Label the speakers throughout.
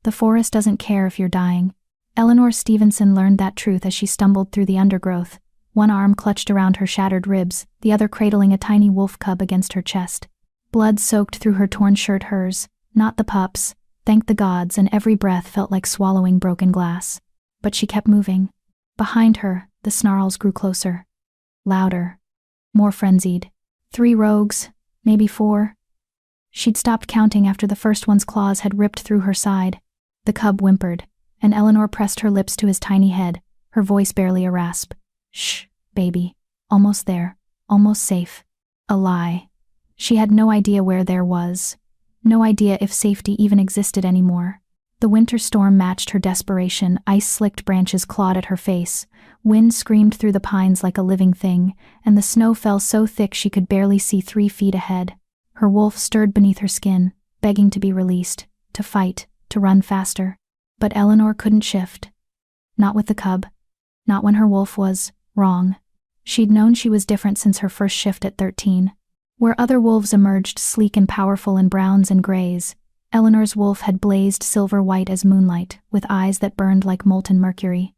Speaker 1: The forest doesn't care if you're dying. Eleanor Stevenson learned that truth as she stumbled through the undergrowth, one arm clutched around her shattered ribs, the other cradling a tiny wolf cub against her chest. Blood soaked through her torn shirt, hers, not the pup's. Thank the gods, and every breath felt like swallowing broken glass. But she kept moving. Behind her, the snarls grew closer. Louder. More frenzied. 3 rogues, maybe 4. She'd stopped counting after the first one's claws had ripped through her side. The cub whimpered, and Eleanor pressed her lips to his tiny head, her voice barely a rasp. Shh, baby. Almost there. Almost safe. A lie. She had no idea where there was. No idea if safety even existed anymore. The winter storm matched her desperation. Ice-slicked branches clawed at her face. Wind screamed through the pines like a living thing, and the snow fell so thick she could barely see 3 feet ahead. Her wolf stirred beneath her skin, begging to be released, to fight, to run faster. But Eleanor couldn't shift. Not with the cub. Not when her wolf was wrong. She'd known she was different since her first shift at 13. Where other wolves emerged sleek and powerful in browns and grays, Eleanor's wolf had blazed silver-white as moonlight, with eyes that burned like molten mercury.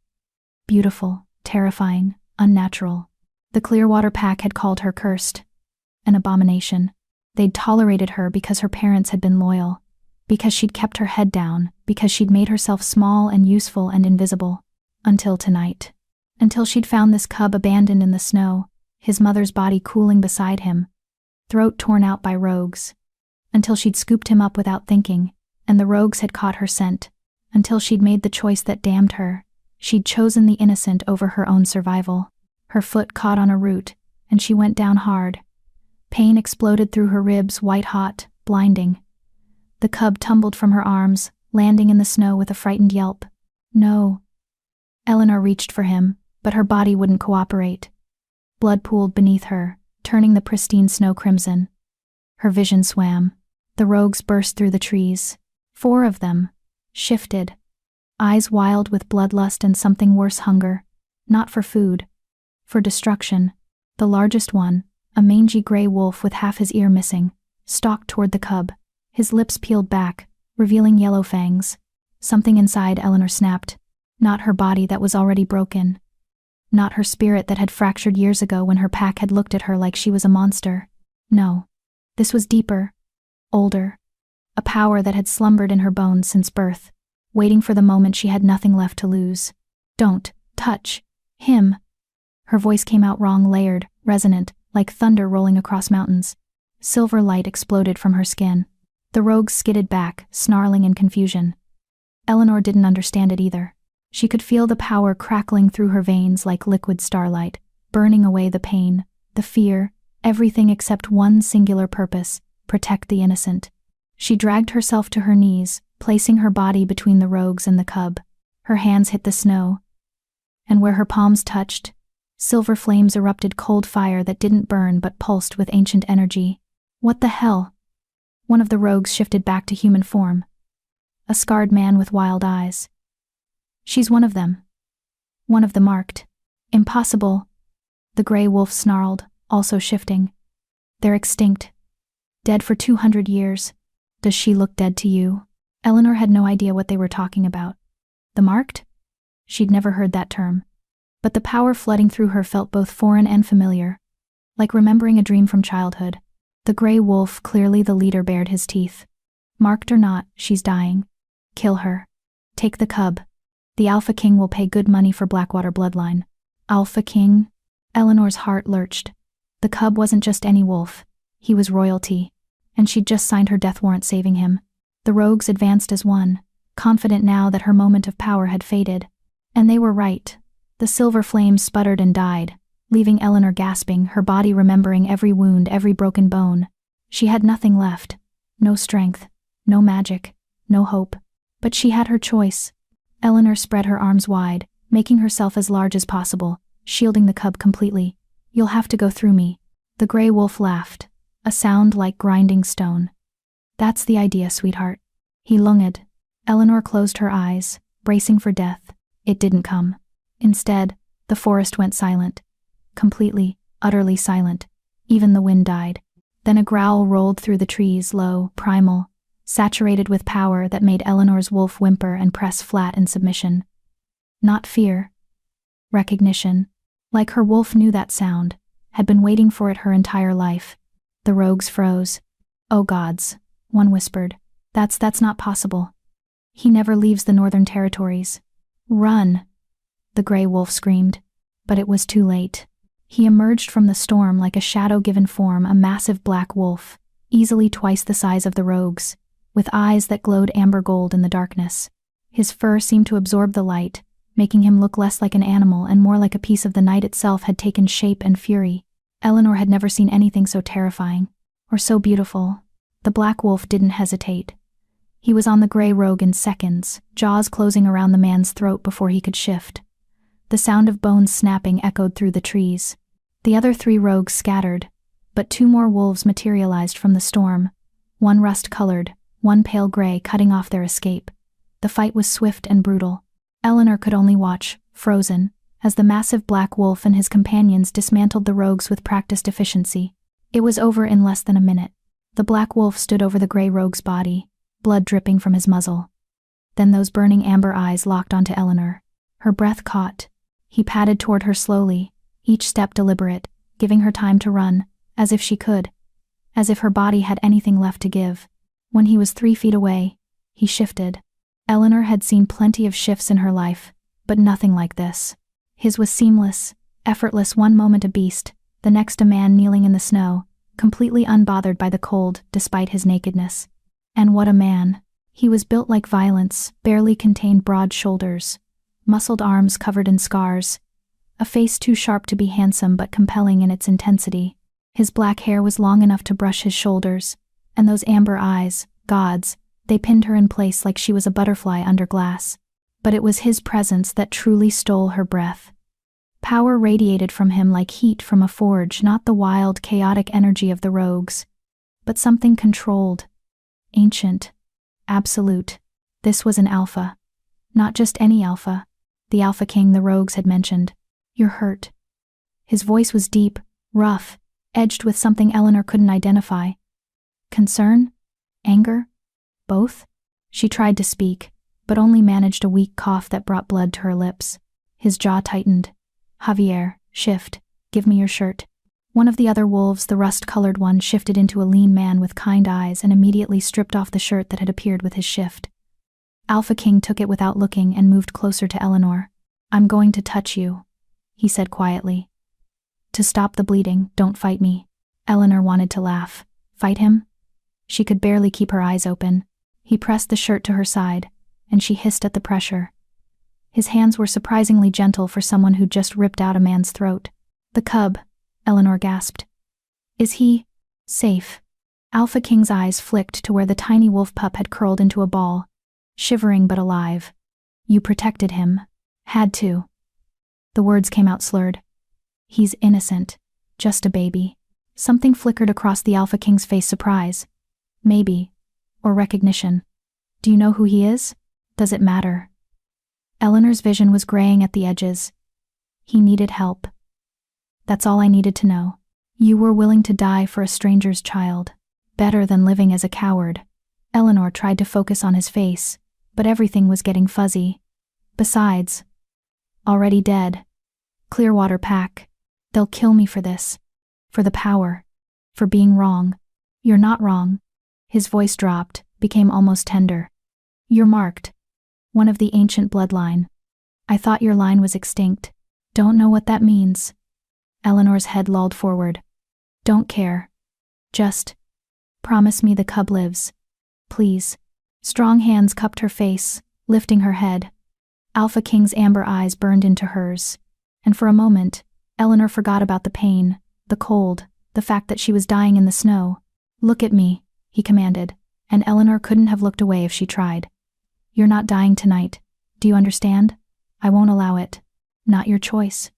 Speaker 1: Beautiful, terrifying, unnatural. The Clearwater Pack had called her cursed. An abomination. They'd tolerated her because her parents had been loyal, because she'd kept her head down, because she'd made herself small and useful and invisible. Until tonight. Until she'd found this cub abandoned in the snow, his mother's body cooling beside him, throat torn out by rogues. Until she'd scooped him up without thinking, and the rogues had caught her scent. Until she'd made the choice that damned her. She'd chosen the innocent over her own survival. Her foot caught on a root, and she went down hard. Pain exploded through her ribs, white-hot, blinding. The cub tumbled from her arms, landing in the snow with a frightened yelp. No. Eleanor reached for him, but her body wouldn't cooperate. Blood pooled beneath her, turning the pristine snow crimson. Her vision swam. The rogues burst through the trees. 4 of them. Shifted. Eyes wild with bloodlust and something worse, hunger. Not for food. For destruction. The largest one, a mangy gray wolf with half his ear missing, stalked toward the cub, his lips peeled back, revealing yellow fangs. Something inside Eleanor snapped. Not her body that was already broken. Not her spirit that had fractured years ago when her pack had looked at her like she was a monster. No. This was deeper. Older. A power that had slumbered in her bones since birth, waiting for the moment she had nothing left to lose. Don't touch him. Her voice came out wrong, layered, resonant, like thunder rolling across mountains. Silver light exploded from her skin. The rogues skidded back, snarling in confusion. Eleanor didn't understand it either. She could feel the power crackling through her veins like liquid starlight, burning away the pain, the fear, everything except one singular purpose: protect the innocent. She dragged herself to her knees, placing her body between the rogues and the cub. Her hands hit the snow, and where her palms touched, silver flames erupted, cold fire that didn't burn but pulsed with ancient energy. What the hell? One of the rogues shifted back to human form. A scarred man with wild eyes. She's one of them. One of the marked. Impossible. The gray wolf snarled, also shifting. They're extinct. Dead for 200 years. Does she look dead to you? Eleanor had no idea what they were talking about. The marked? She'd never heard that term. But the power flooding through her felt both foreign and familiar, like remembering a dream from childhood. The gray wolf, clearly the leader, bared his teeth. Marked or not, she's dying. Kill her. Take the cub. The Alpha King will pay good money for Blackwater bloodline. Alpha King? Eleanor's heart lurched. The cub wasn't just any wolf. He was royalty. And she'd just signed her death warrant saving him. The rogues advanced as one, confident now that her moment of power had faded. And they were right. The silver flames sputtered and died, leaving Eleanor gasping, her body remembering every wound, every broken bone. She had nothing left. No strength. No magic. No hope. But she had her choice. Eleanor spread her arms wide, making herself as large as possible, shielding the cub completely. You'll have to go through me. The gray wolf laughed, a sound like grinding stone. That's the idea, sweetheart. He lunged. Eleanor closed her eyes, bracing for death. It didn't come. Instead, the forest went silent. Completely, utterly silent. Even the wind died. Then a growl rolled through the trees, low, primal, saturated with power that made Eleanor's wolf whimper and press flat in submission. Not fear. Recognition. Like her wolf knew that sound, had been waiting for it her entire life. The rogues froze. "Oh gods," one whispered. That's not possible. He never leaves the Northern Territories." "Run!" the gray wolf screamed. But it was too late. He emerged from the storm like a shadow-given form, a massive black wolf, easily twice the size of the rogues, with eyes that glowed amber gold in the darkness. His fur seemed to absorb the light, making him look less like an animal and more like a piece of the night itself had taken shape and fury. Eleanor had never seen anything so terrifying, or so beautiful. The black wolf didn't hesitate. He was on the gray rogue in seconds, jaws closing around the man's throat before he could shift. The sound of bones snapping echoed through the trees. The other 3 rogues scattered, but 2 more wolves materialized from the storm, one rust-colored, one pale gray, cutting off their escape. The fight was swift and brutal. Eleanor could only watch, frozen, as the massive black wolf and his companions dismantled the rogues with practiced efficiency. It was over in less than a minute. The black wolf stood over the gray rogue's body, blood dripping from his muzzle. Then those burning amber eyes locked onto Eleanor. Her breath caught. He padded toward her slowly, each step deliberate, giving her time to run, as if she could, as if her body had anything left to give. When he was 3 feet away, he shifted. Eleanor had seen plenty of shifts in her life, but nothing like this. His was seamless, effortless, one moment a beast, the next a man kneeling in the snow, completely unbothered by the cold despite his nakedness. And what a man. He was built like violence, barely contained broad shoulders, muscled arms covered in scars, a face too sharp to be handsome but compelling in its intensity. His black hair was long enough to brush his shoulders, and those amber eyes, gods, they pinned her in place like she was a butterfly under glass. But it was his presence that truly stole her breath. Power radiated from him like heat from a forge, not the wild, chaotic energy of the rogues, but something controlled, ancient, absolute. This was an alpha. Not just any alpha. The Alpha King the rogues had mentioned. "You're hurt." His voice was deep, rough, edged with something Eleanor couldn't identify. Concern? Anger? Both? She tried to speak, but only managed a weak cough that brought blood to her lips. His jaw tightened. "Javier, shift. Give me your shirt." One of the other wolves, the rust-colored one, shifted into a lean man with kind eyes and immediately stripped off the shirt that had appeared with his shift. Alpha King took it without looking and moved closer to Eleanor. "I'm going to touch you," he said quietly. "To stop the bleeding, don't fight me." Eleanor wanted to laugh. Fight him? She could barely keep her eyes open. He pressed the shirt to her side, and she hissed at the pressure. His hands were surprisingly gentle for someone who'd just ripped out a man's throat. "The cub," Eleanor gasped. "Is he safe?" Alpha King's eyes flicked to where the tiny wolf pup had curled into a ball, shivering but alive. "You protected him. Had to." The words came out slurred. "He's innocent. Just a baby." Something flickered across the Alpha King's face, surprise. Maybe. Or recognition. "Do you know who he is? Does it matter?" Eleanor's vision was graying at the edges. "He needed help. That's all I needed to know. You were willing to die for a stranger's child. Better than living as a coward." Eleanor tried to focus on his face, but everything was getting fuzzy. "Besides, already dead. Clearwater Pack. They'll kill me for this. For the power. For being wrong." "You're not wrong." His voice dropped, became almost tender. "You're marked. One of the ancient bloodline. I thought your line was extinct." "Don't know what that means." Eleanor's head lolled forward. "Don't care. Just promise me the cub lives. Please." Strong hands cupped her face, lifting her head. Alpha King's amber eyes burned into hers, and for a moment, Eleanor forgot about the pain, the cold, the fact that she was dying in the snow. "Look at me," he commanded, and Eleanor couldn't have looked away if she tried. "You're not dying tonight. Do you understand? I won't allow it. Not your choice.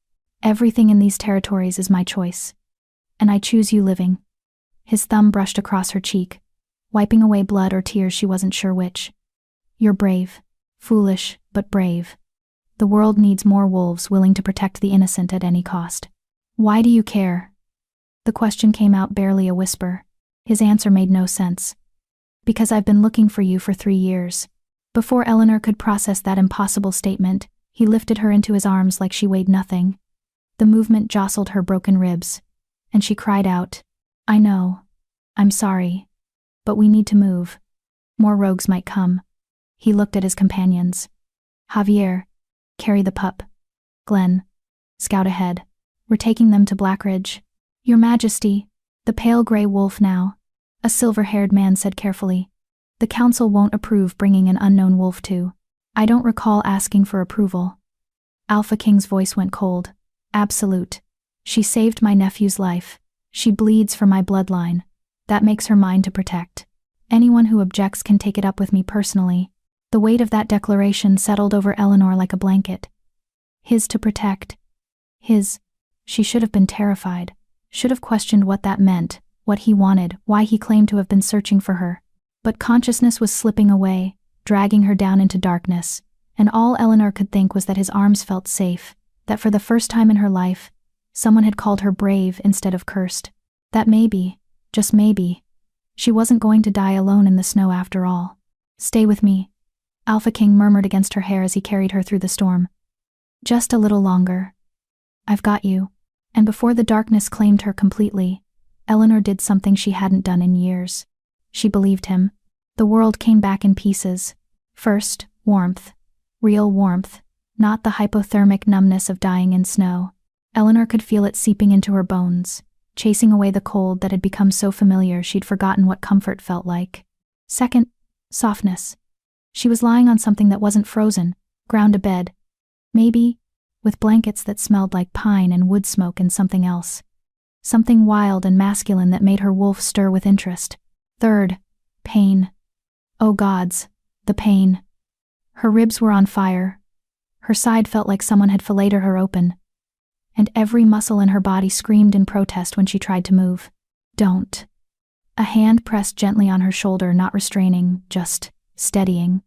Speaker 1: Everything in these territories is my choice. And I choose you living." His thumb brushed across her cheek, wiping away blood or tears, she wasn't sure which. "You're brave. Foolish, but brave. The world needs more wolves willing to protect the innocent at any cost." "Why do you care?" The question came out barely a whisper. His answer made no sense. Because I've been looking for you for 3 years. Before Eleanor could process that impossible statement, he lifted her into his arms like she weighed nothing. The movement jostled her broken ribs, and she cried out, I know. I'm sorry. But we need to move. More rogues might come. He looked at his companions. Javier, carry the pup. Glenn, scout ahead. We're taking them to Blackridge. Your Majesty, the pale gray wolf now, a silver-haired man said carefully. The council won't approve bringing an unknown wolf to. I don't recall asking for approval. Alpha King's voice went cold. Absolute. She saved my nephew's life. She bleeds for my bloodline. That makes her mine to protect. Anyone who objects can take it up with me personally. The weight of that declaration settled over Eleanor like a blanket. His to protect. His. She should have been terrified. Should have questioned what that meant, what he wanted, why he claimed to have been searching for her. But consciousness was slipping away, dragging her down into darkness, and all Eleanor could think was that his arms felt safe, that for the first time in her life, someone had called her brave instead of cursed. That maybe, just maybe, she wasn't going to die alone in the snow after all. Stay with me, Alpha King murmured against her hair as he carried her through the storm. Just a little longer. I've got you. And before the darkness claimed her completely, Eleanor did something she hadn't done in years. She believed him. The world came back in pieces. First, warmth. Real warmth, not the hypothermic numbness of dying in snow. Eleanor could feel it seeping into her bones, chasing away the cold that had become so familiar she'd forgotten what comfort felt like. Second, softness. She was lying on something that wasn't frozen, ground a bed. Maybe, with blankets that smelled like pine and wood smoke and something else. Something wild and masculine that made her wolf stir with interest. Third, pain. Oh gods, the pain. Her ribs were on fire. Her side felt like someone had filleted her open. And every muscle in her body screamed in protest when she tried to move. Don't. A hand pressed gently on her shoulder, not restraining, just steadying.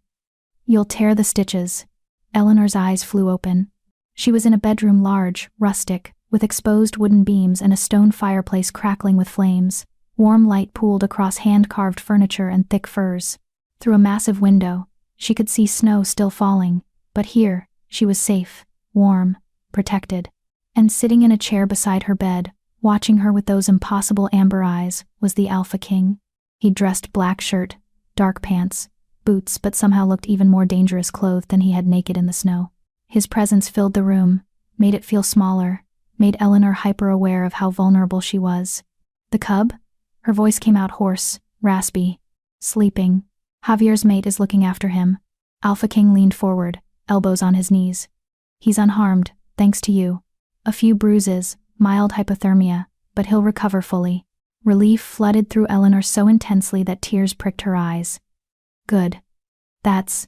Speaker 1: You'll tear the stitches. Eleanor's eyes flew open. She was in a bedroom large, rustic, with exposed wooden beams and a stone fireplace crackling with flames. Warm light pooled across hand-carved furniture and thick furs. Through a massive window, she could see snow still falling, but here, she was safe, warm, protected. And sitting in a chair beside her bed, watching her with those impossible amber eyes, was the Alpha King. He dressed black shirt, dark pants, boots, but somehow looked even more dangerous clothed than he had naked in the snow. His presence filled the room, made it feel smaller, made Eleanor hyper-aware of how vulnerable she was. The cub? Her voice came out hoarse, raspy. Sleeping. Javier's mate is looking after him. Alpha King leaned forward, elbows on his knees. He's unharmed, thanks to you. A few bruises, mild hypothermia, but he'll recover fully. Relief flooded through Eleanor so intensely that tears pricked her eyes. Good. That's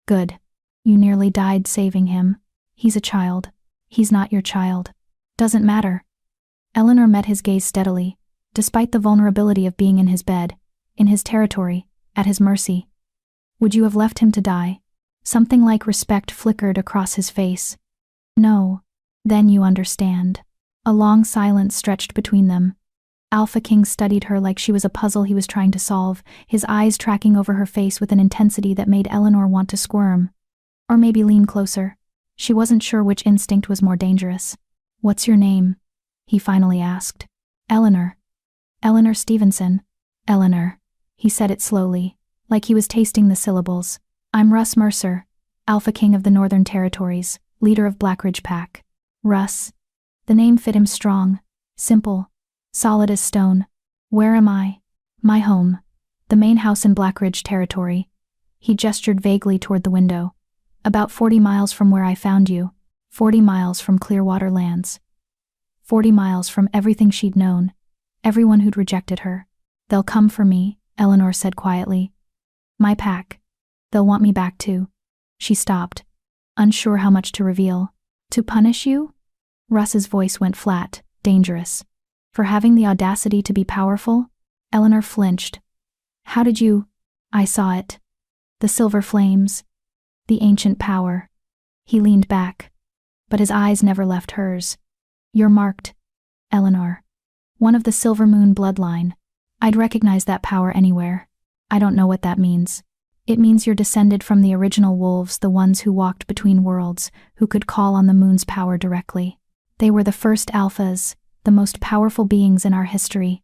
Speaker 1: good. You nearly died saving him. He's a child. He's not your child. Doesn't matter. Eleanor met his gaze steadily, despite the vulnerability of being in his bed, in his territory, at his mercy. Would you have left him to die? Something like respect flickered across his face. No. Then you understand. A long silence stretched between them. Alpha King studied her like she was a puzzle he was trying to solve, his eyes tracking over her face with an intensity that made Eleanor want to squirm. Or maybe lean closer. She wasn't sure which instinct was more dangerous. What's your name? He finally asked. Eleanor. Eleanor Stevenson. Eleanor. He said it slowly, like he was tasting the syllables. I'm Russ Mercer, Alpha King of the Northern Territories, leader of Blackridge Pack. Russ. The name fit him strong, simple, solid as stone. Where am I? My home. The main house in Blackridge Territory. He gestured vaguely toward the window. About 40 miles from where I found you. 40 miles from Clearwater Lands. 40 miles from everything she'd known. Everyone who'd rejected her. They'll come for me, Eleanor said quietly. My pack. They'll want me back too. She stopped, unsure how much to reveal. To punish you? Russ's voice went flat, dangerous. For having the audacity to be powerful? Eleanor flinched. How did you? I saw it. The silver flames. The ancient power. He leaned back, but his eyes never left hers. You're marked, Eleanor. One of the Silver Moon bloodline. I'd recognize that power anywhere. I don't know what that means. It means you're descended from the original wolves, the ones who walked between worlds, who could call on the moon's power directly. They were the first alphas, the most powerful beings in our history.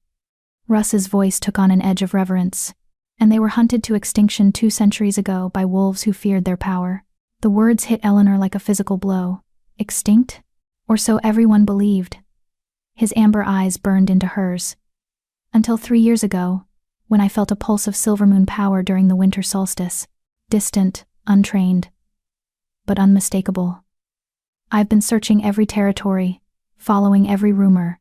Speaker 1: Russ's voice took on an edge of reverence. And they were hunted to extinction 2 centuries ago by wolves who feared their power. The words hit Eleanor like a physical blow. Extinct? Or so everyone believed. His amber eyes burned into hers. Until 3 years ago, when I felt a pulse of silvermoon power during the winter solstice. Distant, untrained, but unmistakable. I've been searching every territory, following every rumor,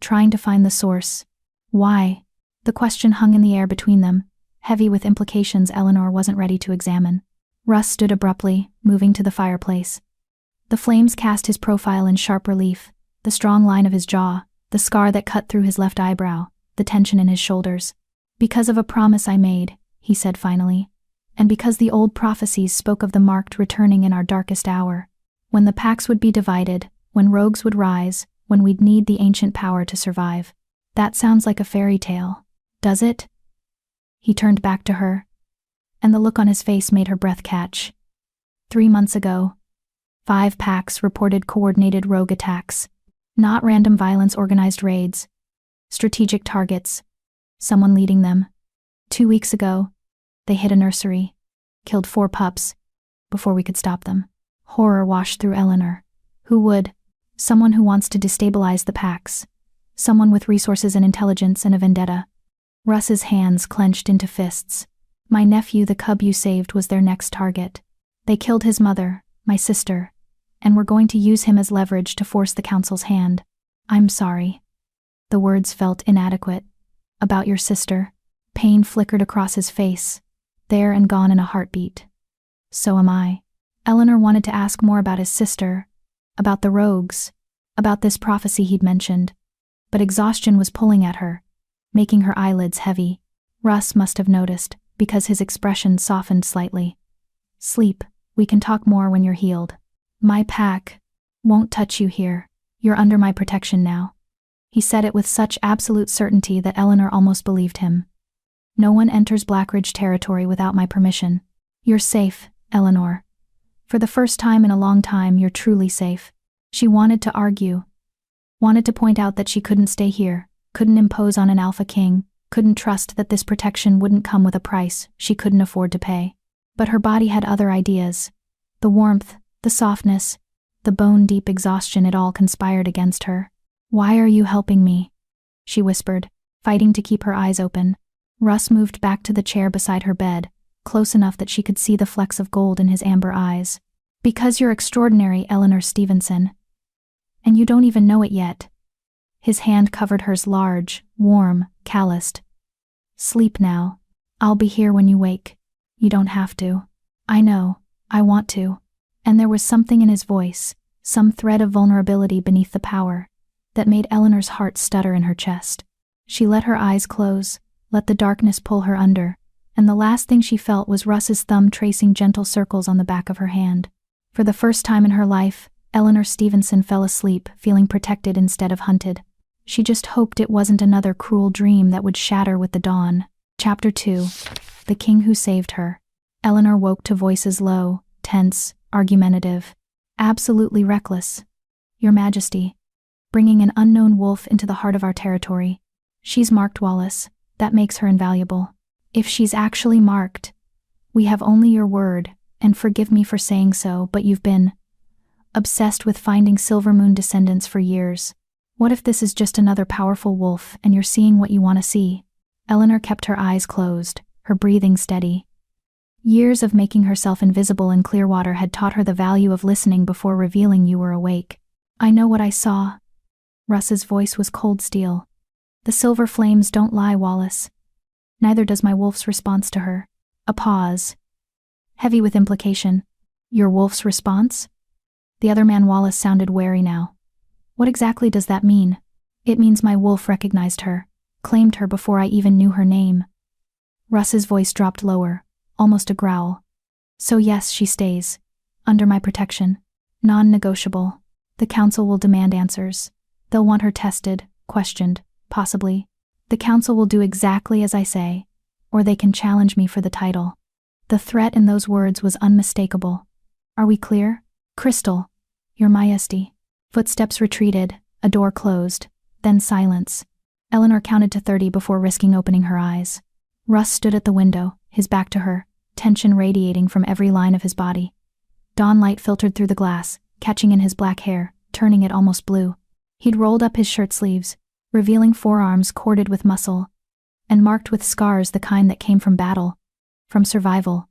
Speaker 1: trying to find the source. Why? The question hung in the air between them, heavy with implications Eleanor wasn't ready to examine. Russ stood abruptly, moving to the fireplace. The flames cast his profile in sharp relief, the strong line of his jaw, the scar that cut through his left eyebrow, the tension in his shoulders. Because of a promise I made, he said finally, and because the old prophecies spoke of the marked returning in our darkest hour, when the packs would be divided, when rogues would rise, when we'd need the ancient power to survive. That sounds like a fairy tale, does it? He turned back to her, and the look on his face made her breath catch. 3 months ago, 5 packs reported coordinated rogue attacks, not random violence, organized raids, strategic targets, someone leading them. 2 weeks ago, they hit a nursery, killed 4 pups, before we could stop them. Horror washed through Eleanor. Who would? Someone who wants to destabilize the packs. Someone with resources and intelligence and a vendetta. Russ's hands clenched into fists. My nephew, the cub you saved, was their next target. They killed his mother, my sister, and were going to use him as leverage to force the council's hand. I'm sorry. The words felt inadequate. About your sister. Pain flickered across his face, there and gone in a heartbeat. So am I. Eleanor wanted to ask more about his sister, about the rogues, about this prophecy he'd mentioned, but exhaustion was pulling at her, making her eyelids heavy. Russ must have noticed, because his expression softened slightly. Sleep, we can talk more when you're healed. My pack won't touch you here. You're under my protection now. He said it with such absolute certainty that Eleanor almost believed him. No one enters Blackridge territory without my permission. You're safe, Eleanor. For the first time in a long time, you're truly safe. She wanted to argue. Wanted to point out that she couldn't stay here, couldn't impose on an alpha king, couldn't trust that this protection wouldn't come with a price she couldn't afford to pay. But her body had other ideas. The warmth, the softness, the bone-deep exhaustion, it all conspired against her. Why are you helping me? She whispered, fighting to keep her eyes open. Russ moved back to the chair beside her bed, close enough that she could see the flecks of gold in his amber eyes. Because you're extraordinary, Eleanor Stevenson. And you don't even know it yet. His hand covered hers, large, warm, calloused. Sleep now. I'll be here when you wake. You don't have to. I know. I want to. And there was something in his voice, some thread of vulnerability beneath the power, that made Eleanor's heart stutter in her chest. She let her eyes close, let the darkness pull her under, and the last thing she felt was Russ's thumb tracing gentle circles on the back of her hand. For the first time in her life, Eleanor Stevenson fell asleep, feeling protected instead of hunted. She just hoped it wasn't another cruel dream that would shatter with the dawn. Chapter 2. The King Who Saved Her. Eleanor woke to voices low, tense, argumentative, absolutely reckless. Your Majesty. Bringing an unknown wolf into the heart of our territory. She's marked, Wallace. That makes her invaluable. If she's actually marked, we have only your word, and forgive me for saying so, but you've been obsessed with finding Silvermoon descendants for years. What if this is just another powerful wolf and you're seeing what you want to see? Eleanor kept her eyes closed, her breathing steady. Years of making herself invisible in Clearwater had taught her the value of listening before revealing you were awake. I know what I saw. Russ's voice was cold steel. The silver flames don't lie, Wallace. Neither does my wolf's response to her. A pause. Heavy with implication. Your wolf's response? The other man, Wallace, sounded wary now. What exactly does that mean? It means my wolf recognized her, claimed her before I even knew her name. Russ's voice dropped lower, almost a growl. So yes, she stays. Under my protection. Non-negotiable. The council will demand answers. They'll want her tested, questioned, possibly. The council will do exactly as I say. or they can challenge me for the title. The threat in those words was unmistakable. Are we clear? Crystal, Your Majesty. Footsteps retreated, a door closed, then silence. Eleanor counted to 30 before risking opening her eyes. Russ stood at the window, his back to her, tension radiating from every line of his body. Dawnlight filtered through the glass, catching in his black hair, turning it almost blue. He'd rolled up his shirt sleeves, revealing forearms corded with muscle, and marked with scars the kind that came from battle, from survival,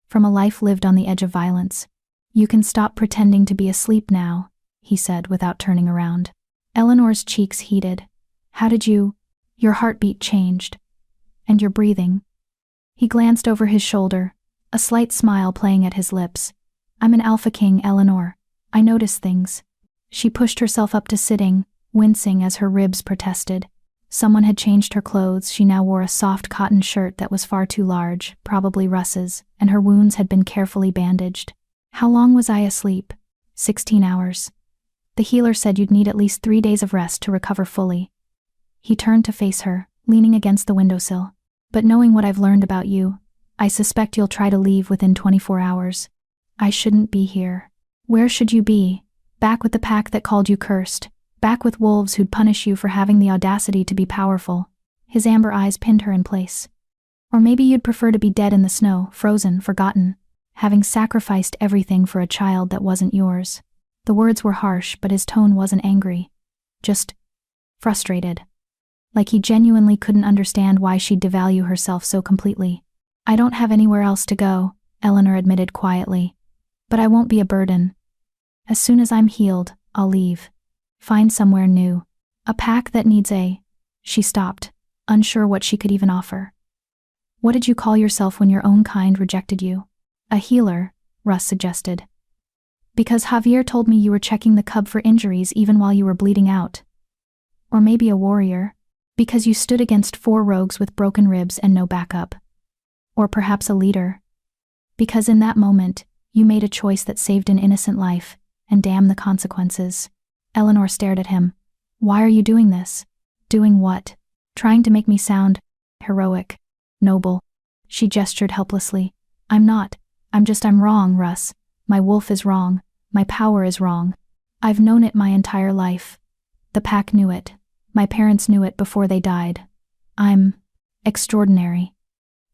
Speaker 1: from a life lived on the edge of violence. You can stop pretending to be asleep now, he said without turning around. Eleanor's cheeks heated. How did you? Your heartbeat changed. And your breathing. He glanced over his shoulder, a slight smile playing at his lips. I'm an alpha king, Eleanor. I notice things. She pushed herself up to sitting, wincing as her ribs protested. Someone had changed her clothes. She now wore a soft cotton shirt that was far too large, probably Russ's, and her wounds had been carefully bandaged. How long was I asleep? 16 hours. The healer said you'd need at least 3 days of rest to recover fully. He turned to face her, leaning against the windowsill. But knowing what I've learned about you, I suspect you'll try to leave within 24 hours. I shouldn't be here. Where should you be? Back with the pack that called you cursed. Back with wolves who'd punish you for having the audacity to be powerful. His amber eyes pinned her in place. Or maybe you'd prefer to be dead in the snow, frozen, forgotten, having sacrificed everything for a child that wasn't yours. The words were harsh, but his tone wasn't angry. Just frustrated. Like he genuinely couldn't understand why she'd devalue herself so completely. I don't have anywhere else to go, Eleanor admitted quietly. But I won't be a burden. As soon as I'm healed, I'll leave. Find somewhere new. A pack that needs a... She stopped, unsure what she could even offer. What did you call yourself when your own kind rejected you? A healer, Russ suggested. Because Javier told me you were checking the cub for injuries even while you were bleeding out. Or maybe a warrior. Because you stood against 4 rogues with broken ribs and no backup. Or perhaps a leader. Because in that moment, you made a choice that saved an innocent life, and damn the consequences. Eleanor stared at him. Why are you doing this? Doing what? Trying to make me sound heroic, noble. She gestured helplessly. I'm not. I'm wrong, Russ. My wolf is wrong. My power is wrong. I've known it my entire life. The pack knew it. My parents knew it before they died. I'm extraordinary.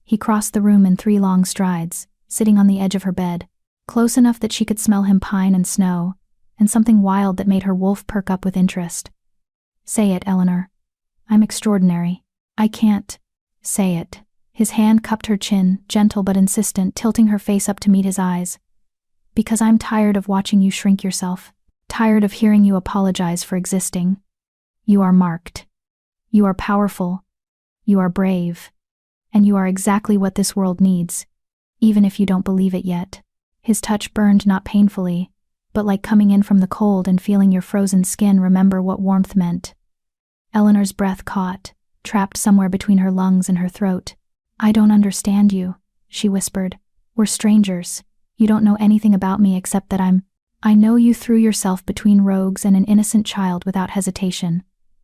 Speaker 1: He crossed the room in 3 long strides, sitting on the edge of her bed, close enough that she could smell him pine and snow, and something wild that made her wolf perk up with interest. Say it, Eleanor. I'm extraordinary. I can't. Say it. His hand cupped her chin, gentle but insistent, tilting her face up to meet his eyes. Because I'm tired of watching you shrink yourself. Tired of hearing you apologize for existing. You are marked. You are powerful. You are brave. And you are exactly what this world needs, even if you don't believe it yet. His touch burned not painfully, but like coming in from the cold and feeling your frozen skin remember what warmth meant. Eleanor's breath caught, trapped somewhere between her lungs and her throat. I don't understand you, she whispered. We're strangers. You don't know anything about me except that I know you threw yourself between rogues and an innocent child without hesitation.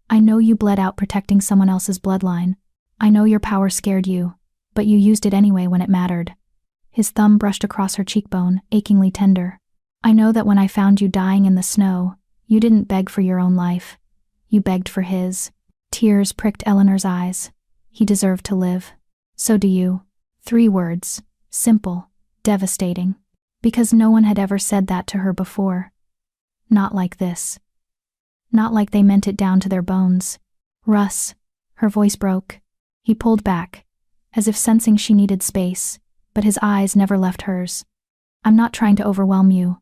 Speaker 1: I know you bled out protecting someone else's bloodline. I know your power scared you, but you used it anyway when it mattered. His thumb brushed across her cheekbone, achingly tender. I know that when I found you dying in the snow, you didn't beg for your own life. You begged for his. Tears pricked Eleanor's eyes. He deserved to live. So do you. 3 words. Simple. Devastating. Because no one had ever said that to her before. Not like this. Not like they meant it down to their bones. Russ. Her voice broke. He pulled back, as if sensing she needed space, but his eyes never left hers. I'm not trying to overwhelm you.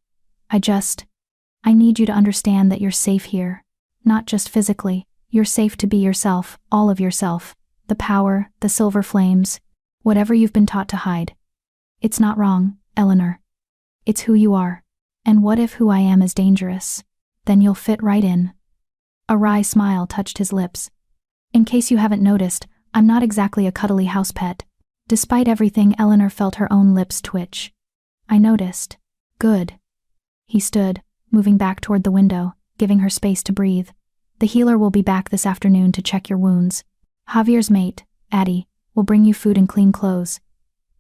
Speaker 1: I need you to understand that you're safe here. Not just physically. You're safe to be yourself, all of yourself. The power, the silver flames, whatever you've been taught to hide. It's not wrong, Eleanor. It's who you are. And what if who I am is dangerous? Then you'll fit right in. A wry smile touched his lips. In case you haven't noticed, I'm not exactly a cuddly house pet. Despite everything, Eleanor felt her own lips twitch. I noticed. Good. He stood, moving back toward the window, giving her space to breathe. The healer will be back this afternoon to check your wounds. Javier's mate, Addie, will We'll bring you food and clean clothes.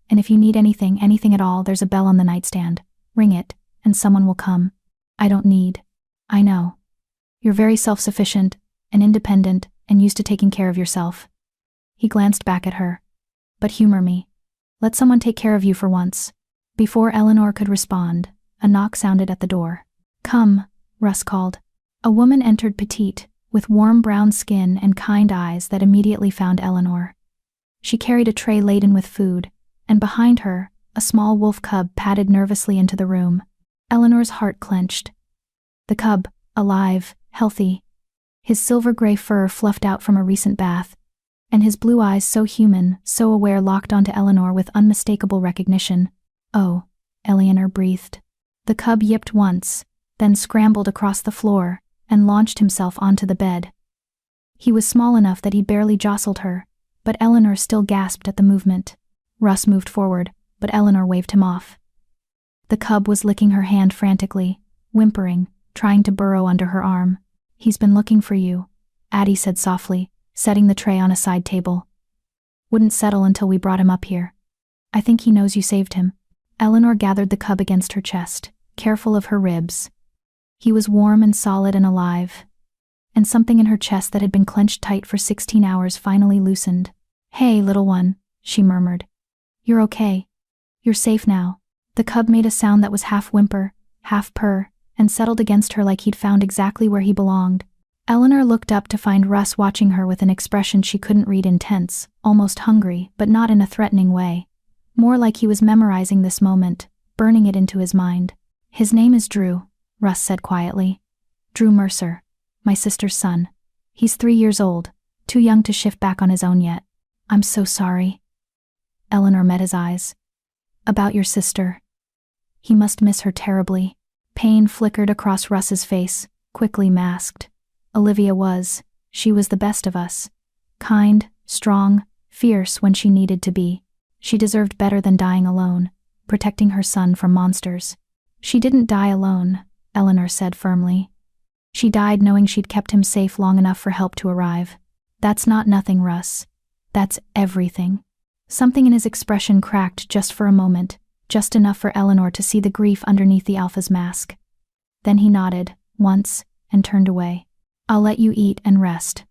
Speaker 1: And if you need anything at all, there's a bell on the nightstand. Ring it, and someone will come. I don't need. I know. You're very self-sufficient and independent and used to taking care of yourself. He glanced back at her. But humor me. Let someone take care of you for once. Before Eleanor could respond, a knock sounded at the door. Come, Russ called. A woman entered, petite, with warm brown skin and kind eyes that immediately found Eleanor. She carried a tray laden with food, and behind her, a small wolf cub padded nervously into the room. Eleanor's heart clenched. The cub, alive, healthy. His silver-gray fur fluffed out from a recent bath, and his blue eyes so human, so aware, locked onto Eleanor with unmistakable recognition. Oh, Eleanor breathed. The cub yipped once, then scrambled across the floor and launched himself onto the bed. He was small enough that he barely jostled her, but Eleanor still gasped at the movement. Russ moved forward, but Eleanor waved him off. The cub was licking her hand frantically, whimpering, trying to burrow under her arm. He's been looking for you, Addie said softly, setting the tray on a side table. Wouldn't settle until we brought him up here. I think he knows you saved him. Eleanor gathered the cub against her chest, careful of her ribs. He was warm and solid and alive, and something in her chest that had been clenched tight for 16 hours finally loosened. Hey, little one, she murmured. You're okay. You're safe now. The cub made a sound that was half whimper, half purr, and settled against her like he'd found exactly where he belonged. Eleanor looked up to find Russ watching her with an expression she couldn't read, intense, almost hungry, but not in a threatening way. More like he was memorizing this moment, burning it into his mind. His name is Drew, Russ said quietly. Drew Mercer, my sister's son. He's 3 years old, too young to shift back on his own yet. I'm so sorry. Eleanor met his eyes. About your sister. He must miss her terribly. Pain flickered across Russ's face, quickly masked. Olivia was. She was the best of us. Kind, strong, fierce when she needed to be. She deserved better than dying alone, protecting her son from monsters. She didn't die alone, Eleanor said firmly. She died knowing she'd kept him safe long enough for help to arrive. That's not nothing, Russ. That's everything. Something in his expression cracked just for a moment, just enough for Eleanor to see the grief underneath the alpha's mask. Then he nodded, once, and turned away. I'll let you eat and rest.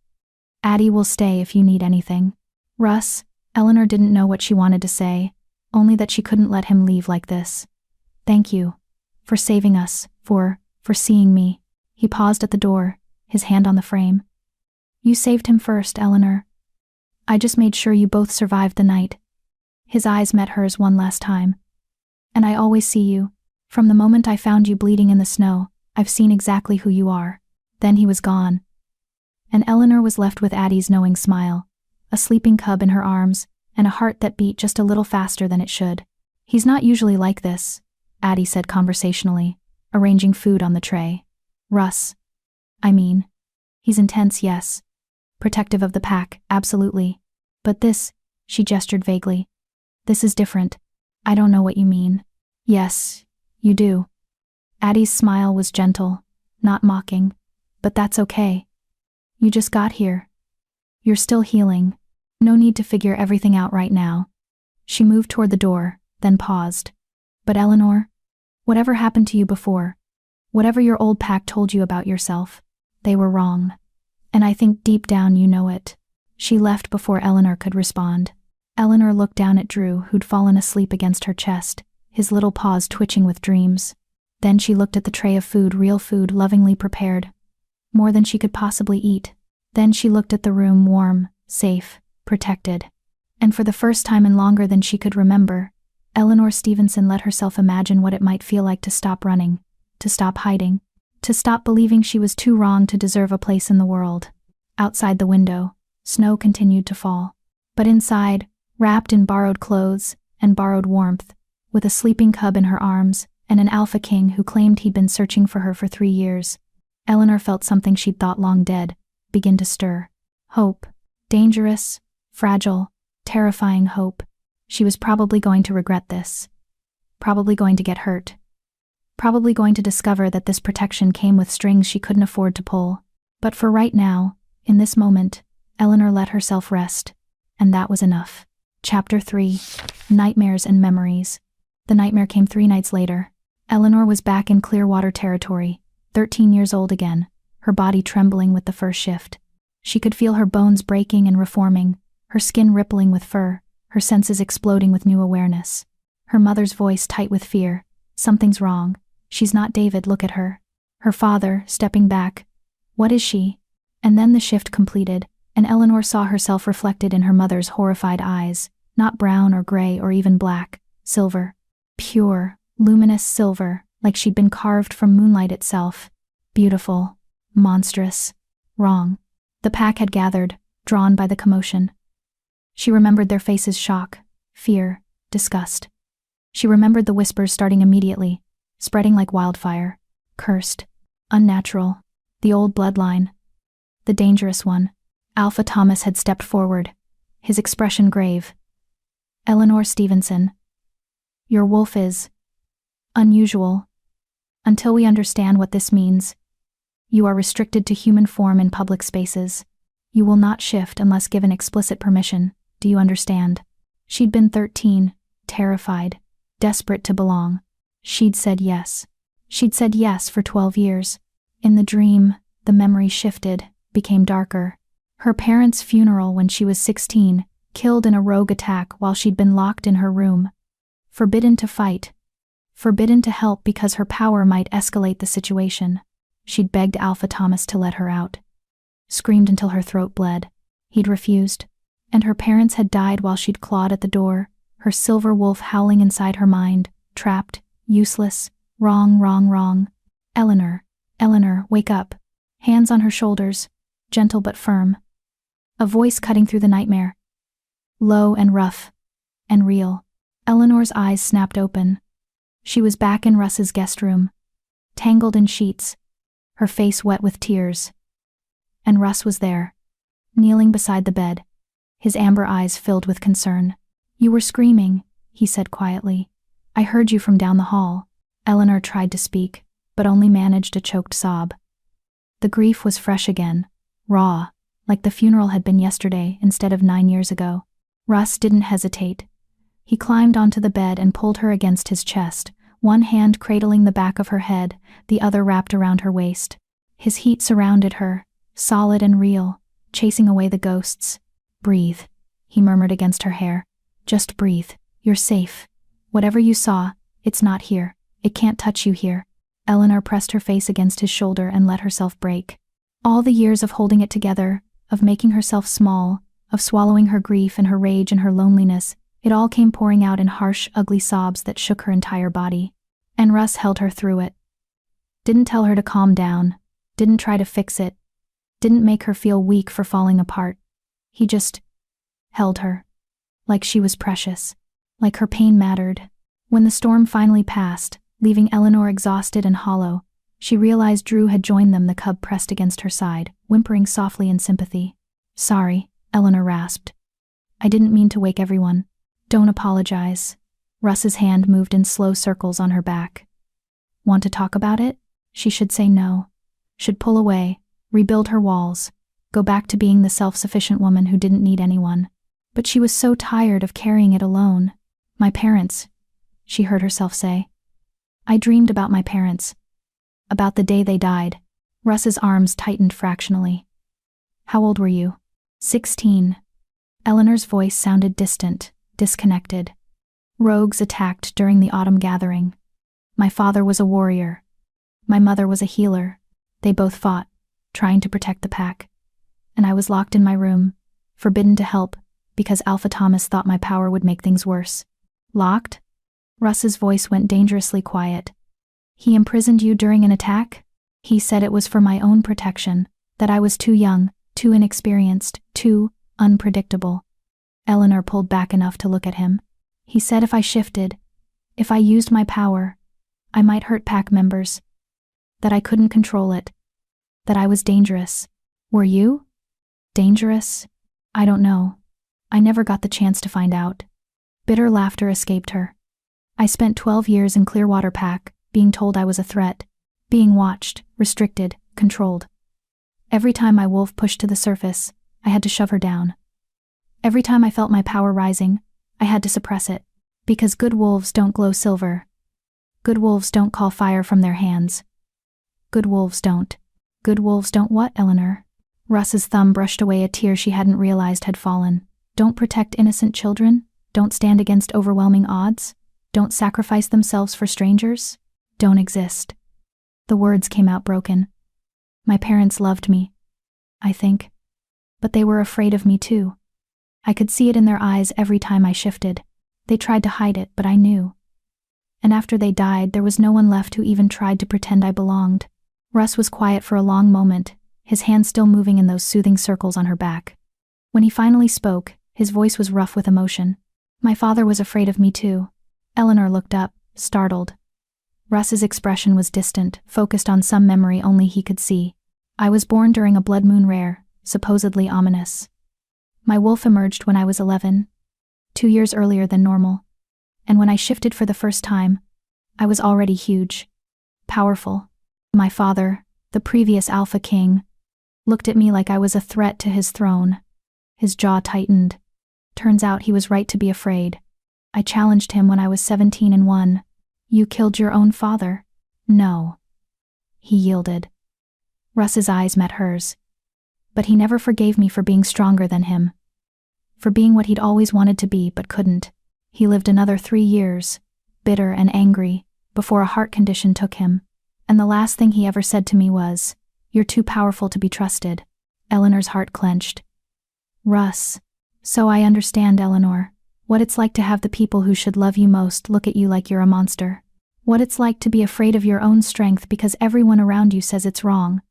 Speaker 1: Addie will stay if you need anything. Russ, Eleanor didn't know what she wanted to say, only that she couldn't let him leave like this. Thank you. For saving us, for seeing me. He paused at the door, his hand on the frame. You saved him first, Eleanor. I just made sure you both survived the night. His eyes met hers one last time. And I always see you. From the moment I found you bleeding in the snow, I've seen exactly who you are. Then he was gone. And Eleanor was left with Addie's knowing smile, a sleeping cub in her arms, and a heart that beat just a little faster than it should. He's not usually like this, Addie said conversationally, arranging food on the tray. Russ. I mean, he's intense, yes. Protective of the pack, absolutely. But this, she gestured vaguely. This is different. I don't know what you mean. Yes, you do. Addie's smile was gentle, not mocking. But that's okay. You just got here. You're still healing. No need to figure everything out right now. She moved toward the door, then paused. But Eleanor, whatever happened to you before, whatever your old pack told you about yourself, they were wrong. And I think deep down you know it. She left before Eleanor could respond. Eleanor looked down at Drew, who'd fallen asleep against her chest, his little paws twitching with dreams. Then she looked at the tray of food, real food, lovingly prepared. More than she could possibly eat. Then she looked at the room, warm, safe, protected. And for the first time in longer than she could remember, Eleanor Stevenson let herself imagine what it might feel like to stop running, to stop hiding, to stop believing she was too wrong to deserve a place in the world. Outside the window, snow continued to fall. But inside, wrapped in borrowed clothes and borrowed warmth, with a sleeping cub in her arms and an alpha king who claimed he'd been searching for her for 3 years, Eleanor felt something she'd thought long dead begin to stir. Hope. Dangerous, fragile, terrifying hope. She was probably going to regret this. Probably going to get hurt. Probably going to discover that this protection came with strings she couldn't afford to pull. But for right now, in this moment, Eleanor let herself rest, and that was enough. Chapter 3. Nightmares and Memories. The nightmare came 3 nights later. Eleanor was back in Clearwater territory, 13 years old again, her body trembling with the first shift. She could feel her bones breaking and reforming, her skin rippling with fur, her senses exploding with new awareness. Her mother's voice tight with fear. "Something's wrong. She's not David, look at her." Her father, stepping back. "What is she?" And then the shift completed, and Eleanor saw herself reflected in her mother's horrified eyes, not brown or gray or even black, silver. Pure, luminous silver, like she'd been carved from moonlight itself. Beautiful, monstrous, wrong. The pack had gathered, drawn by the commotion. She remembered their faces' shock, fear, disgust. She remembered the whispers starting immediately, spreading like wildfire. Cursed, unnatural, the old bloodline. The dangerous one. Alpha Thomas had stepped forward, his expression grave. "Eleanor Stevenson, your wolf is unusual. Until we understand what this means, you are restricted to human form in public spaces. You will not shift unless given explicit permission. Do you understand?" She'd been 13, terrified, desperate to belong. She'd said yes. She'd said yes for 12 years. In the dream, the memory shifted, became darker. Her parents' funeral when she was 16, killed in a rogue attack while she'd been locked in her room. Forbidden to fight. Forbidden to help because her power might escalate the situation. She'd begged Alpha Thomas to let her out. Screamed until her throat bled. He'd refused. And her parents had died while she'd clawed at the door, her silver wolf howling inside her mind, trapped, useless, wrong, wrong, wrong. "Eleanor, Eleanor, wake up." Hands on her shoulders, gentle but firm. A voice cutting through the nightmare. Low and rough. And real. Eleanor's eyes snapped open. She was back in Russ's guest room. Tangled in sheets. Her face wet with tears. And Russ was there. Kneeling beside the bed. His amber eyes filled with concern. "You were screaming," he said quietly. "I heard you from down the hall." Eleanor tried to speak, but only managed a choked sob. The grief was fresh again. Raw. Like the funeral had been yesterday instead of 9 years ago. Russ didn't hesitate. He climbed onto the bed and pulled her against his chest, one hand cradling the back of her head, the other wrapped around her waist. His heat surrounded her, solid and real, chasing away the ghosts. "Breathe," he murmured against her hair. "Just breathe. You're safe. Whatever you saw, it's not here. It can't touch you here." Eleanor pressed her face against his shoulder and let herself break. All the years of holding it together, of making herself small, of swallowing her grief and her rage and her loneliness, it all came pouring out in harsh, ugly sobs that shook her entire body. And Russ held her through it. Didn't tell her to calm down, didn't try to fix it, didn't make her feel weak for falling apart. He just held her. Like she was precious. Like her pain mattered. When the storm finally passed, leaving Eleanor exhausted and hollow, she realized Drew had joined them. The cub pressed against her side, whimpering softly in sympathy. "Sorry," Eleanor rasped. "I didn't mean to wake everyone." "Don't apologize." Russ's hand moved in slow circles on her back. "Want to talk about it?" She should say no. Should pull away, rebuild her walls, go back to being the self-sufficient woman who didn't need anyone. But she was so tired of carrying it alone. "My parents," she heard herself say. "I dreamed about my parents. About the day they died." Russ's arms tightened fractionally. "How old were you?" 16. Eleanor's voice sounded distant, disconnected. "Rogues attacked during the autumn gathering. My father was a warrior. My mother was a healer. They both fought, trying to protect the pack. And I was locked in my room, forbidden to help, because Alpha Thomas thought my power would make things worse." "Locked?" Russ's voice went dangerously quiet. "He imprisoned you during an attack?" "He said it was for my own protection, that I was too young, too inexperienced, too unpredictable." Eleanor pulled back enough to look at him. "He said if I shifted, if I used my power, I might hurt pack members. That I couldn't control it. That I was dangerous." "Were you? Dangerous?" "I don't know. I never got the chance to find out." Bitter laughter escaped her. "I spent 12 years in Clearwater Pack, being told I was a threat, being watched, restricted, controlled. Every time my wolf pushed to the surface, I had to shove her down. Every time I felt my power rising, I had to suppress it. Because good wolves don't glow silver. Good wolves don't call fire from their hands. Good wolves don't. Good wolves don't what, Eleanor? Russ's thumb brushed away a tear she hadn't realized had fallen. Don't protect innocent children? Don't stand against overwhelming odds? Don't sacrifice themselves for strangers? Don't exist. The words came out broken. My parents loved me, I think. But they were afraid of me too. I could see it in their eyes every time I shifted. They tried to hide it, but I knew. And after they died, there was no one left who even tried to pretend I belonged. Russ was quiet for a long moment, his hands still moving in those soothing circles on her back. When he finally spoke, his voice was rough with emotion. My father was afraid of me too. Eleanor looked up, startled. Russ's expression was distant, focused on some memory only he could see. I was born during a blood moon rare, supposedly ominous. My wolf emerged when I was 11, 2 years earlier than normal. And when I shifted for the first time, I was already huge, powerful. My father, the previous Alpha King, looked at me like I was a threat to his throne. His jaw tightened. Turns out he was right to be afraid. I challenged him when I was 17 and won. You killed your own father? No. He yielded. Russ's eyes met hers. But he never forgave me for being stronger than him. For being what he'd always wanted to be but couldn't. He lived another 3 years, bitter and angry, before a heart condition took him. And the last thing he ever said to me was, "You're too powerful to be trusted." Eleanor's heart clenched. Russ. So I understand, Eleanor, what it's like to have the people who should love you most look at you like you're a monster. What it's like to be afraid of your own strength because everyone around you says it's wrong.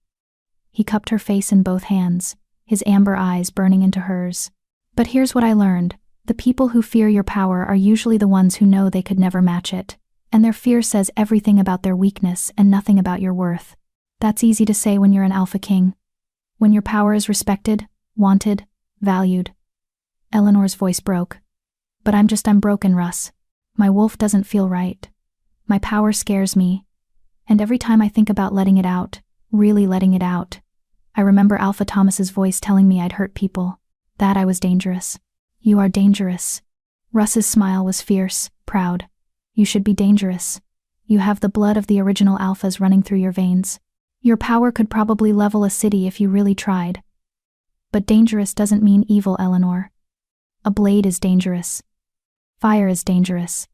Speaker 1: He cupped her face in both hands, his amber eyes burning into hers. But here's what I learned. The people who fear your power are usually the ones who know they could never match it. And their fear says everything about their weakness and nothing about your worth. That's easy to say when you're an Alpha King. When your power is respected, wanted, valued. Eleanor's voice broke. But I'm broken, Russ. My wolf doesn't feel right. My power scares me. And every time I think about letting it out, really letting it out, I remember Alpha Thomas's voice telling me I'd hurt people. That I was dangerous. You are dangerous. Russ's smile was fierce, proud. You should be dangerous. You have the blood of the original alphas running through your veins. Your power could probably level a city if you really tried. But dangerous doesn't mean evil, Eleanor. A blade is dangerous. Fire is dangerous.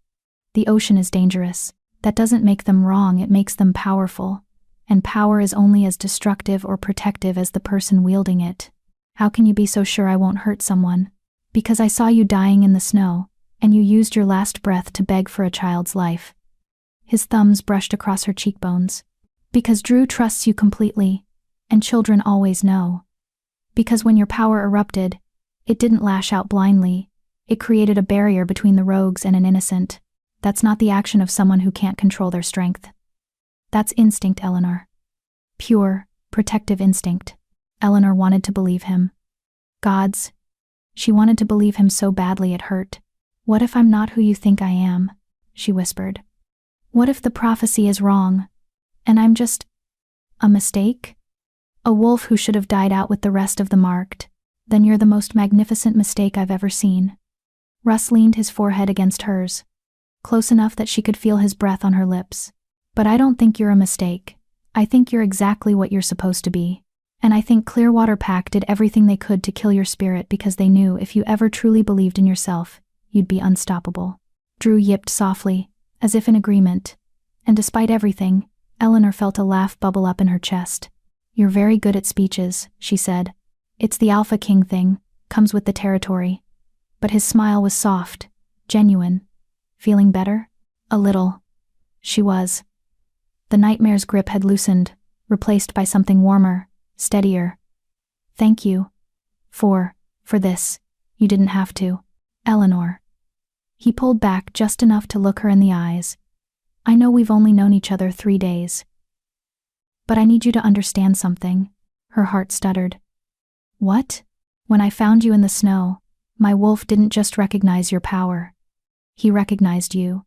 Speaker 1: The ocean is dangerous. That doesn't make them wrong, it makes them powerful. And power is only as destructive or protective as the person wielding it. How can you be so sure I won't hurt someone? Because I saw you dying in the snow, and you used your last breath to beg for a child's life. His thumbs brushed across her cheekbones. Because Drew trusts you completely, and children always know. Because when your power erupted, it didn't lash out blindly. It created a barrier between the rogues and an innocent. That's not the action of someone who can't control their strength. That's instinct, Eleanor. Pure, protective instinct. Eleanor wanted to believe him. God's. She wanted to believe him so badly it hurt. What if I'm not who you think I am? She whispered. What if the prophecy is wrong, and I'm just a mistake? A wolf who should have died out with the rest of the marked? Then you're the most magnificent mistake I've ever seen. Russ leaned his forehead against hers, close enough that she could feel his breath on her lips. But I don't think you're a mistake. I think you're exactly what you're supposed to be. And I think Clearwater Pack did everything they could to kill your spirit because they knew if you ever truly believed in yourself, you'd be unstoppable. Drew yipped softly, as if in agreement. And despite everything, Eleanor felt a laugh bubble up in her chest. You're very good at speeches, she said. It's the Alpha King thing, comes with the territory. But his smile was soft, genuine. Feeling better? A little. She was. The nightmare's grip had loosened, replaced by something warmer, steadier. Thank you. For this. You didn't have to. Eleanor. He pulled back just enough to look her in the eyes. I know we've only known each other 3 days. But I need you to understand something. Her heart stuttered. What? When I found you in the snow, my wolf didn't just recognize your power. He recognized you.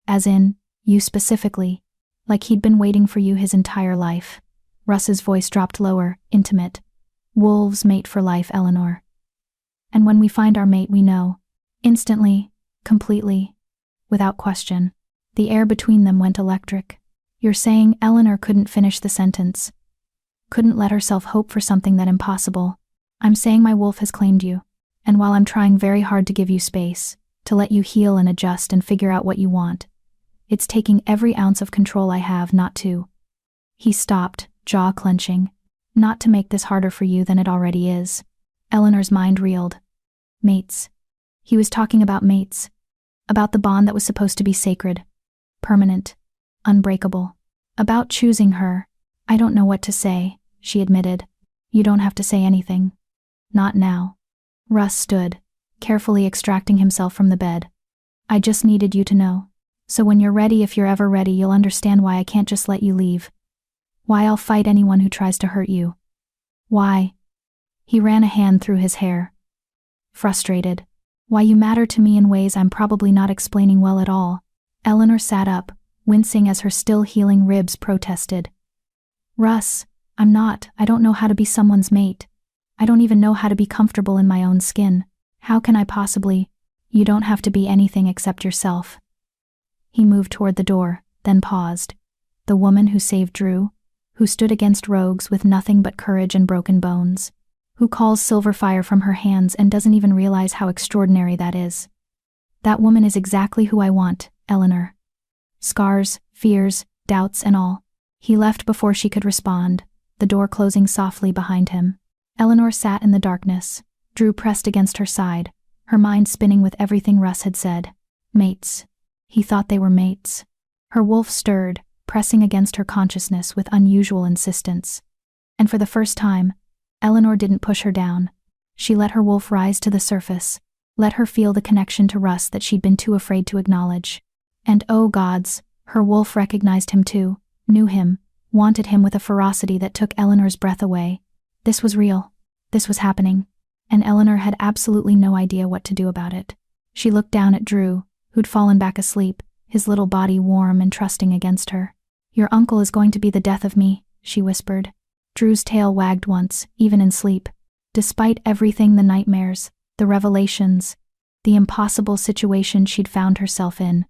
Speaker 1: As in, you specifically. Like he'd been waiting for you his entire life. Russ's voice dropped lower, intimate. Wolves mate for life, Eleanor. And when we find our mate we know. Instantly, Completely. Without question. The air between them went electric. You're saying Eleanor couldn't finish the sentence. Couldn't let herself hope for something that impossible. I'm saying my wolf has claimed you. And while I'm trying very hard to give you space, to let you heal and adjust and figure out what you want, it's taking every ounce of control I have not to. He stopped, jaw clenching. Not to make this harder for you than it already is. Eleanor's mind reeled. Mates. He was talking about mates. About the bond that was supposed to be sacred. Permanent. Unbreakable. About choosing her. I don't know what to say, she admitted. You don't have to say anything. Not now. Russ stood, carefully extracting himself from the bed. I just needed you to know. So when you're ready, if you're ever ready, you'll understand why I can't just let you leave. Why I'll fight anyone who tries to hurt you. Why? He ran a hand through his hair. Frustrated. Why you matter to me in ways I'm probably not explaining well at all. Eleanor sat up, wincing as her still healing ribs protested. Russ, I don't know how to be someone's mate. I don't even know how to be comfortable in my own skin. How can I possibly? You don't have to be anything except yourself. He moved toward the door, then paused. The woman who saved Drew, who stood against rogues with nothing but courage and broken bones, who calls silver fire from her hands and doesn't even realize how extraordinary that is. That woman is exactly who I want, Eleanor. Scars, fears, doubts and all. He left before she could respond, the door closing softly behind him. Eleanor sat in the darkness, Drew pressed against her side, her mind spinning with everything Russ had said. Mates. He thought they were mates. Her wolf stirred, pressing against her consciousness with unusual insistence. And for the first time, Eleanor didn't push her down. She let her wolf rise to the surface, let her feel the connection to Russ that she'd been too afraid to acknowledge. And oh gods, her wolf recognized him too, knew him, wanted him with a ferocity that took Eleanor's breath away. This was real. This was happening. And Eleanor had absolutely no idea what to do about it. She looked down at Drew, who'd fallen back asleep, his little body warm and trusting against her. Your uncle is going to be the death of me, she whispered. Drew's tail wagged once, even in sleep. Despite everything, the nightmares, the revelations, the impossible situation she'd found herself in,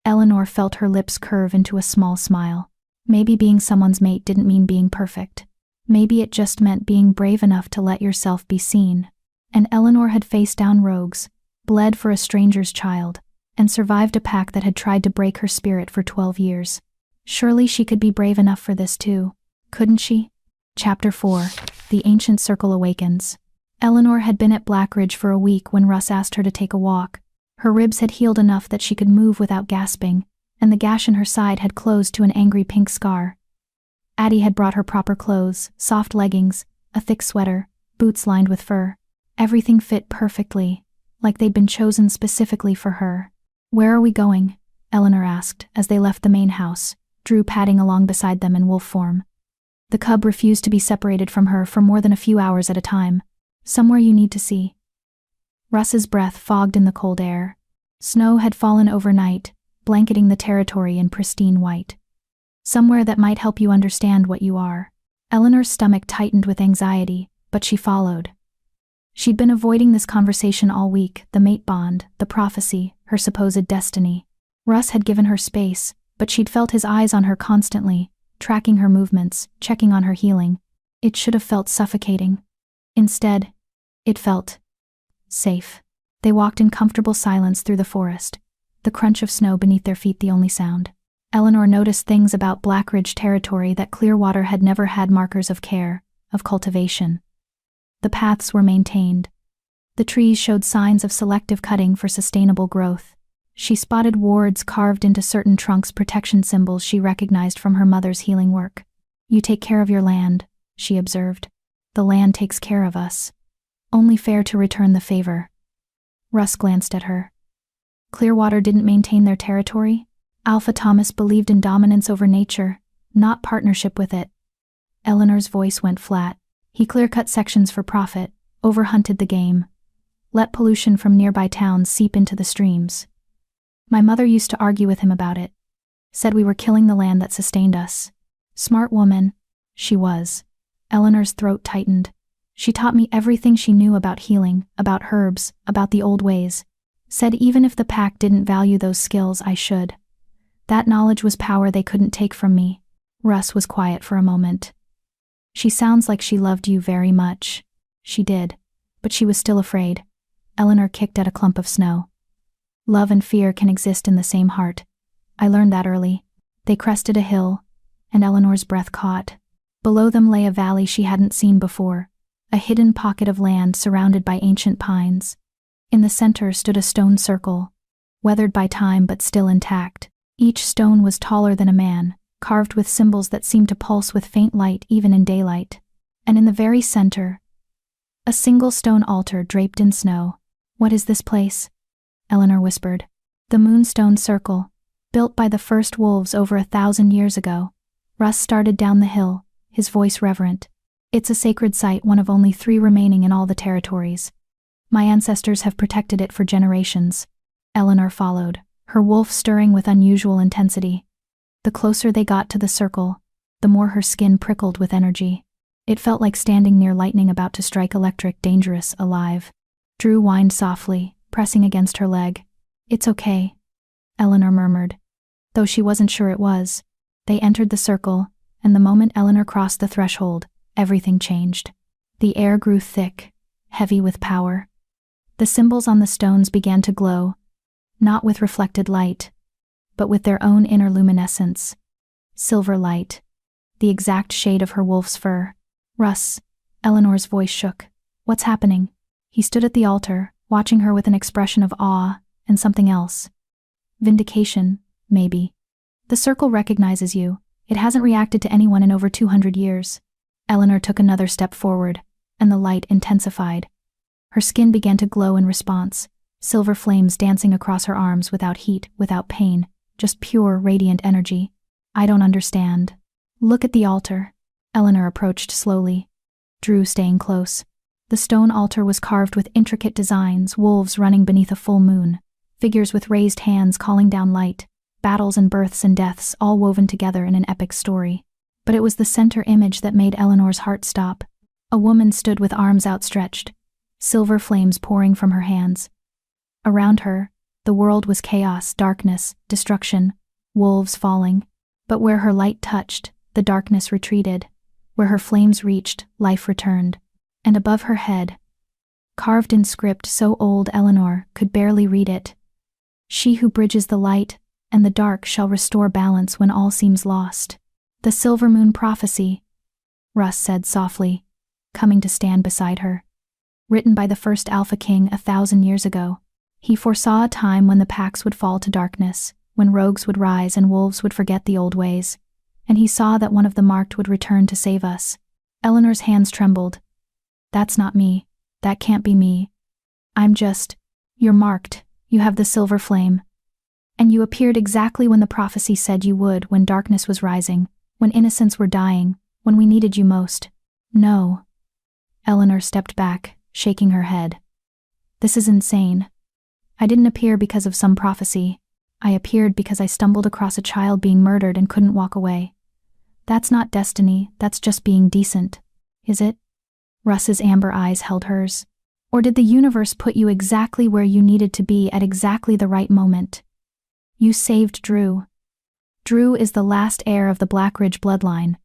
Speaker 1: Eleanor felt her lips curve into a small smile. Maybe being someone's mate didn't mean being perfect. Maybe it just meant being brave enough to let yourself be seen. And Eleanor had faced down rogues, bled for a stranger's child, and survived a pack that had tried to break her spirit for 12 years. Surely she could be brave enough for this too, couldn't she? Chapter 4. The Ancient Circle Awakens. Eleanor had been at Blackridge for a week when Russ asked her to take a walk. Her ribs had healed enough that she could move without gasping, and the gash in her side had closed to an angry pink scar. Addie had brought her proper clothes, soft leggings, a thick sweater, boots lined with fur. Everything fit perfectly, like they'd been chosen specifically for her. Where are we going? Eleanor asked as they left the main house, Drew padding along beside them in wolf form. The cub refused to be separated from her for more than a few hours at a time. Somewhere you need to see. Russ's breath fogged in the cold air. Snow had fallen overnight, blanketing the territory in pristine white. Somewhere that might help you understand what you are. Eleanor's stomach tightened with anxiety, but she followed. She'd been avoiding this conversation all week, the mate bond, the prophecy, her supposed destiny. Russ had given her space, but she'd felt his eyes on her constantly, tracking her movements, checking on her healing. It should have felt suffocating. Instead, it felt safe. They walked in comfortable silence through the forest, the crunch of snow beneath their feet the only sound. Eleanor noticed things about Blackridge territory that Clearwater had never had: markers of care, of cultivation. The paths were maintained. The trees showed signs of selective cutting for sustainable growth. She spotted wards carved into certain trunks, protection symbols she recognized from her mother's healing work. You take care of your land, she observed. The land takes care of us. Only fair to return the favor. Russ glanced at her. Clearwater didn't maintain their territory? Alpha Thomas believed in dominance over nature, not partnership with it. Eleanor's voice went flat. He clear-cut sections for profit, overhunted the game. Let pollution from nearby towns seep into the streams. My mother used to argue with him about it. Said we were killing the land that sustained us. Smart woman. She was. Eleanor's throat tightened. She taught me everything she knew about healing, about herbs, about the old ways. Said even if the pack didn't value those skills, I should. That knowledge was power they couldn't take from me. Russ was quiet for a moment. She sounds like she loved you very much. She did, but she was still afraid. Eleanor kicked at a clump of snow. Love and fear can exist in the same heart. I learned that early. They crested a hill, and Eleanor's breath caught. Below them lay a valley she hadn't seen before, a hidden pocket of land surrounded by ancient pines. In the center stood a stone circle, weathered by time but still intact. Each stone was taller than a man, carved with symbols that seemed to pulse with faint light even in daylight. And in the very center, a single stone altar draped in snow. "What is this place?" Eleanor whispered. "The Moonstone Circle, built by the first wolves over 1,000 years ago." Russ started down the hill, his voice reverent. "It's a sacred site, one of only 3 remaining in all the territories. My ancestors have protected it for generations." Eleanor followed, her wolf stirring with unusual intensity. The closer they got to the circle, the more her skin prickled with energy. It felt like standing near lightning about to strike, electric, dangerous, alive. Drew whined softly, pressing against her leg. "It's okay," Eleanor murmured, though she wasn't sure it was. They entered the circle, and the moment Eleanor crossed the threshold, everything changed. The air grew thick, heavy with power. The symbols on the stones began to glow, not with reflected light, but with their own inner luminescence. Silver light, the exact shade of her wolf's fur. "Russ," Eleanor's voice shook. "What's happening?" He stood at the altar, watching her with an expression of awe and something else. "Vindication, maybe. The circle recognizes you. It hasn't reacted to anyone in over 200 years. Eleanor took another step forward, and the light intensified. Her skin began to glow in response, silver flames dancing across her arms without heat, without pain, just pure, radiant energy. "I don't understand." "Look at the altar." Eleanor approached slowly, Drew staying close. The stone altar was carved with intricate designs, wolves running beneath a full moon, figures with raised hands calling down light, battles and births and deaths all woven together in an epic story. But it was the center image that made Eleanor's heart stop. A woman stood with arms outstretched, silver flames pouring from her hands. Around her, the world was chaos, darkness, destruction, wolves falling. But where her light touched, the darkness retreated. Where her flames reached, life returned. And above her head, carved in script so old Eleanor could barely read it, "She who bridges the light and the dark shall restore balance when all seems lost." "The Silver Moon Prophecy," Russ said softly, coming to stand beside her. "Written by the first Alpha King 1,000 years ago. He foresaw a time when the packs would fall to darkness, when rogues would rise and wolves would forget the old ways. And he saw that one of the marked would return to save us." Eleanor's hands trembled. "That's not me. That can't be me. I'm just—" "You're marked. You have the silver flame. And you appeared exactly when the prophecy said you would, when darkness was rising, when innocents were dying, when we needed you most." "No." Eleanor stepped back, shaking her head. "This is insane. I didn't appear because of some prophecy. I appeared because I stumbled across a child being murdered and couldn't walk away. That's not destiny, that's just being decent. Is it?" Russ's amber eyes held hers. "Or did the universe put you exactly where you needed to be at exactly the right moment? You saved Drew. Drew is the last heir of the Blackridge bloodline.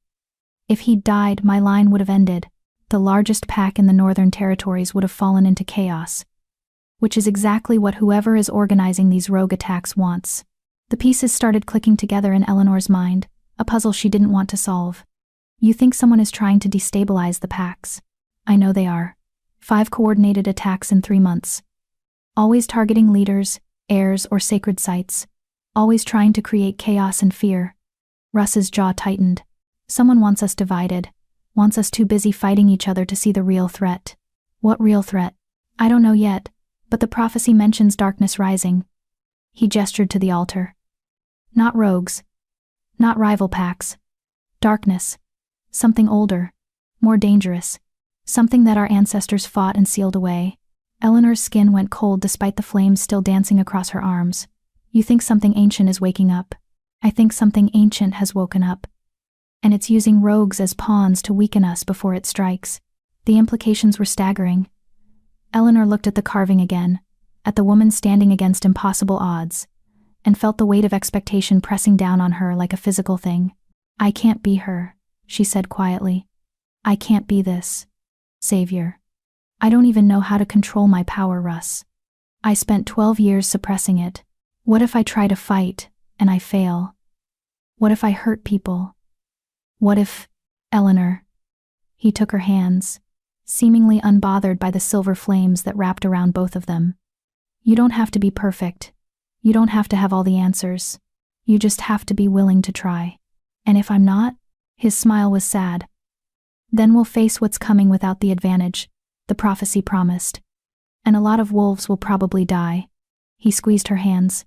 Speaker 1: If he'd died, my line would have ended. The largest pack in the Northern Territories would have fallen into chaos. Which is exactly what whoever is organizing these rogue attacks wants." The pieces started clicking together in Eleanor's mind, a puzzle she didn't want to solve. "You think someone is trying to destabilize the packs? I know they are. 5 coordinated attacks in 3 months. Always targeting leaders, heirs, or sacred sites. Always trying to create chaos and fear." Russ's jaw tightened. "Someone wants us divided. Wants us too busy fighting each other to see the real threat." "What real threat?" "I don't know yet, but the prophecy mentions darkness rising." He gestured to the altar. "Not rogues. Not rival packs. Darkness. Something older. More dangerous. Something that our ancestors fought and sealed away." Eleanor's skin went cold despite the flames still dancing across her arms. "You think something ancient is waking up. I think something ancient has woken up. And it's using rogues as pawns to weaken us before it strikes." The implications were staggering. Eleanor looked at the carving again, at the woman standing against impossible odds, and felt the weight of expectation pressing down on her like a physical thing. "I can't be her," she said quietly. "I can't be this savior. I don't even know how to control my power, Russ. I spent 12 years suppressing it. What if I try to fight, and I fail? What if I hurt people? What if, Eleanor?" He took her hands, seemingly unbothered by the silver flames that wrapped around both of them. "You don't have to be perfect. You don't have to have all the answers. You just have to be willing to try. And if I'm not?" His smile was sad. "Then we'll face what's coming without the advantage," the prophecy promised. "And a lot of wolves will probably die." He squeezed her hands.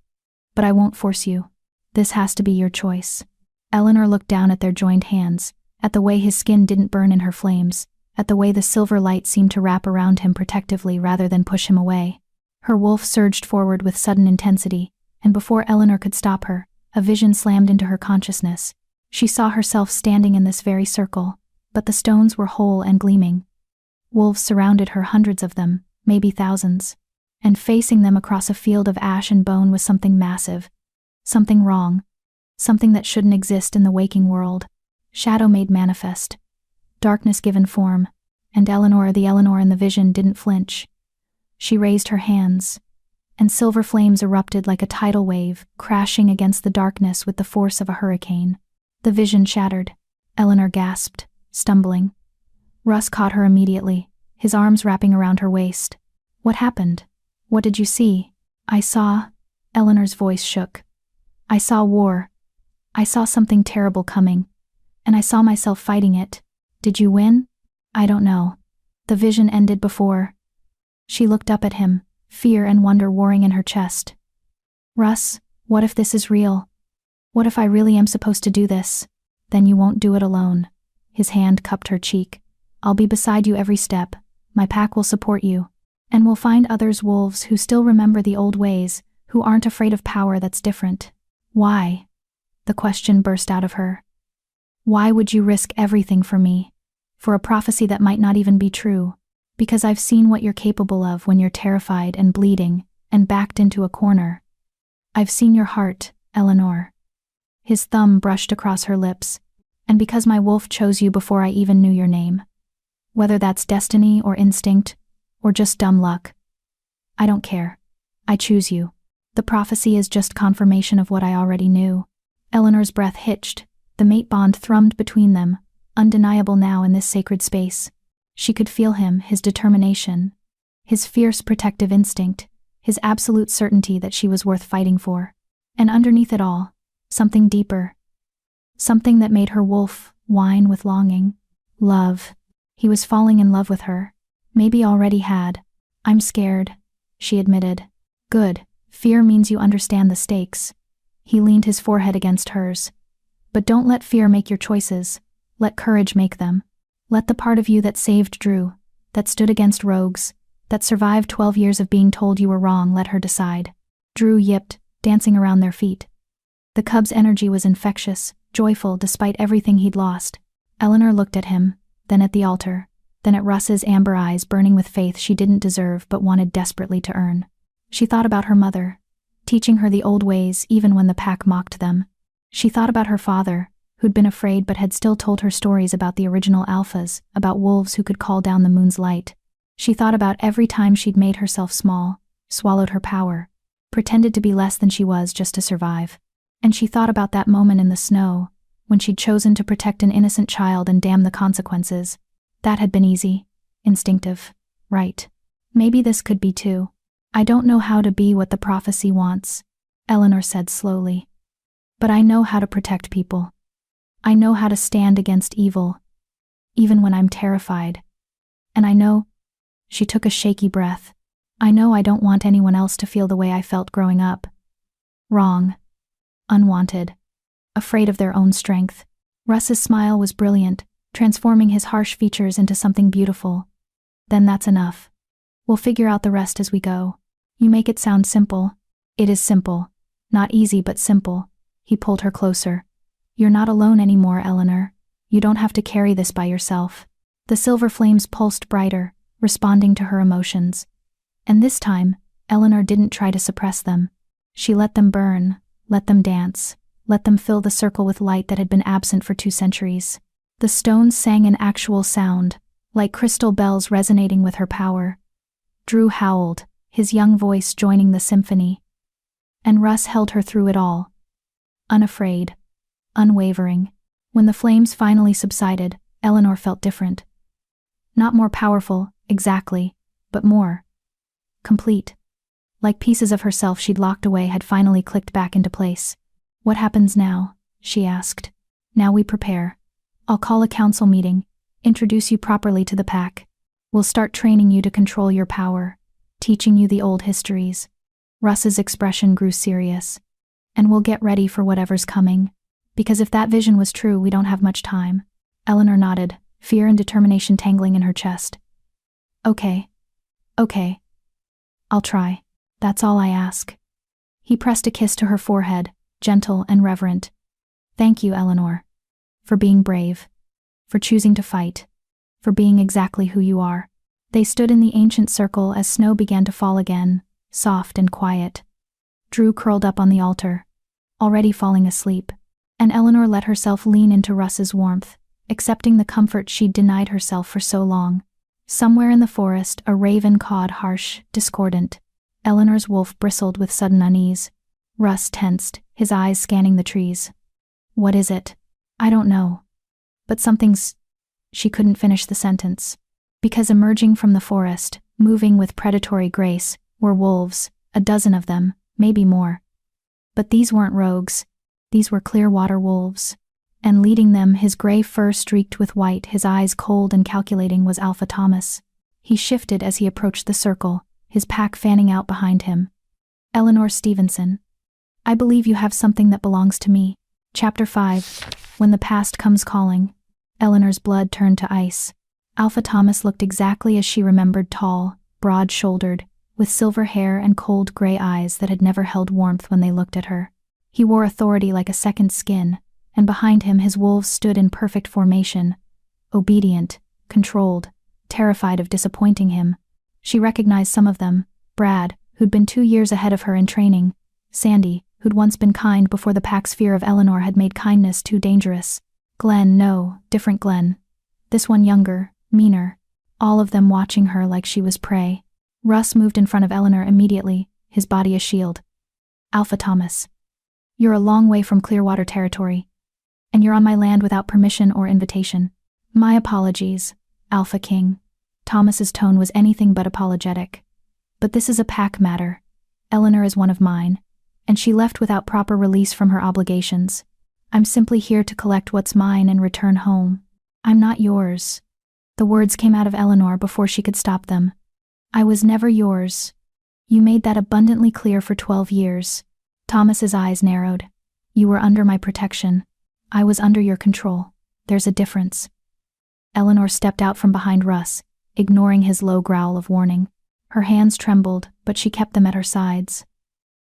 Speaker 1: "But I won't force you. This has to be your choice." Eleanor looked down at their joined hands, at the way his skin didn't burn in her flames, at the way the silver light seemed to wrap around him protectively rather than push him away. Her wolf surged forward with sudden intensity, and before Eleanor could stop her, a vision slammed into her consciousness. She saw herself standing in this very circle, but the stones were whole and gleaming. Wolves surrounded her, hundreds of them, maybe thousands. And facing them across a field of ash and bone was something massive. Something wrong. Something that shouldn't exist in the waking world. Shadow made manifest. Darkness given form. And Eleanor, the Eleanor in the vision, didn't flinch. She raised her hands, and silver flames erupted like a tidal wave, crashing against the darkness with the force of a hurricane. The vision shattered. Eleanor gasped, stumbling. Russ caught her immediately, his arms wrapping around her waist. "What happened? What did you see?" "I saw," Eleanor's voice shook. "I saw war. I saw something terrible coming. And I saw myself fighting it. Did you win?" "I don't know." The vision ended before. She looked up at him, fear and wonder warring in her chest. "Russ, what if this is real? What if I really am supposed to do this?" "Then you won't do it alone." His hand cupped her cheek. "I'll be beside you every step. My pack will support you. And we'll find others, wolves who still remember the old ways, who aren't afraid of power that's different." "Why?" The question burst out of her. "Why would you risk everything for me? For a prophecy that might not even be true? Because I've seen what you're capable of when you're terrified and bleeding and backed into a corner. I've seen your heart, Eleanor." His thumb brushed across her lips. "And because my wolf chose you before I even knew your name. Whether that's destiny or instinct, or just dumb luck. I don't care. I choose you. The prophecy is just confirmation of what I already knew." Eleanor's breath hitched. The mate bond thrummed between them, undeniable now in this sacred space. She could feel him, his determination, his fierce protective instinct, his absolute certainty that she was worth fighting for. And underneath it all, something deeper. Something that made her wolf whine with longing. Love. He was falling in love with her. Maybe already had. "I'm scared," she admitted. "Good. Fear means you understand the stakes." He leaned his forehead against hers. "But don't let fear make your choices. Let courage make them. Let the part of you that saved Drew, that stood against rogues, that survived 12 years of being told you were wrong, let her decide." Drew yipped, dancing around their feet. The cub's energy was infectious, joyful despite everything he'd lost. Eleanor looked at him, then at the altar, then at Russ's amber eyes burning with faith she didn't deserve but wanted desperately to earn. She thought about her mother, teaching her the old ways even when the pack mocked them. She thought about her father, who'd been afraid but had still told her stories about the original alphas, about wolves who could call down the moon's light. She thought about every time she'd made herself small, swallowed her power, pretended to be less than she was just to survive. And she thought about that moment in the snow, when she'd chosen to protect an innocent child and damn the consequences. That had been easy, instinctive, right. Maybe this could be too. "I don't know how to be what the prophecy wants," Eleanor said slowly. "But I know how to protect people. I know how to stand against evil, even when I'm terrified. And I know," she took a shaky breath, "I know I don't want anyone else to feel the way I felt growing up. Wrong. Unwanted. Afraid of their own strength." Russ's smile was brilliant, transforming his harsh features into something beautiful. "Then that's enough. We'll figure out the rest as we go. You make it sound simple." "It is simple. Not easy, but simple." He pulled her closer. "You're not alone anymore, Eleanor. You don't have to carry this by yourself." The silver flames pulsed brighter, responding to her emotions. And this time, Eleanor didn't try to suppress them. She let them burn, let them dance, let them fill the circle with light that had been absent for 2 centuries. The stones sang an actual sound, like crystal bells resonating with her power. Drew howled, his young voice joining the symphony. And Russ held her through it all. Unafraid. Unwavering. When the flames finally subsided, Eleanor felt different. Not more powerful, exactly, but more complete. Like pieces of herself she'd locked away had finally clicked back into place. "What happens now?" she asked. "Now we prepare. I'll call a council meeting, introduce you properly to the pack. We'll start training you to control your power, teaching you the old histories." Russ's expression grew serious. "And we'll get ready for whatever's coming. Because if that vision was true, we don't have much time." Eleanor nodded, fear and determination tangling in her chest. Okay. I'll try. That's all I ask." He pressed a kiss to her forehead, gentle and reverent. "Thank you, Eleanor. For being brave. For choosing to fight. For being exactly who you are." They stood in the ancient circle as snow began to fall again, soft and quiet. Drew curled up on the altar, already falling asleep, and Eleanor let herself lean into Russ's warmth, accepting the comfort she'd denied herself for so long. Somewhere in the forest, a raven cawed harsh, discordant. Eleanor's wolf bristled with sudden unease. Russ tensed, his eyes scanning the trees. "What is it?" "I don't know. But something's—" She couldn't finish the sentence. Because emerging from the forest, moving with predatory grace, were wolves, a dozen of them, maybe more. But these weren't rogues. These were Clearwater wolves. And leading them, his gray fur streaked with white, his eyes cold and calculating, was Alpha Thomas. He shifted as he approached the circle, his pack fanning out behind him. "Eleanor Stevenson. I believe you have something that belongs to me." Chapter 5. When the past comes calling. Eleanor's blood turned to ice. Alpha Thomas looked exactly as she remembered, tall, broad-shouldered, with silver hair and cold gray eyes that had never held warmth when they looked at her. He wore authority like a second skin, and behind him his wolves stood in perfect formation, obedient, controlled, terrified of disappointing him. She recognized some of them: Brad, who'd been 2 years ahead of her in training; Sandy, who'd once been kind before the pack's fear of Eleanor had made kindness too dangerous; Glenn, no, different Glenn. This one younger, meaner. All of them watching her like she was prey. Russ moved in front of Eleanor immediately, his body a shield. "Alpha Thomas. You're a long way from Clearwater territory. And you're on my land without permission or invitation. My apologies, Alpha King." Thomas's tone was anything but apologetic. "But this is a pack matter. Eleanor is one of mine, and she left without proper release from her obligations. I'm simply here to collect what's mine and return home. I'm not yours." The words came out of Eleanor before she could stop them. "I was never yours. You made that abundantly clear for 12 years. Thomas's eyes narrowed. "You were under my protection. I was under your control. There's a difference." Eleanor stepped out from behind Russ, ignoring his low growl of warning. Her hands trembled, but she kept them at her sides.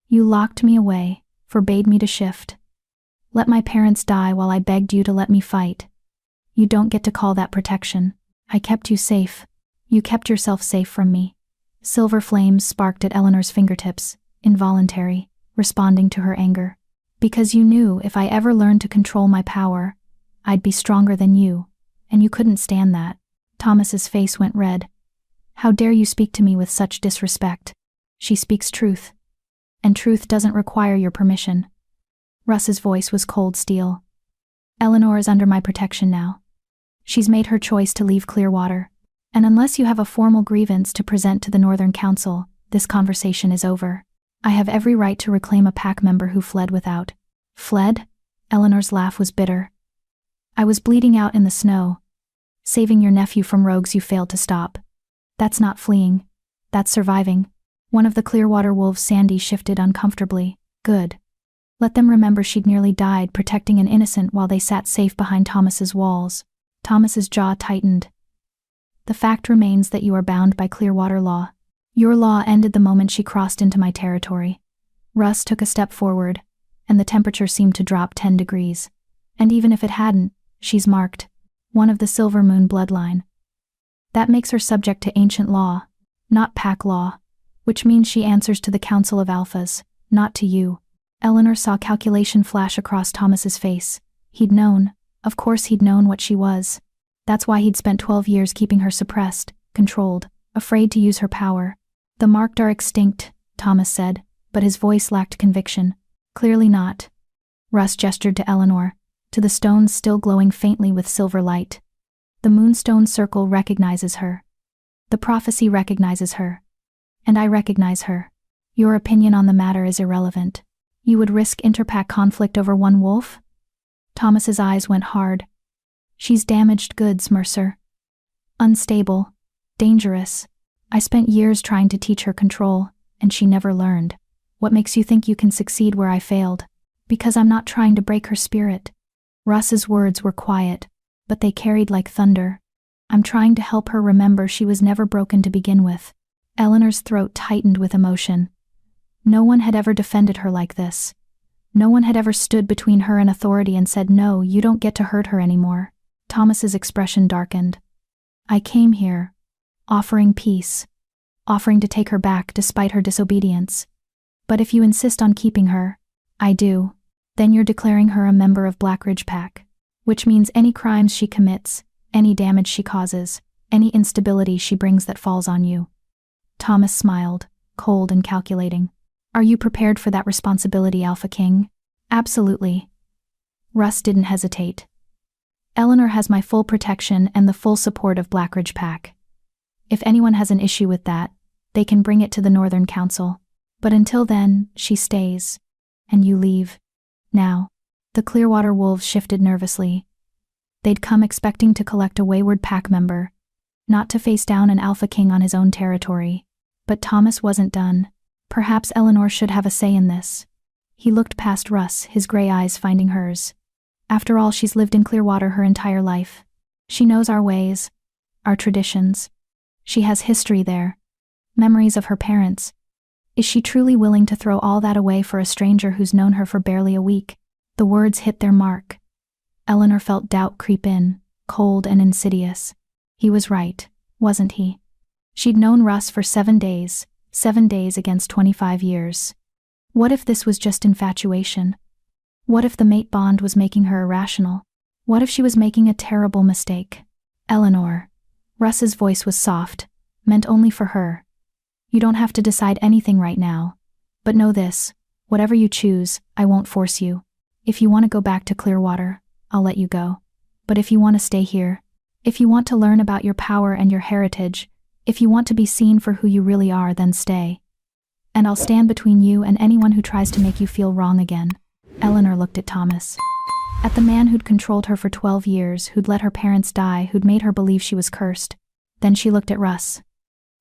Speaker 1: "You locked me away, forbade me to shift. Let my parents die while I begged you to let me fight. You don't get to call that protection. I kept you safe. You kept yourself safe from me." Silver flames sparked at Eleanor's fingertips, involuntary, responding to her anger. "Because you knew if I ever learned to control my power, I'd be stronger than you, and you couldn't stand that." Thomas's face went red. "How dare you speak to me with such disrespect? She speaks truth. And truth doesn't require your permission." Russ's voice was cold steel. "Eleanor is under my protection now. She's made her choice to leave Clearwater, and unless you have a formal grievance to present to the Northern Council, this conversation is over. I have every right to reclaim a pack member who fled without." "Fled?" Eleanor's laugh was bitter. "I was bleeding out in the snow, saving your nephew from rogues you failed to stop. That's not fleeing. That's surviving." One of the Clearwater wolves, Sandy, shifted uncomfortably. "Good. Let them remember she'd nearly died protecting an innocent while they sat safe behind Thomas's walls." Thomas's jaw tightened. "The fact remains that you are bound by Clearwater law. Your law ended the moment she crossed into my territory." Russ took a step forward, and the temperature seemed to drop 10 degrees. "And even if it hadn't, she's marked. One of the Silver Moon bloodline. That makes her subject to ancient law, not pack law, which means she answers to the Council of Alphas, not to you. Eleanor saw calculation flash across Thomas's face. He'd known. Of course he'd known what she was. That's why he'd spent 12 years keeping her suppressed, controlled, afraid to use her power. The marked are extinct, Thomas said, but his voice lacked conviction. Clearly not. Russ gestured to Eleanor, to the stones still glowing faintly with silver light. The moonstone circle recognizes her. The prophecy recognizes her. And I recognize her. Your opinion on the matter is irrelevant. You would risk interpack conflict over one wolf? Thomas's eyes went hard. She's damaged goods, Mercer. Unstable. Dangerous. I spent years trying to teach her control, and she never learned. What makes you think you can succeed where I failed? Because I'm not trying to break her spirit. Russ's words were quiet, but they carried like thunder. I'm trying to help her remember she was never broken to begin with. Eleanor's throat tightened with emotion. No one had ever defended her like this. No one had ever stood between her and authority and said, no, you don't get to hurt her anymore. Thomas's expression darkened. I came here, offering peace, offering to take her back despite her disobedience. But if you insist on keeping her, I do, then you're declaring her a member of Blackridge Pack, which means any crimes she commits, any damage she causes, any instability she brings that falls on you. Thomas smiled, cold and calculating. Are you prepared for that responsibility, Alpha King? Absolutely. Russ didn't hesitate. Eleanor has my full protection and the full support of Blackridge Pack. If anyone has an issue with that, they can bring it to the Northern Council. But until then, she stays. And you leave. Now. The Clearwater Wolves shifted nervously. They'd come expecting to collect a wayward pack member, not to face down an Alpha King on his own territory. But Thomas wasn't done. Perhaps Eleanor should have a say in this. He looked past Russ, his gray eyes finding hers. After all, she's lived in Clearwater her entire life. She knows our ways, our traditions. She has history there, memories of her parents. Is she truly willing to throw all that away for a stranger who's known her for barely a week? The words hit their mark. Eleanor felt doubt creep in, cold and insidious. He was right, wasn't he? She'd known Russ for 7 days, 7 days against 25 years. What if this was just infatuation? What if the mate bond was making her irrational? What if she was making a terrible mistake? Eleanor. Russ's voice was soft, meant only for her. You don't have to decide anything right now. But know this, whatever you choose, I won't force you. If you want to go back to Clearwater, I'll let you go. But if you want to stay here, if you want to learn about your power and your heritage, if you want to be seen for who you really are, then stay. And I'll stand between you and anyone who tries to make you feel wrong again. Eleanor looked at Thomas. At the man who'd controlled her for 12 years, who'd let her parents die, who'd made her believe she was cursed. Then she looked at Russ.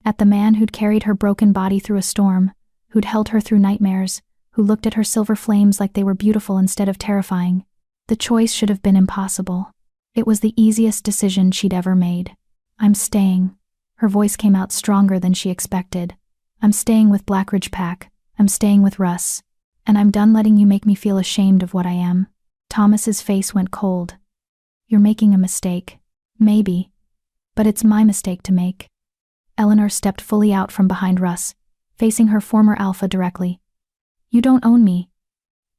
Speaker 1: At the man who'd carried her broken body through a storm, who'd held her through nightmares, who looked at her silver flames like they were beautiful instead of terrifying. The choice should have been impossible. It was the easiest decision she'd ever made. I'm staying. Her voice came out stronger than she expected. I'm staying with Blackridge Pack. I'm staying with Russ. And I'm done letting you make me feel ashamed of what I am. Thomas's face went cold. You're making a mistake. Maybe. But it's my mistake to make. Eleanor stepped fully out from behind Russ, facing her former alpha directly. You don't own me.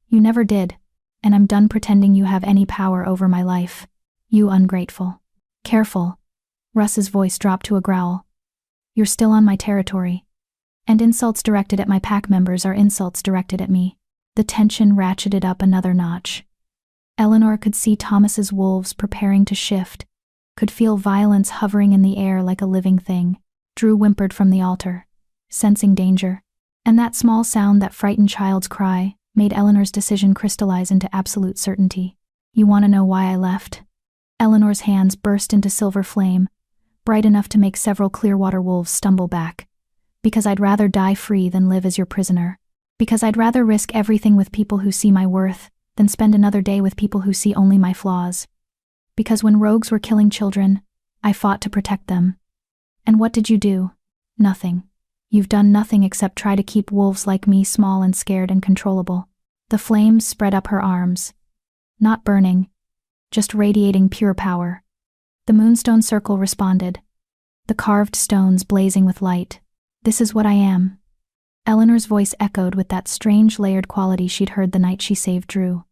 Speaker 1: You never did. And I'm done pretending you have any power over my life. You ungrateful. Careful. Russ's voice dropped to a growl. You're still on my territory. And insults directed at my pack members are insults directed at me. The tension ratcheted up another notch. Eleanor could see Thomas's wolves preparing to shift, could feel violence hovering in the air like a living thing. Drew whimpered from the altar, sensing danger. And that small sound, that frightened child's cry, made Eleanor's decision crystallize into absolute certainty. You want to know why I left? Eleanor's hands burst into silver flame, bright enough to make several Clearwater wolves stumble back. Because I'd rather die free than live as your prisoner. Because I'd rather risk everything with people who see my worth than spend another day with people who see only my flaws. Because when rogues were killing children, I fought to protect them. And what did you do? Nothing. You've done nothing except try to keep wolves like me small and scared and controllable. The flames spread up her arms. Not burning, just radiating pure power. The moonstone circle responded, the carved stones blazing with light. This is what I am. Eleanor's voice echoed with that strange layered quality she'd heard the night she saved Drew.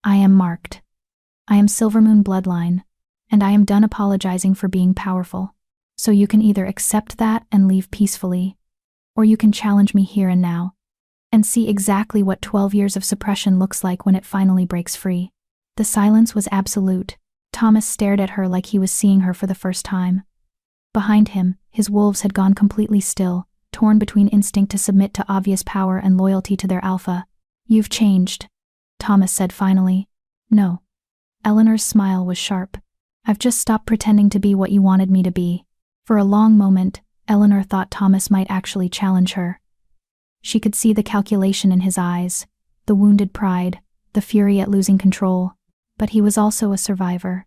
Speaker 1: I am marked. I am Silvermoon bloodline, and I am done apologizing for being powerful. So you can either accept that and leave peacefully, or you can challenge me here and now, and see exactly what 12 years of suppression looks like when it finally breaks free. The silence was absolute. Thomas stared at her like he was seeing her for the first time. Behind him, his wolves had gone completely still, torn between instinct to submit to obvious power and loyalty to their alpha. You've changed, Thomas said finally. No. Eleanor's smile was sharp. I've just stopped pretending to be what you wanted me to be. For a long moment, Eleanor thought Thomas might actually challenge her. She could see the calculation in his eyes, the wounded pride, the fury at losing control. But he was also a survivor.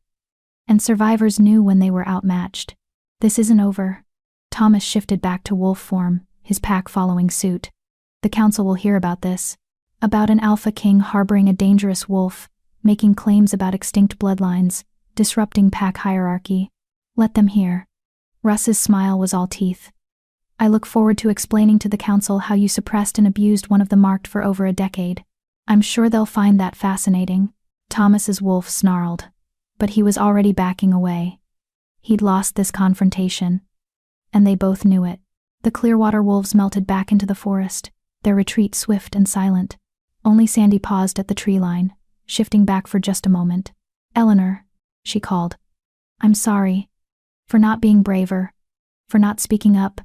Speaker 1: And survivors knew when they were outmatched. This isn't over. Thomas shifted back to wolf form, his pack following suit. The council will hear about this. About an alpha king harboring a dangerous wolf, making claims about extinct bloodlines, disrupting pack hierarchy. Let them hear. Russ's smile was all teeth. I look forward to explaining to the council how you suppressed and abused one of the marked for over a decade. I'm sure they'll find that fascinating. Thomas's wolf snarled. But he was already backing away. He'd lost this confrontation. And they both knew it. The Clearwater wolves melted back into the forest, their retreat swift and silent. Only Sandy paused at the tree line, shifting back for just a moment. Eleanor, she called. I'm sorry. For not being braver. For not speaking up.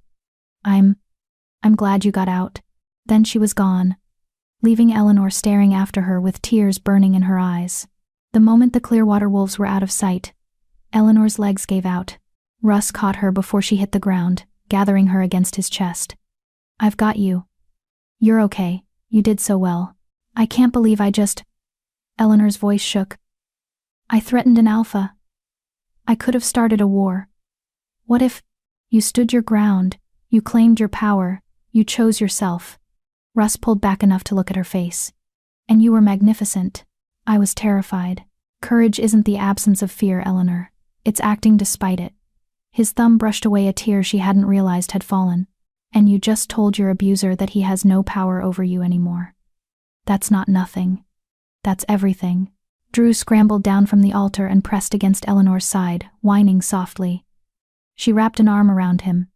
Speaker 1: I'm glad you got out. Then she was gone, leaving Eleanor staring after her with tears burning in her eyes. The moment the Clearwater wolves were out of sight, Eleanor's legs gave out. Russ caught her before she hit the ground, gathering her against his chest. I've got you. You're okay, you did so well. I can't believe I just… Eleanor's voice shook. I threatened an alpha. I could have started a war. What if… You stood your ground, you claimed your power, you chose yourself. Russ pulled back enough to look at her face. And you were magnificent. I was terrified. Courage isn't the absence of fear, Eleanor. It's acting despite it. His thumb brushed away a tear she hadn't realized had fallen. And you just told your abuser that he has no power over you anymore. That's not nothing. That's everything. Drew scrambled down from the altar and pressed against Eleanor's side, whining softly. She wrapped an arm around him,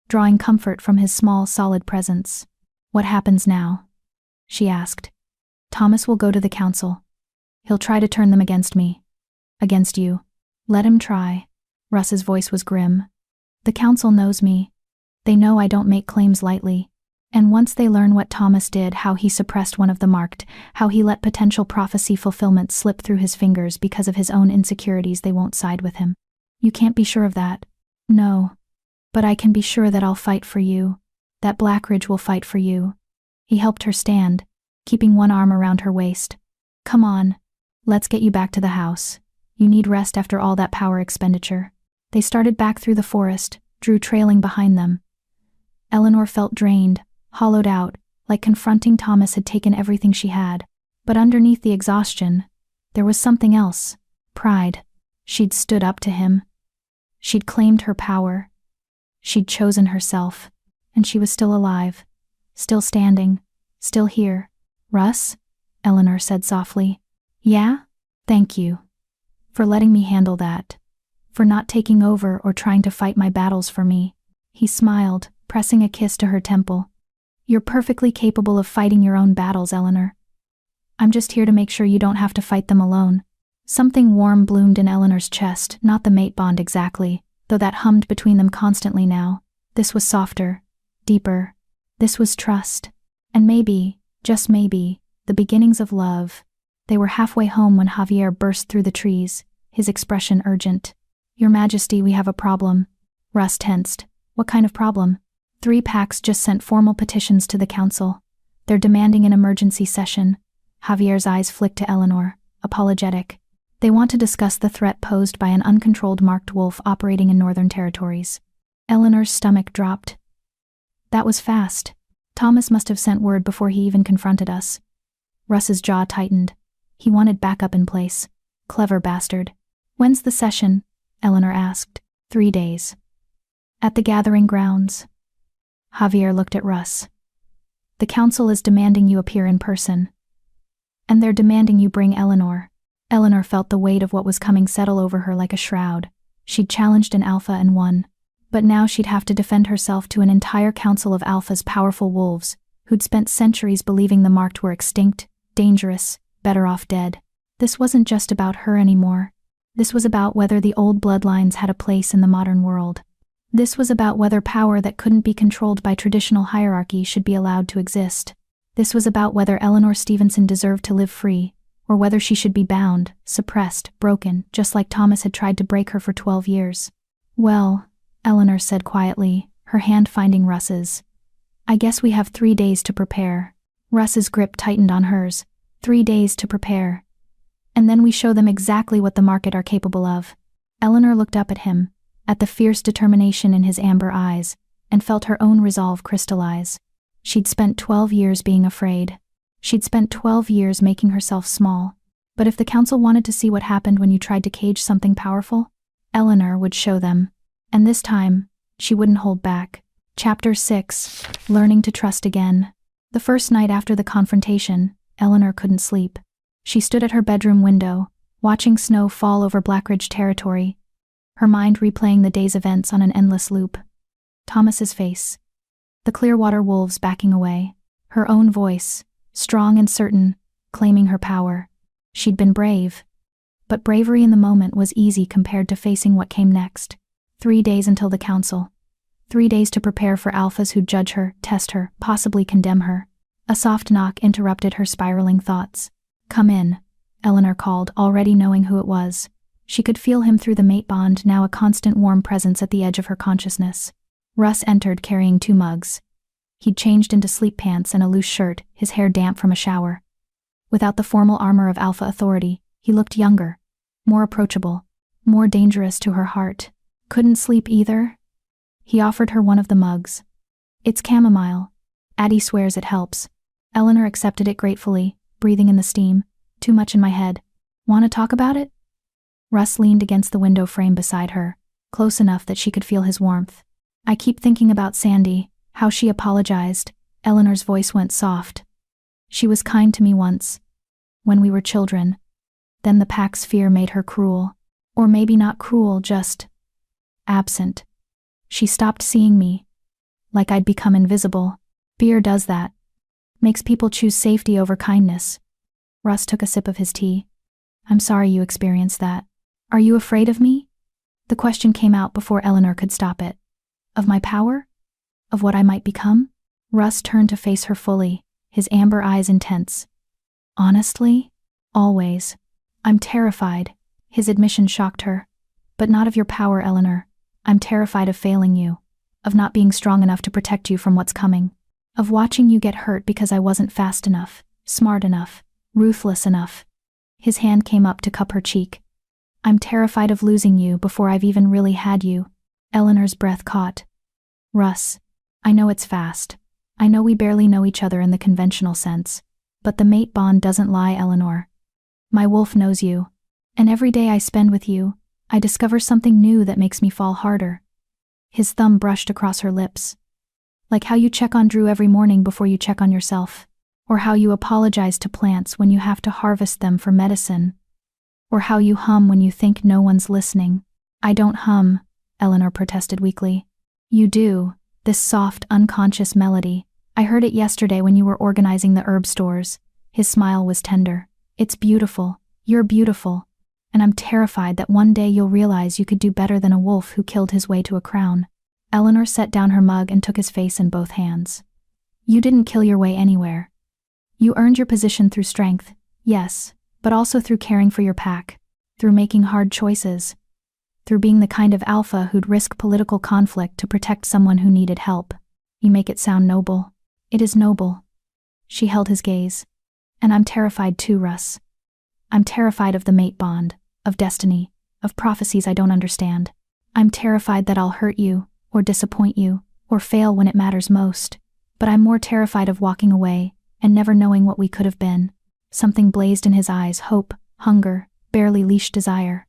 Speaker 1: drawing comfort from his small, solid presence. What happens now? She asked. Thomas will go to the council. He'll try to turn them against me. Against you. Let him try. Russ's voice was grim. The council knows me. They know I don't make claims lightly. And once they learn what Thomas did, how he suppressed one of the marked, how he let potential prophecy fulfillment slip through his fingers because of his own insecurities, they won't side with him. You can't be sure of that. No. But I can be sure that I'll fight for you. That Blackridge will fight for you. He helped her stand, keeping one arm around her waist. Come on. Let's get you back to the house. You need rest after all that power expenditure. They started back through the forest, Drew trailing behind them. Eleanor felt drained, hollowed out, like confronting Thomas had taken everything she had. But underneath the exhaustion, there was something else. Pride. She'd stood up to him. She'd claimed her power. She'd chosen herself. And she was still alive. Still standing. Still here. Russ? Eleanor said softly. Yeah? Thank you. For letting me handle that. For not taking over or trying to fight my battles for me. He smiled, pressing a kiss to her temple. You're perfectly capable of fighting your own battles, Eleanor. I'm just here to make sure you don't have to fight them alone. Something warm bloomed in Eleanor's chest, not the mate bond exactly, though that hummed between them constantly now. This was softer, deeper. This was trust. And maybe, just maybe, the beginnings of love. They were halfway home when Javier burst through the trees, his expression urgent. Your Majesty, we have a problem. Russ tensed. What kind of problem? 3 packs just sent formal petitions to the council. They're demanding an emergency session. Javier's eyes flicked to Eleanor, apologetic. They want to discuss the threat posed by an uncontrolled marked wolf operating in northern territories. Eleanor's stomach dropped. That was fast. Thomas must have sent word before he even confronted us. Russ's jaw tightened. He wanted backup in place. Clever bastard. When's the session? Eleanor asked. 3 days. At the gathering grounds. Javier looked at Russ. The council is demanding you appear in person. And they're demanding you bring Eleanor. Eleanor felt the weight of what was coming settle over her like a shroud. She'd challenged an alpha and won. But now she'd have to defend herself to an entire council of alphas, powerful wolves, who'd spent centuries believing the marked were extinct, dangerous, better off dead. This wasn't just about her anymore. This was about whether the old bloodlines had a place in the modern world. This was about whether power that couldn't be controlled by traditional hierarchy should be allowed to exist. This was about whether Eleanor Stevenson deserved to live free, or whether she should be bound, suppressed, broken, just like Thomas had tried to break her for 12 years. "Well," Eleanor said quietly, her hand finding Russ's. "I guess we have 3 days to prepare." Russ's grip tightened on hers. 3 days to prepare. And then we show them exactly what the market are capable of. Eleanor looked up at him, at the fierce determination in his amber eyes, and felt her own resolve crystallize. She'd spent 12 years being afraid. She'd spent 12 years making herself small. But if the council wanted to see what happened when you tried to cage something powerful, Eleanor would show them. And this time, she wouldn't hold back. Chapter 6. Learning to Trust Again. The first night after the confrontation, Eleanor couldn't sleep. She stood at her bedroom window, watching snow fall over Blackridge territory, her mind replaying the day's events on an endless loop. Thomas's face. The Clearwater wolves backing away. Her own voice, strong and certain, claiming her power. She'd been brave. But bravery in the moment was easy compared to facing what came next. 3 days until the council. 3 days to prepare for alphas who'd judge her, test her, possibly condemn her. A soft knock interrupted her spiraling thoughts. "Come in," Eleanor called, already knowing who it was. She could feel him through the mate bond, now a constant warm presence at the edge of her consciousness. Russ entered carrying 2 mugs. He'd changed into sleep pants and a loose shirt, his hair damp from a shower. Without the formal armor of alpha authority, he looked younger, more approachable, more dangerous to her heart. "Couldn't sleep either?" He offered her one of the mugs. "It's chamomile. Addie swears it helps." Eleanor accepted it gratefully, breathing in the steam. "Too much in my head. Want to talk about it?" Russ leaned against the window frame beside her, close enough that she could feel his warmth. "I keep thinking about Sandy, how she apologized." Eleanor's voice went soft. "She was kind to me once. When we were children. Then the pack's fear made her cruel. Or maybe not cruel, just absent. She stopped seeing me. Like I'd become invisible. Fear does that. Makes people choose safety over kindness." Russ took a sip of his tea. "I'm sorry you experienced that. Are you afraid of me?" The question came out before Eleanor could stop it. "Of my power? Of what I might become?" Russ turned to face her fully, his amber eyes intense. "Honestly? Always. I'm terrified." His admission shocked her. "But not of your power, Eleanor. I'm terrified of failing you. Of not being strong enough to protect you from what's coming. Of watching you get hurt because I wasn't fast enough, smart enough, ruthless enough." His hand came up to cup her cheek. "I'm terrified of losing you before I've even really had you." Eleanor's breath caught. "Russ, I know it's fast. I know we barely know each other in the conventional sense. But the mate bond doesn't lie, Eleanor. My wolf knows you. And every day I spend with you, I discover something new that makes me fall harder." His thumb brushed across her lips. "Like how you check on Drew every morning before you check on yourself. Or how you apologize to plants when you have to harvest them for medicine. Or how you hum when you think no one's listening." "I don't hum," Eleanor protested weakly. "You do, this soft, unconscious melody. I heard it yesterday when you were organizing the herb stores." His smile was tender. "It's beautiful. You're beautiful. And I'm terrified that one day you'll realize you could do better than a wolf who killed his way to a crown." Eleanor set down her mug and took his face in both hands. "You didn't kill your way anywhere. You earned your position through strength, yes, but also through caring for your pack, through making hard choices, through being the kind of alpha who'd risk political conflict to protect someone who needed help. You make it sound noble. It is noble." She held his gaze. "And I'm terrified too, Russ. I'm terrified of the mate bond, of destiny, of prophecies I don't understand. I'm terrified that I'll hurt you, or disappoint you, or fail when it matters most. But I'm more terrified of walking away, and never knowing what we could have been." Something blazed in his eyes, hope, hunger, barely leashed desire.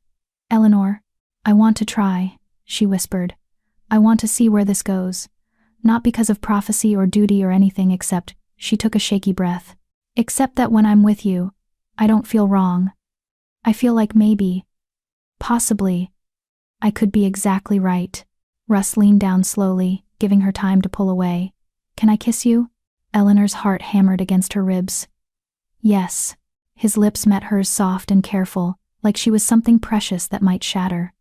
Speaker 1: "Eleanor, I want to try," she whispered. "I want to see where this goes. Not because of prophecy or duty or anything except, She took a shaky breath. Except that when I'm with you, I don't feel wrong. I feel like maybe, possibly, I could be exactly right. Russ leaned down slowly, giving her time to pull away. Can I kiss you? Eleanor's heart hammered against her ribs. Yes. His lips met hers soft and careful, like she was something precious that might shatter.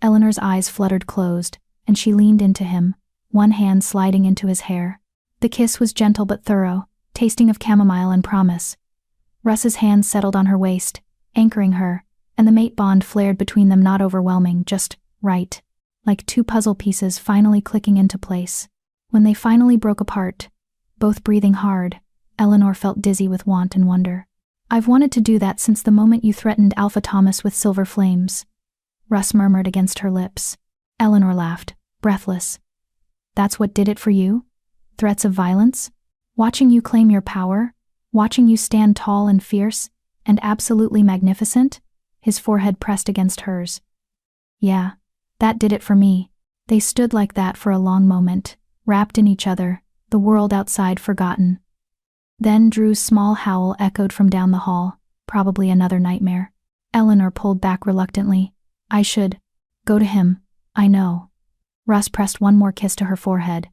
Speaker 1: Eleanor's eyes fluttered closed, and she leaned into him, one hand sliding into his hair. The kiss was gentle but thorough, tasting of chamomile and promise. Russ's hand settled on her waist, anchoring her, and the mate bond flared between them, not overwhelming, just right, like two puzzle pieces finally clicking into place. When they finally broke apart, both breathing hard, Eleanor felt dizzy with want and wonder. I've wanted to do that since the moment you threatened Alpha Thomas with silver flames, Russ murmured against her lips. Eleanor laughed, breathless. That's what did it for you? Threats of violence? Watching you claim your power? Watching you stand tall and fierce, and absolutely magnificent? His forehead pressed against hers. Yeah, that did it for me. They stood like that for a long moment, wrapped in each other, the world outside forgotten. Then Drew's small howl echoed from down the hall, probably another nightmare. Eleanor pulled back reluctantly. I should go to him, I know. Russ pressed one more kiss to her forehead.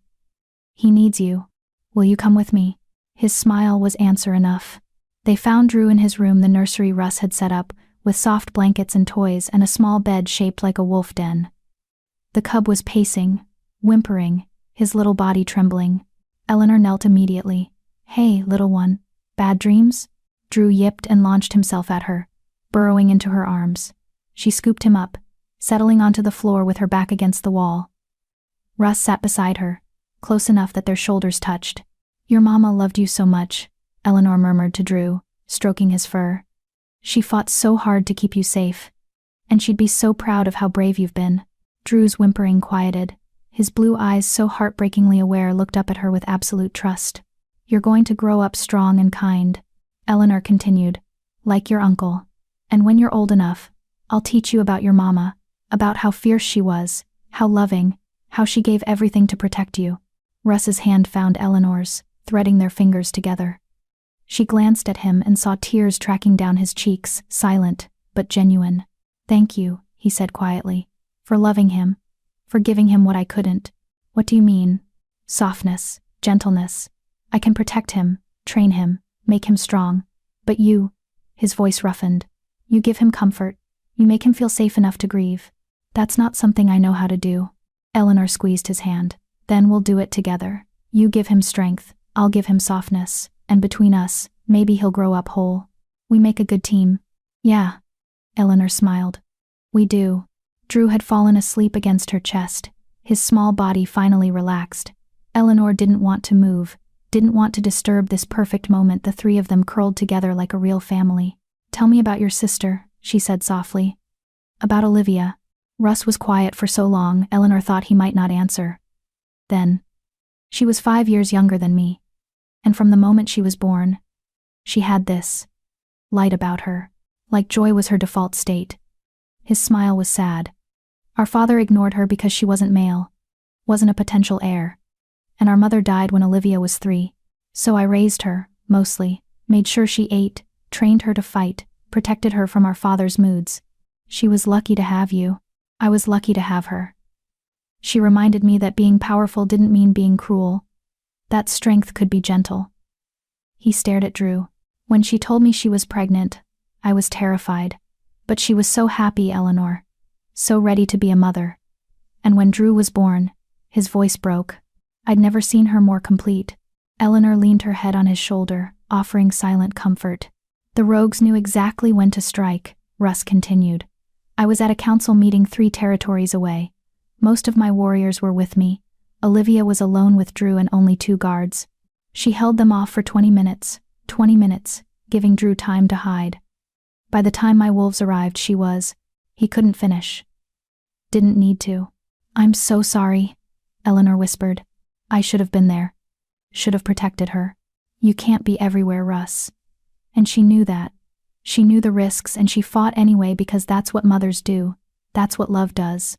Speaker 1: He needs you. Will you come with me? His smile was answer enough. They found Drew in his room, the nursery Russ had set up, with soft blankets and toys and a small bed shaped like a wolf den. The cub was pacing, whimpering, his little body trembling. Eleanor knelt immediately. Hey, little one, bad dreams? Drew yipped and launched himself at her, burrowing into her arms. She scooped him up, settling onto the floor with her back against the wall. Russ sat beside her, close enough that their shoulders touched. Your mama loved you so much, Eleanor murmured to Drew, stroking his fur. She fought so hard to keep you safe, and she'd be so proud of how brave you've been. Drew's whimpering quieted. His blue eyes, so heartbreakingly aware, looked up at her with absolute trust. You're going to grow up strong and kind, Eleanor continued, like your uncle. And when you're old enough, I'll teach you about your mama, about how fierce she was, how loving, how she gave everything to protect you. Russ's hand found Eleanor's, threading their fingers together. She glanced at him and saw tears tracking down his cheeks, silent, but genuine. Thank you, he said quietly, for loving him, for giving him what I couldn't. What do you mean? Softness, gentleness. I can protect him, train him, make him strong. But you, his voice roughened, you give him comfort, you make him feel safe enough to grieve. That's not something I know how to do. Eleanor squeezed his hand. Then we'll do it together. You give him strength, I'll give him softness, and between us, maybe he'll grow up whole. We make a good team. Yeah. Eleanor smiled. We do. Drew had fallen asleep against her chest, his small body finally relaxed. Eleanor didn't want to move, didn't want to disturb this perfect moment, the three of them curled together like a real family. Tell me about your sister, she said softly. About Olivia. Russ was quiet for so long, Eleanor thought he might not answer. Then, she was 5 years younger than me, and from the moment she was born, she had this light about her, like joy was her default state. His smile was sad. Our father ignored her because she wasn't male, wasn't a potential heir, and our mother died when Olivia was 3. So I raised her, mostly, made sure she ate, trained her to fight, protected her from our father's moods. She was lucky to have you. I was lucky to have her. She reminded me that being powerful didn't mean being cruel, that strength could be gentle. He stared at Drew. When she told me she was pregnant, I was terrified, but she was so happy, Eleanor, so ready to be a mother. And when Drew was born, his voice broke. I'd never seen her more complete. Eleanor leaned her head on his shoulder, offering silent comfort. The rogues knew exactly when to strike, Russ continued. I was at a council meeting 3 territories away. Most of my warriors were with me. Olivia was alone with Drew and only 2 guards. She held them off for 20 minutes, giving Drew time to hide. By the time my wolves arrived, he couldn't finish. Didn't need to. I'm so sorry, Eleanor whispered. I should have been there. Should have protected her. You can't be everywhere, Russ. And she knew that. She knew the risks and she fought anyway because that's what mothers do. That's what love does.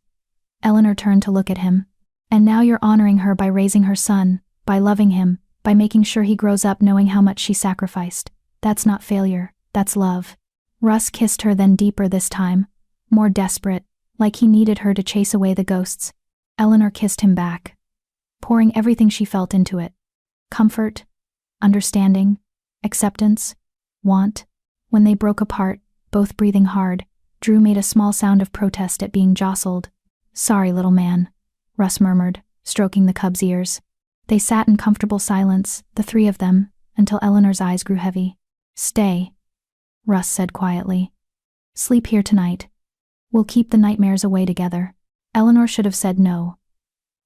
Speaker 1: Eleanor turned to look at him. And now you're honoring her by raising her son, by loving him, by making sure he grows up knowing how much she sacrificed. That's not failure, that's love. Russ kissed her, then deeper this time, more desperate, like he needed her to chase away the ghosts. Eleanor kissed him back, pouring everything she felt into it. Comfort, understanding, acceptance, want. When they broke apart, both breathing hard, Drew made a small sound of protest at being jostled. "Sorry, little man," Russ murmured, stroking the cub's ears. They sat in comfortable silence, the three of them, until Eleanor's eyes grew heavy. "Stay," Russ said quietly. "Sleep here tonight. We'll keep the nightmares away together." Eleanor should have said no.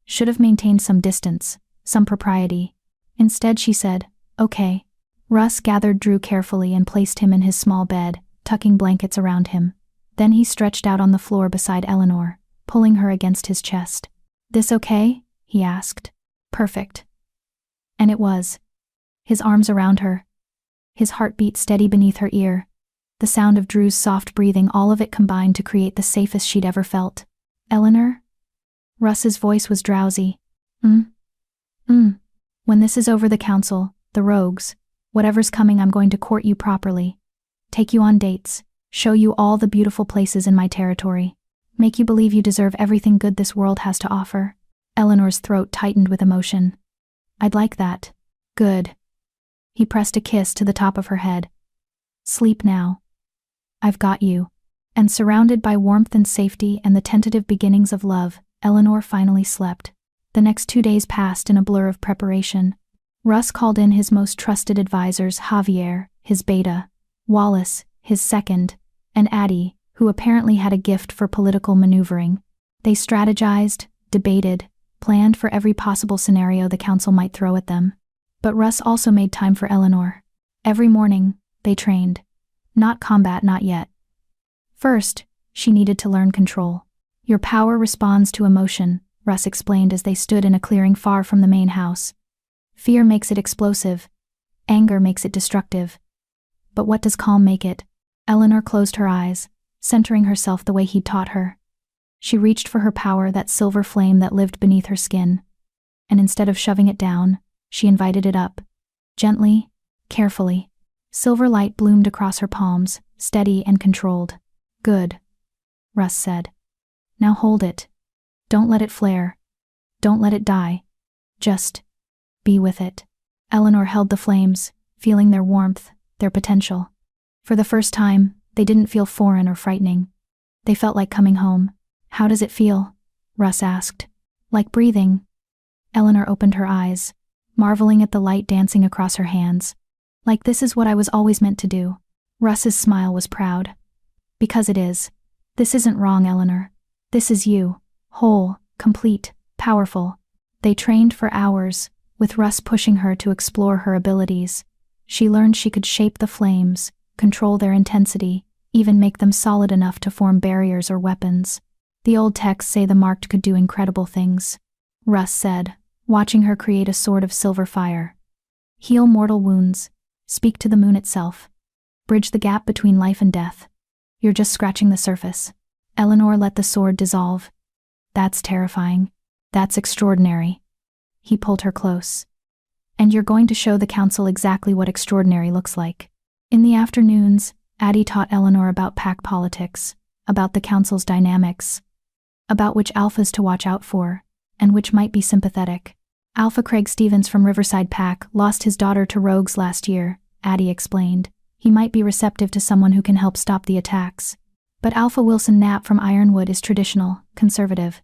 Speaker 1: Should have maintained some distance, some propriety. Instead she said, "Okay." Russ gathered Drew carefully and placed him in his small bed, tucking blankets around him. Then he stretched out on the floor beside Eleanor, pulling her against his chest. "This okay?" he asked. "Perfect." And it was. His arms around her, his heartbeat steady beneath her ear, the sound of Drew's soft breathing, all of it combined to create the safest she'd ever felt. "Eleanor?" Russ's voice was drowsy. When this is over, the council, the rogues, whatever's coming, I'm going to court you properly. Take you on dates, show you all the beautiful places in my territory, make you believe you deserve everything good this world has to offer." Eleanor's throat tightened with emotion. "I'd like that." "Good." He pressed a kiss to the top of her head. "Sleep now. I've got you." And surrounded by warmth and safety and the tentative beginnings of love, Eleanor finally slept. The next 2 days passed in a blur of preparation. Russ called in his most trusted advisors, Javier, his beta, Wallace, his second, and Addie, who apparently had a gift for political maneuvering. They strategized, debated, planned for every possible scenario the council might throw at them. But Russ also made time for Eleanor. Every morning, they trained. Not combat, not yet. First, she needed to learn control. "Your power responds to emotion," Russ explained as they stood in a clearing far from the main house. "Fear makes it explosive. Anger makes it destructive. But what does calm make it?" Eleanor closed her eyes, centering herself the way he'd taught her. She reached for her power, that silver flame that lived beneath her skin. And instead of shoving it down, she invited it up. Gently, carefully. Silver light bloomed across her palms, steady and controlled. "Good," Russ said. "Now hold it. Don't let it flare. Don't let it die. Just be with it." Eleanor held the flames, feeling their warmth, their potential. For the first time, they didn't feel foreign or frightening. They felt like coming home. "How does it feel?" Russ asked. "Like breathing." Eleanor opened her eyes, marveling at the light dancing across her hands. "Like this is what I was always meant to do." Russ's smile was proud. "Because it is. This isn't wrong, Eleanor. This is you. Whole, complete, powerful." They trained for hours, with Russ pushing her to explore her abilities. She learned she could shape the flames, control their intensity, even make them solid enough to form barriers or weapons. "The old texts say the marked could do incredible things," Russ said, watching her create a sword of silver fire. "Heal mortal wounds, speak to the moon itself, bridge the gap between life and death. You're just scratching the surface." Eleanor let the sword dissolve. "That's terrifying. That's extraordinary." He pulled her close. "And you're going to show the council exactly what extraordinary looks like." In the afternoons, Addie taught Eleanor about pack politics, about the council's dynamics, about which alphas to watch out for, and which might be sympathetic. "Alpha Craig Stevens from Riverside Pack lost his daughter to rogues last year," Addie explained. "He might be receptive to someone who can help stop the attacks. But Alpha Wilson Knapp from Ironwood is traditional, conservative.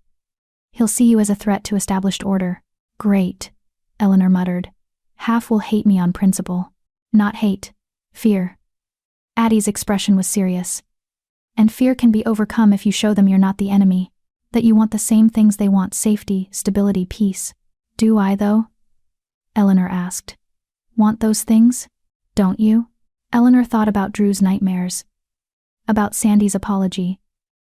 Speaker 1: He'll see you as a threat to established order." "Great," Eleanor muttered. "Half will hate me on principle." "Not hate. Fear." Addie's expression was serious. "And fear can be overcome if you show them you're not the enemy, that you want the same things they want: safety, stability, peace." "Do I, though?" Eleanor asked. "Want those things? Don't you?" Eleanor thought about Drew's nightmares, about Sandy's apology,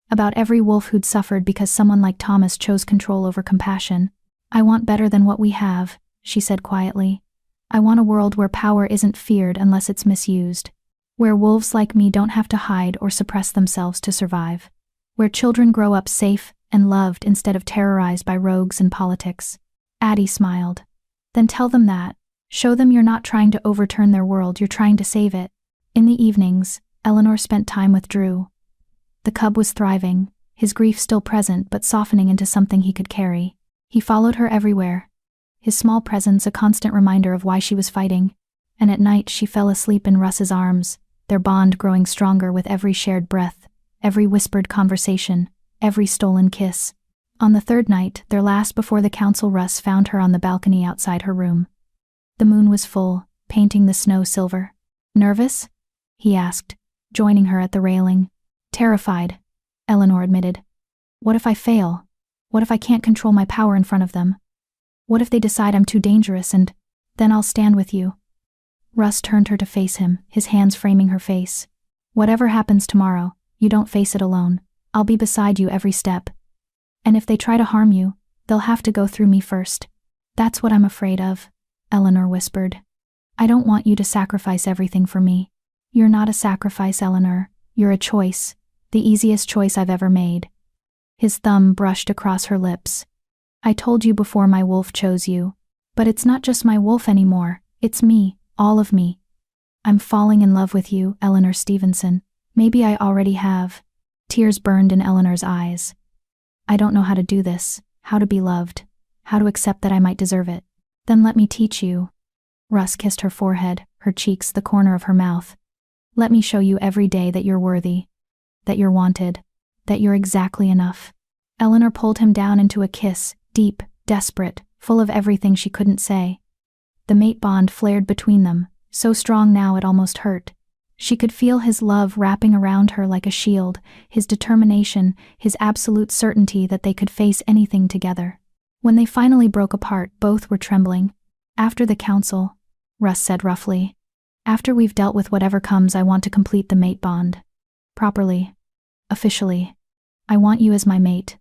Speaker 1: about every wolf who'd suffered because someone like Thomas chose control over compassion. "I want better than what we have," she said quietly. "I want a world where power isn't feared unless it's misused, where wolves like me don't have to hide or suppress themselves to survive, where children grow up safe and loved instead of terrorized by rogues and politics." Addie smiled. "Then tell them that," Show them you're not trying to overturn their world, you're trying to save it. In the evenings, Eleanor spent time with Drew. The cub was thriving, his grief still present but softening into something he could carry. He followed her everywhere, his small presence a constant reminder of why she was fighting, and at night she fell asleep in Russ's arms, their bond growing stronger with every shared breath, every whispered conversation, every stolen kiss. On the third night, their last before the council, Russ found her on the balcony outside her room. The moon was full, painting the snow silver. "Nervous?" he asked, joining her at the railing. "Terrified," Eleanor admitted. "What if I fail? What if I can't control my power in front of them? What if they decide I'm too dangerous and then I'll stand with you?" Russ turned her to face him, his hands framing her face. "Whatever happens tomorrow, you don't face it alone. I'll be beside you every step. And if they try to harm you, they'll have to go through me first. That's what I'm afraid of," Eleanor whispered. "I don't want you to sacrifice everything for me." "You're not a sacrifice, Eleanor. You're a choice. The easiest choice I've ever made." His thumb brushed across her lips. "I told you before my wolf chose you. But it's not just my wolf anymore, it's me, all of me. I'm falling in love with you, Eleanor Stevenson. Maybe I already have." Tears burned in Eleanor's eyes. "I don't know how to do this, how to be loved, how to accept that I might deserve it." "Then let me teach you." Russ kissed her forehead, her cheeks, the corner of her mouth. "Let me show you every day that you're worthy, that you're wanted, that you're exactly enough." Eleanor pulled him down into a kiss, deep, desperate, full of everything she couldn't say. The mate bond flared between them, so strong now it almost hurt. She could feel his love wrapping around her like a shield, his determination, his absolute certainty that they could face anything together. When they finally broke apart, both were trembling. "After the council," Russ said roughly. "After we've dealt with whatever comes, I want to complete the mate bond. Properly. Officially. I want you as my mate.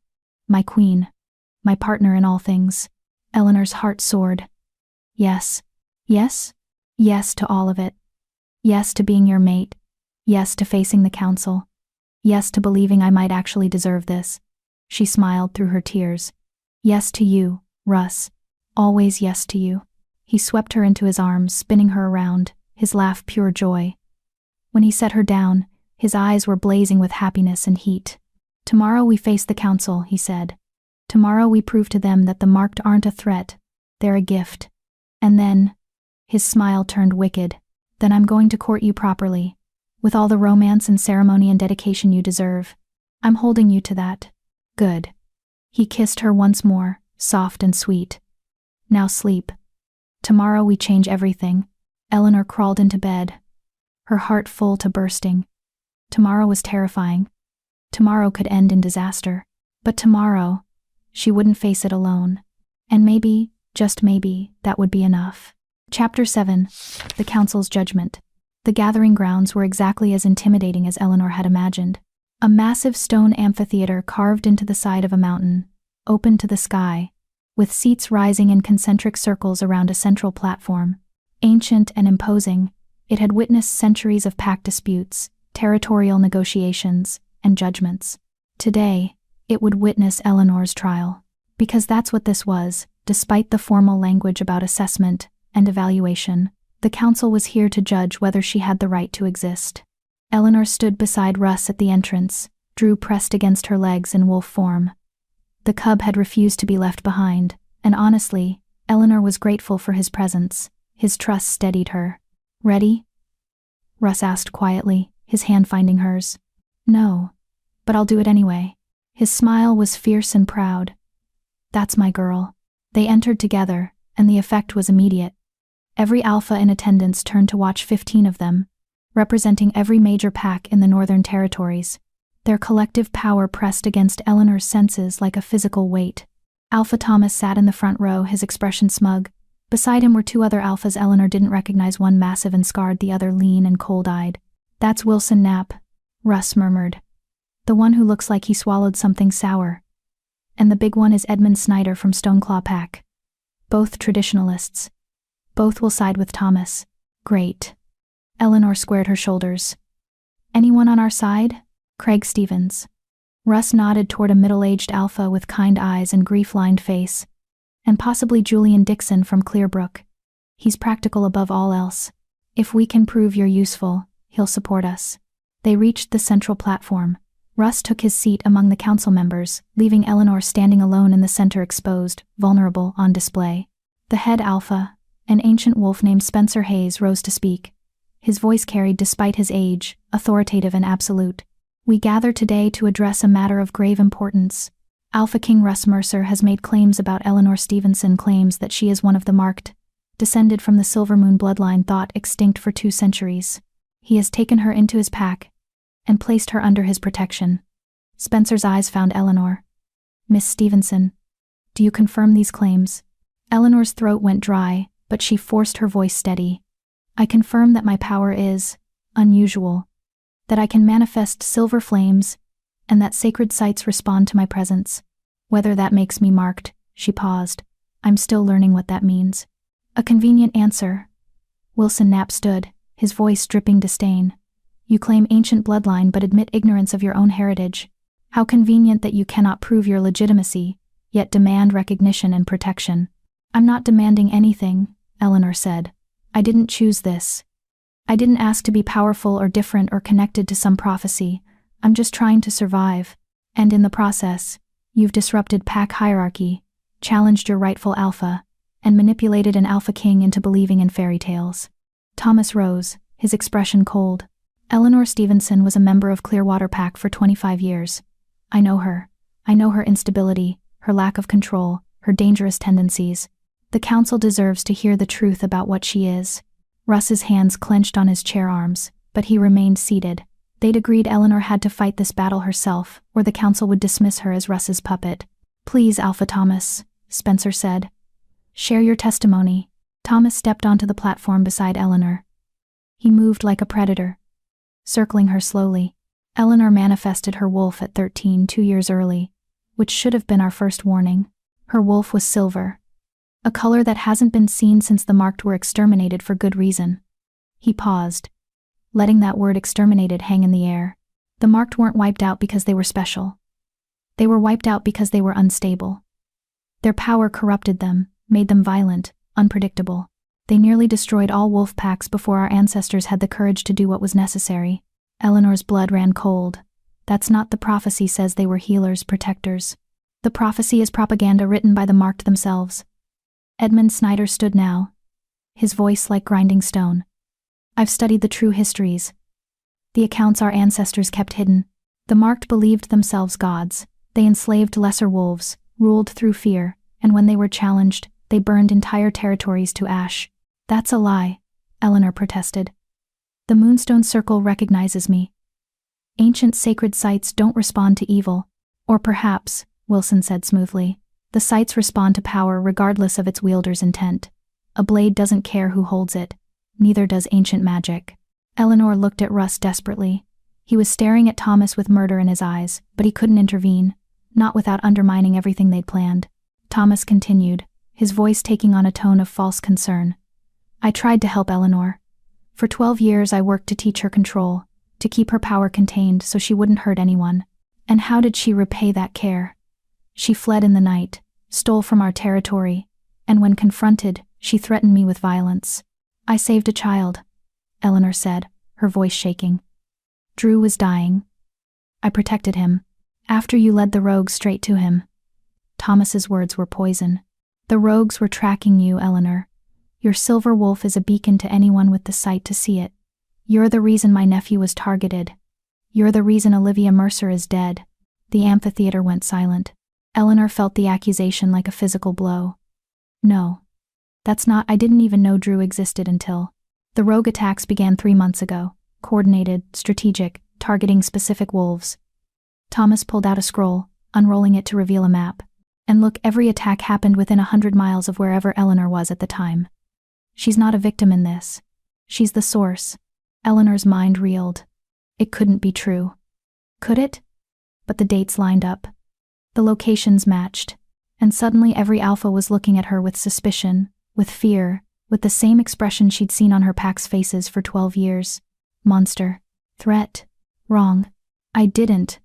Speaker 1: My queen. My partner in all things." Eleanor's heart soared. "Yes. Yes? Yes to all of it. Yes to being your mate. Yes to facing the council. Yes to believing I might actually deserve this." She smiled through her tears. "Yes to you, Russ. Always yes to you." He swept her into his arms, spinning her around, his laugh pure joy. When he set her down, his eyes were blazing with happiness and heat. "Tomorrow we face the council," he said. "Tomorrow we prove to them that the marked aren't a threat, they're a gift. And then," his smile turned wicked, "then I'm going to court you properly, with all the romance and ceremony and dedication you deserve. I'm holding you to that." "Good." He kissed her once more, soft and sweet. "Now sleep. Tomorrow we change everything." Eleanor crawled into bed, her heart full to bursting. Tomorrow was terrifying. Tomorrow could end in disaster. But tomorrow, she wouldn't face it alone. And maybe, just maybe, that would be enough. Chapter 7. The Council's Judgment. The gathering grounds were exactly as intimidating as Eleanor had imagined. A massive stone amphitheater carved into the side of a mountain, open to the sky, with seats rising in concentric circles around a central platform. Ancient and imposing, it had witnessed centuries of pact disputes, territorial negotiations, and judgments. Today, it would witness Eleanor's trial. Because that's what this was, despite the formal language about assessment and evaluation. The council was here to judge whether she had the right to exist. Eleanor stood beside Russ at the entrance, Drew pressed against her legs in wolf form. The cub had refused to be left behind, and honestly, Eleanor was grateful for his presence. His trust steadied her. "Ready?" Russ asked quietly, his hand finding hers. "No, but I'll do it anyway." His smile was fierce and proud. "That's my girl." They entered together, and the effect was immediate. Every alpha in attendance turned to watch 15 of them, representing every major pack in the Northern Territories. Their collective power pressed against Eleanor's senses like a physical weight. Alpha Thomas sat in the front row, his expression smug. Beside him were two other alphas Eleanor didn't recognize, one massive and scarred, the other lean and cold-eyed. "That's Wilson Knapp," Russ murmured. "The one who looks like he swallowed something sour. And the big one is Edmund Snyder from Stoneclaw Pack. Both traditionalists. Both will side with Thomas." "Great." Eleanor squared her shoulders. "Anyone on our side?" "Craig Stevens." Russ nodded toward a middle-aged alpha with kind eyes and grief-lined face. "And possibly Julian Dixon from Clearbrook. He's practical above all else. If we can prove you're useful, he'll support us. They reached the central platform. Russ took his seat among the council members, leaving Eleanor standing alone in the center, exposed, vulnerable, on display. The head alpha, an ancient wolf named Spencer Hayes, rose to speak. His voice carried, despite his age, authoritative and absolute. We gather today to address a matter of grave importance. Alpha King Russ Mercer has made claims about Eleanor Stevenson, claims that she is one of the marked, descended from the Silvermoon bloodline thought extinct for 2 centuries. He has taken her into his pack and placed her under his protection. Spencer's eyes found Eleanor. Miss Stevenson, do you confirm these claims? Eleanor's throat went dry, but she forced her voice steady. I confirm that my power is unusual, that I can manifest silver flames, and that sacred sites respond to my presence. Whether that makes me marked, she paused. I'm still learning what that means. A convenient answer. Wilson Knapp stood, his voice dripping disdain. You claim ancient bloodline but admit ignorance of your own heritage. How convenient that you cannot prove your legitimacy, yet demand recognition and protection. I'm not demanding anything, Eleanor said. I didn't choose this. I didn't ask to be powerful or different or connected to some prophecy. I'm just trying to survive. And in the process, you've disrupted pack hierarchy, challenged your rightful alpha, and manipulated an alpha king into believing in fairy tales. Thomas rose, his expression cold. Eleanor Stevenson was a member of Clearwater Pack for 25 years. I know her. I know her instability, her lack of control, her dangerous tendencies. The council deserves to hear the truth about what she is. Russ's hands clenched on his chair arms, but he remained seated. They'd agreed Eleanor had to fight this battle herself, or the council would dismiss her as Russ's puppet. Please, Alpha Thomas, Spencer said. Share your testimony. Thomas stepped onto the platform beside Eleanor. He moved like a predator, circling her slowly. Eleanor manifested her wolf at 13, 2 years early, which should have been our first warning. Her wolf was silver, a color that hasn't been seen since the marked were exterminated for good reason. He paused, letting that word exterminated hang in the air. The marked weren't wiped out because they were special. They were wiped out because they were unstable. Their power corrupted them, made them violent, unpredictable. They nearly destroyed all wolf packs before our ancestors had the courage to do what was necessary. Eleanor's blood ran cold. That's not the prophecy says they were healers, protectors. The prophecy is propaganda written by the marked themselves. Edmund Snyder stood now, his voice like grinding stone. I've studied the true histories, the accounts our ancestors kept hidden. The marked believed themselves gods. They enslaved lesser wolves, ruled through fear, and when they were challenged, they burned entire territories to ash. That's a lie, Eleanor protested. The Moonstone Circle recognizes me. Ancient sacred sites don't respond to evil. Or perhaps, Wilson said smoothly, the sites respond to power regardless of its wielder's intent. A blade doesn't care who holds it. Neither does ancient magic. Eleanor looked at Russ desperately. He was staring at Thomas with murder in his eyes, but he couldn't intervene, not without undermining everything they'd planned. Thomas continued, his voice taking on a tone of false concern. I tried to help Eleanor. For 12 years I worked to teach her control, to keep her power contained so she wouldn't hurt anyone. And how did she repay that care? She fled in the night, stole from our territory, and when confronted, she threatened me with violence. I saved a child, Eleanor said, her voice shaking. Drew was dying. I protected him. After you led the rogues straight to him. Thomas's words were poison. The rogues were tracking you, Eleanor. Your silver wolf is a beacon to anyone with the sight to see it. You're the reason my nephew was targeted. You're the reason Olivia Mercer is dead. The amphitheater went silent. Eleanor felt the accusation like a physical blow. No. That's not. I didn't even know Drew existed until. The rogue attacks began 3 months ago. Coordinated, strategic, targeting specific wolves. Thomas pulled out a scroll, unrolling it to reveal a map. And look, every attack happened within 100 miles of wherever Eleanor was at the time. She's not a victim in this. She's the source. Eleanor's mind reeled. It couldn't be true. Could it? But the dates lined up. The locations matched. And suddenly every alpha was looking at her with suspicion, with fear, with the same expression she'd seen on her pack's faces for 12 years. Monster. Threat. Wrong. I didn't.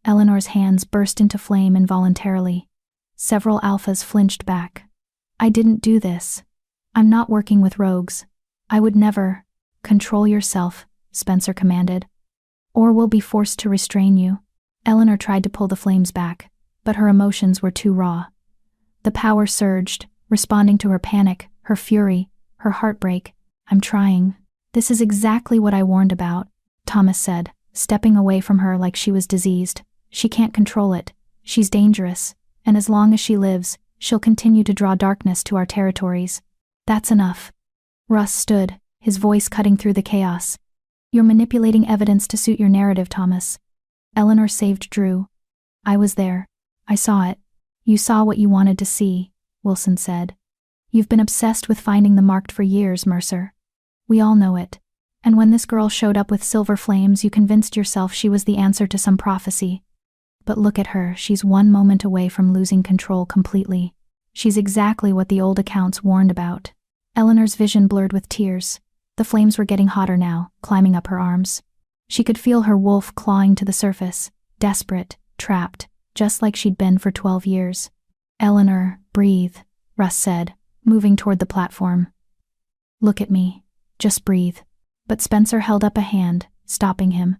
Speaker 1: Eleanor's hands burst into flame involuntarily. Several alphas flinched back. I didn't do this. I'm not working with rogues. I would never. Control yourself, Spencer commanded. Or we'll be forced to restrain you. Eleanor tried to pull the flames back, but her emotions were too raw. The power surged, responding to her panic, her fury, her heartbreak. I'm trying. This is exactly what I warned about, Thomas said, stepping away from her like she was diseased. She can't control it. She's dangerous, and as long as she lives, she'll continue to draw darkness to our territories. That's enough. Russ stood, his voice cutting through the chaos. You're manipulating evidence to suit your narrative, Thomas. Eleanor saved Drew. I was there. I saw it. You saw what you wanted to see, Wilson said. You've been obsessed with finding the marked for years, Mercer. We all know it. And when this girl showed up with silver flames, you convinced yourself she was the answer to some prophecy. But look at her, she's one moment away from losing control completely. She's exactly what the old accounts warned about. Eleanor's vision blurred with tears. The flames were getting hotter now, climbing up her arms. She could feel her wolf clawing to the surface, desperate, trapped, just like she'd been for 12 years. Eleanor, breathe, Russ said, moving toward the platform. Look at me. Just breathe. But Spencer held up a hand, stopping him.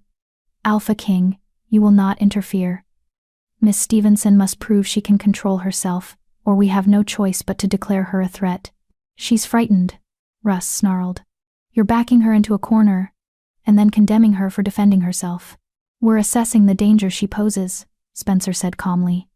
Speaker 1: Alpha King, you will not interfere. Miss Stevenson must prove she can control herself, or we have no choice but to declare her a threat. She's frightened, Russ snarled. You're backing her into a corner, and then condemning her for defending herself. We're assessing the danger she poses, Spencer said calmly.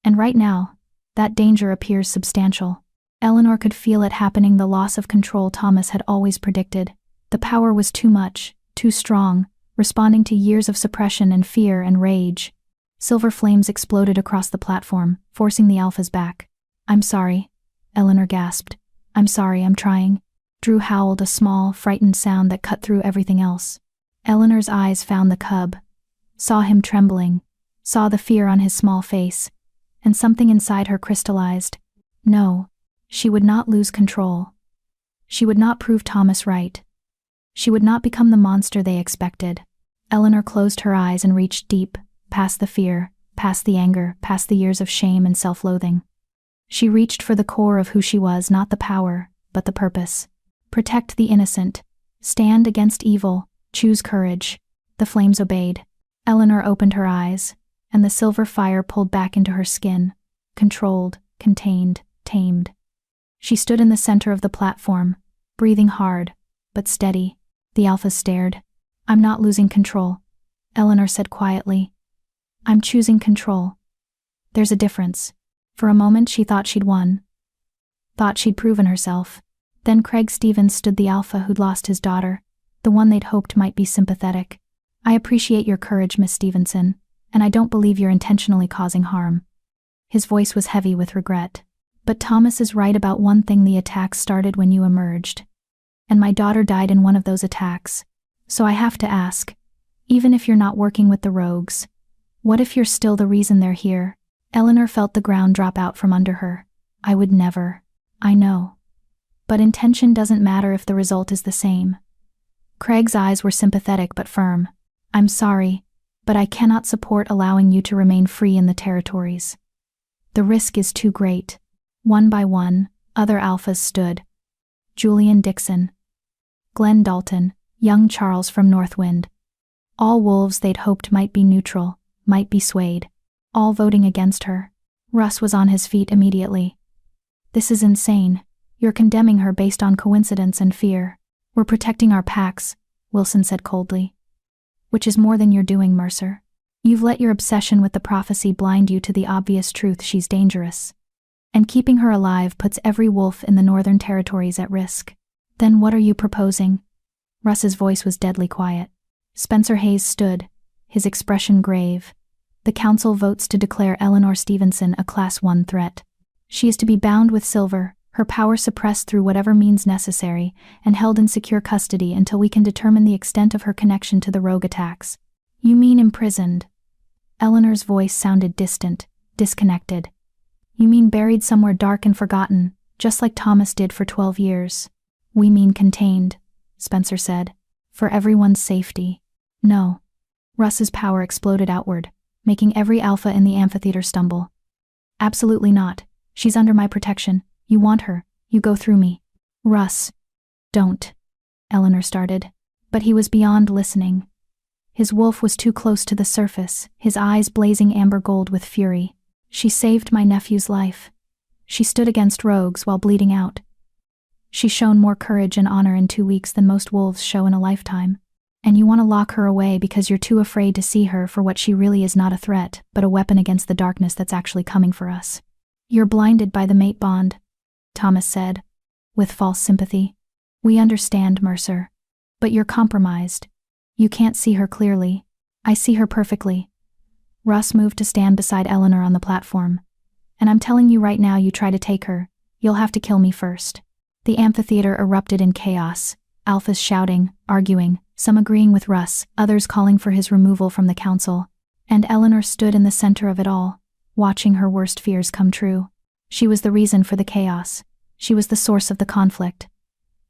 Speaker 1: And right now, that danger appears substantial. Eleanor could feel it happening, the loss of control Thomas had always predicted. The power was too much, too strong, responding to years of suppression and fear and rage. Silver flames exploded across the platform, forcing the alphas back. I'm sorry, Eleanor gasped. I'm sorry, I'm trying. Drew howled, a small, frightened sound that cut through everything else. Eleanor's eyes found the cub, saw him trembling, saw the fear on his small face, and something inside her crystallized. No, she would not lose control. She would not prove Thomas right. She would not become the monster they expected. Eleanor closed her eyes and reached deep, past the fear, past the anger, past the years of shame and self-loathing. She reached for the core of who she was, not the power, but the purpose. Protect the innocent. Stand against evil. Choose courage. The flames obeyed. Eleanor opened her eyes, and the silver fire pulled back into her skin, controlled, contained, tamed. She stood in the center of the platform, breathing hard, but steady. The alphas stared. I'm not losing control, Eleanor said quietly. I'm choosing control. There's a difference. For a moment she thought she'd won. Thought she'd proven herself. Then Craig Stevens stood, the alpha who'd lost his daughter, the one they'd hoped might be sympathetic. I appreciate your courage, Miss Stevenson, and I don't believe you're intentionally causing harm. His voice was heavy with regret. But Thomas is right about one thing, the attacks started when you emerged. And my daughter died in one of those attacks. So I have to ask, even if you're not working with the rogues, what if you're still the reason they're here? Eleanor felt the ground drop out from under her. I would never. I know. But intention doesn't matter if the result is the same. Craig's eyes were sympathetic but firm. I'm sorry, but I cannot support allowing you to remain free in the territories. The risk is too great. One by one, other alphas stood. Julian Dixon, Glenn Dalton, young Charles from Northwind. All wolves they'd hoped might be neutral, might be swayed. All voting against her. Russ was on his feet immediately. This is insane. You're condemning her based on coincidence and fear. We're protecting our packs, Wilson said coldly. Which is more than you're doing, Mercer. You've let your obsession with the prophecy blind you to the obvious truth: she's dangerous. And keeping her alive puts every wolf in the Northern Territories at risk. Then what are you proposing? Russ's voice was deadly quiet. Spencer Hayes stood, his expression grave. The council votes to declare Eleanor Stevenson a Class 1 threat. She is to be bound with silver, her power suppressed through whatever means necessary, and held in secure custody until we can determine the extent of her connection to the rogue attacks. You mean imprisoned? Eleanor's voice sounded distant, disconnected. You mean buried somewhere dark and forgotten, just like Thomas did for 12 years. We mean contained, Spencer said. For everyone's safety. No. Russ's power exploded outward, making every alpha in the amphitheater stumble. Absolutely not. She's under my protection. You want her. You go through me. Russ, don't, Eleanor started. But he was beyond listening. His wolf was too close to the surface, his eyes blazing amber gold with fury. She saved my nephew's life. She stood against rogues while bleeding out. She's shown more courage and honor in 2 weeks than most wolves show in a lifetime. And you want to lock her away because you're too afraid to see her for what she really is, not a threat, but a weapon against the darkness that's actually coming for us. You're blinded by the mate bond, Thomas said, with false sympathy. We understand, Mercer. But you're compromised. You can't see her clearly. I see her perfectly. Russ moved to stand beside Eleanor on the platform. And I'm telling you right now, you try to take her, you'll have to kill me first. The amphitheater erupted in chaos, alphas shouting, arguing, some agreeing with Russ, others calling for his removal from the council. And Eleanor stood in the center of it all, watching her worst fears come true. She was the reason for the chaos. She was the source of the conflict.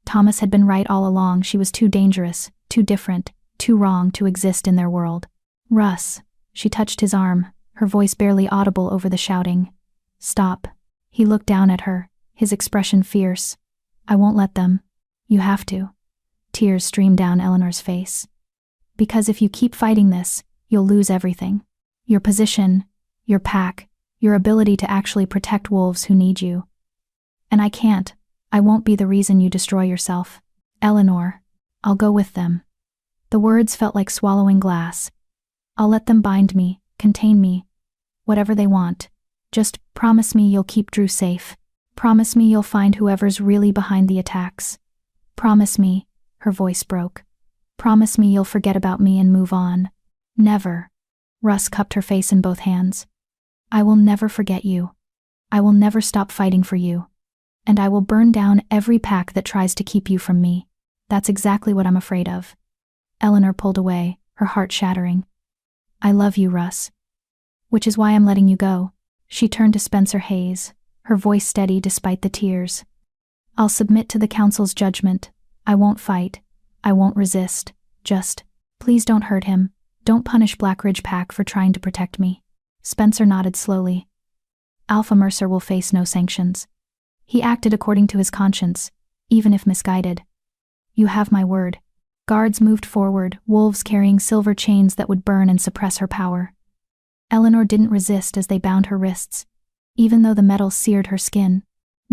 Speaker 1: Thomas had been right all along. She was too dangerous, too different, too wrong to exist in their world. Russ, she touched his arm, her voice barely audible over the shouting. Stop. He looked down at her, his expression fierce. I won't let them. You have to. Tears streamed down Eleanor's face. Because if you keep fighting this, you'll lose everything. Your position, your pack, your ability to actually protect wolves who need you. And I can't. I won't be the reason you destroy yourself. Eleanor, I'll go with them. The words felt like swallowing glass. I'll let them bind me, contain me, whatever they want. Just promise me you'll keep Drew safe. Promise me you'll find whoever's really behind the attacks. Promise me, her voice broke. Promise me you'll forget about me and move on. Never. Russ cupped her face in both hands. I will never forget you. I will never stop fighting for you. And I will burn down every pack that tries to keep you from me. That's exactly what I'm afraid of. Eleanor pulled away, her heart shattering. I love you, Russ. Which is why I'm letting you go. She turned to Spencer Hayes, her voice steady despite the tears. I'll submit to the council's judgment. I won't fight. I won't resist. Just, please don't hurt him. Don't punish Blackridge Pack for trying to protect me. Spencer nodded slowly. Alpha Mercer will face no sanctions. He acted according to his conscience, even if misguided. You have my word. Guards moved forward, wolves carrying silver chains that would burn and suppress her power. Eleanor didn't resist as they bound her wrists, even though the metal seared her skin.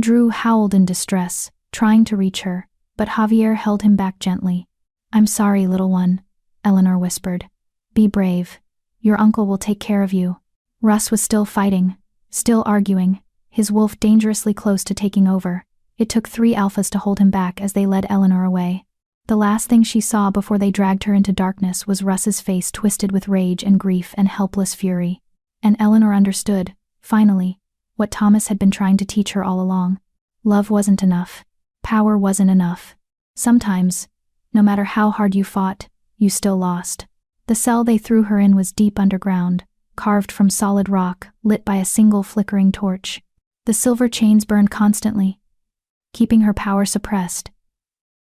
Speaker 1: Drew howled in distress, trying to reach her, but Javier held him back gently. I'm sorry, little one, Eleanor whispered. Be brave. Your uncle will take care of you. Russ was still fighting, still arguing, his wolf dangerously close to taking over. It took 3 alphas to hold him back as they led Eleanor away. The last thing she saw before they dragged her into darkness was Russ's face twisted with rage and grief and helpless fury. And Eleanor understood, finally, what Thomas had been trying to teach her all along. Love wasn't enough. Power wasn't enough. Sometimes, no matter how hard you fought, you still lost. The cell they threw her in was deep underground, carved from solid rock, lit by a single flickering torch. The silver chains burned constantly, keeping her power suppressed,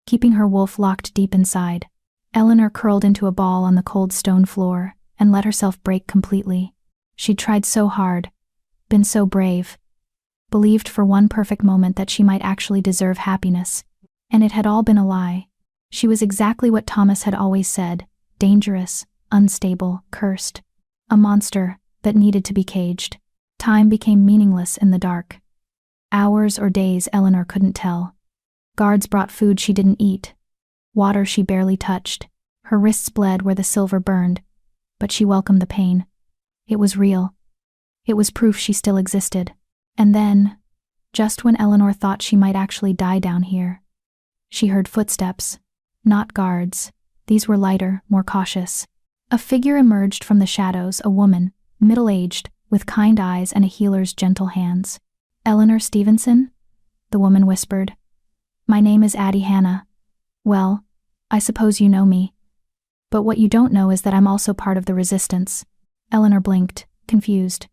Speaker 1: keeping her wolf locked deep inside. Eleanor curled into a ball on the cold stone floor and let herself break completely. She'd tried so hard, been so brave, believed for one perfect moment that she might actually deserve happiness, and it had all been a lie. She was exactly what Thomas had always said, dangerous, unstable, cursed. A monster that needed to be caged. Time became meaningless in the dark. Hours or days Eleanor couldn't tell. Guards brought food she didn't eat, water she barely touched. Her wrists bled where the silver burned, but she welcomed the pain. It was real. It was proof she still existed. And then, just when Eleanor thought she might actually die down here, she heard footsteps. Not guards. These were lighter, more cautious. A figure emerged from the shadows, a woman, middle-aged, with kind eyes and a healer's gentle hands. Eleanor Stevenson? The woman whispered. My name is Addie Hannah. Well, I suppose you know me. But what you don't know is that I'm also part of the resistance. Eleanor blinked, confused.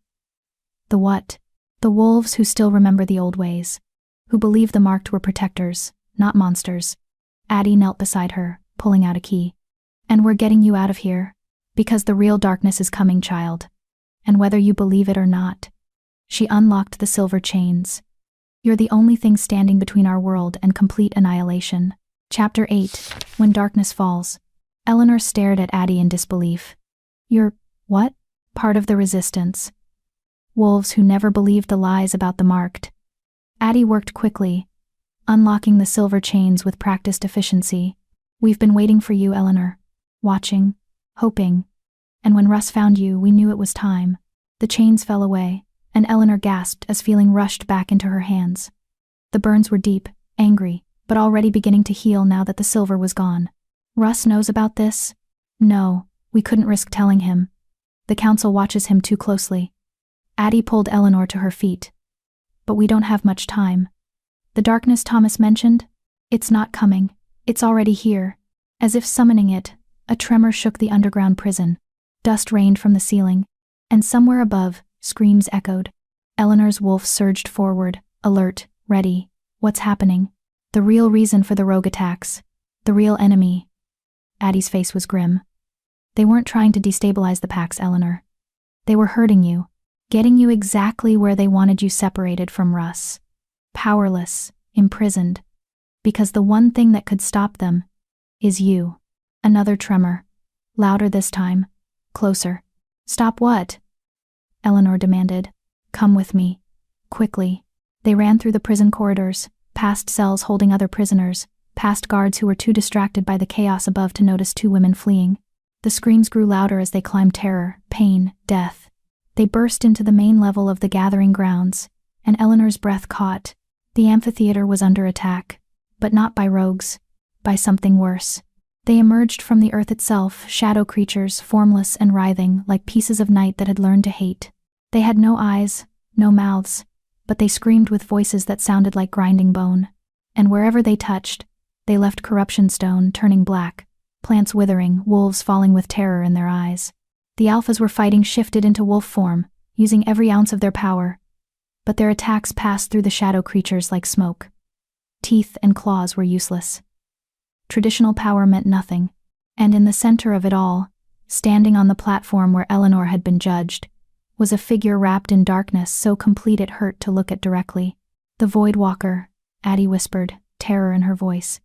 Speaker 1: The what? The wolves who still remember the old ways. Who believe the marked were protectors, not monsters. Addie knelt beside her, pulling out a key. And we're getting you out of here. Because the real darkness is coming, child. And whether you believe it or not. She unlocked the silver chains. You're the only thing standing between our world and complete annihilation. Chapter 8. When Darkness Falls. Eleanor stared at Addie in disbelief. You're, what? Part of the resistance. Wolves who never believed the lies about the marked. Addie worked quickly, unlocking the silver chains with practiced efficiency. We've been waiting for you, Eleanor. Watching, hoping. And when Russ found you, we knew it was time. The chains fell away, and Eleanor gasped as feeling rushed back into her hands. The burns were deep, angry, but already beginning to heal now that the silver was gone. Russ knows about this? No, we couldn't risk telling him. The council watches him too closely. Addie pulled Eleanor to her feet. But we don't have much time. The darkness Thomas mentioned? It's not coming. It's already here. As if summoning it, a tremor shook the underground prison. Dust rained from the ceiling, and somewhere above, screams echoed. Eleanor's wolf surged forward, alert, ready. What's happening? The real reason for the rogue attacks. The real enemy. Addie's face was grim. They weren't trying to destabilize the packs, Eleanor. They were hurting you, getting you exactly where they wanted you, separated from Russ. Powerless, imprisoned. Because the one thing that could stop them is you. Another tremor. Louder this time. Closer. Stop what? Eleanor demanded. Come with me. Quickly. They ran through the prison corridors, past cells holding other prisoners, past guards who were too distracted by the chaos above to notice two women fleeing. The screams grew louder as they climbed terror, pain, death. They burst into the main level of the gathering grounds, and Eleanor's breath caught. The amphitheater was under attack, but not by rogues, by something worse. They emerged from the earth itself, shadow creatures, formless and writhing, like pieces of night that had learned to hate. They had no eyes, no mouths, but they screamed with voices that sounded like grinding bone. And wherever they touched, they left corruption stone turning black, plants withering, wolves falling with terror in their eyes. The alphas were fighting shifted into wolf form, using every ounce of their power. But their attacks passed through the shadow creatures like smoke. Teeth and claws were useless. Traditional power meant nothing, and in the center of it all, standing on the platform where Eleanor had been judged, was a figure wrapped in darkness so complete it hurt to look at directly. The Void Walker, Addie whispered, terror in her voice.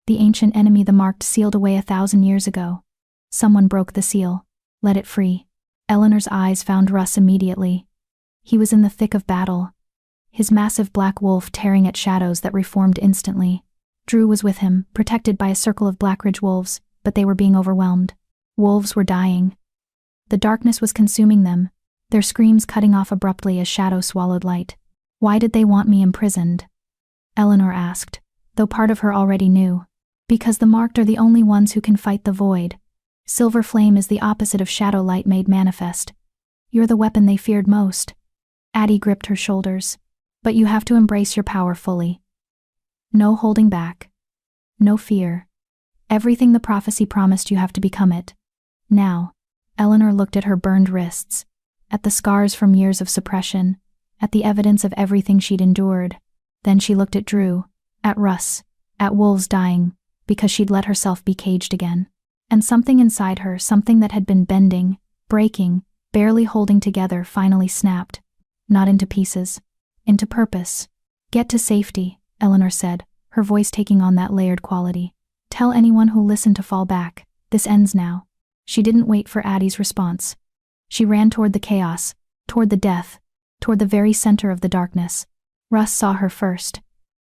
Speaker 1: The ancient enemy the marked sealed away 1,000 years ago. Someone broke the seal. Let it free. Eleanor's eyes found Russ immediately. He was in the thick of battle, his massive black wolf tearing at shadows that reformed instantly. Drew was with him, protected by a circle of Blackridge wolves, but they were being overwhelmed. Wolves were dying. The darkness was consuming them, their screams cutting off abruptly as shadow swallowed light. Why did they want me imprisoned? Eleanor asked, though part of her already knew. Because the marked are the only ones who can fight the void. Silver flame is the opposite of shadow light made manifest. You're the weapon they feared most. Addie gripped her shoulders. But you have to embrace your power fully. No holding back. No fear. Everything the prophecy promised, you have to become it. Now, Eleanor looked at her burned wrists, at the scars from years of suppression, at the evidence of everything she'd endured. Then she looked at Drew, at Russ, at wolves dying, because she'd let herself be caged again. And something inside her, something that had been bending, breaking, barely holding together, finally snapped. Not into pieces. Into purpose. Get to safety, Eleanor said, her voice taking on that layered quality. Tell anyone who'll listen to fall back. This ends now. She didn't wait for Addie's response. She ran toward the chaos, toward the death, toward the very center of the darkness. Russ saw her first.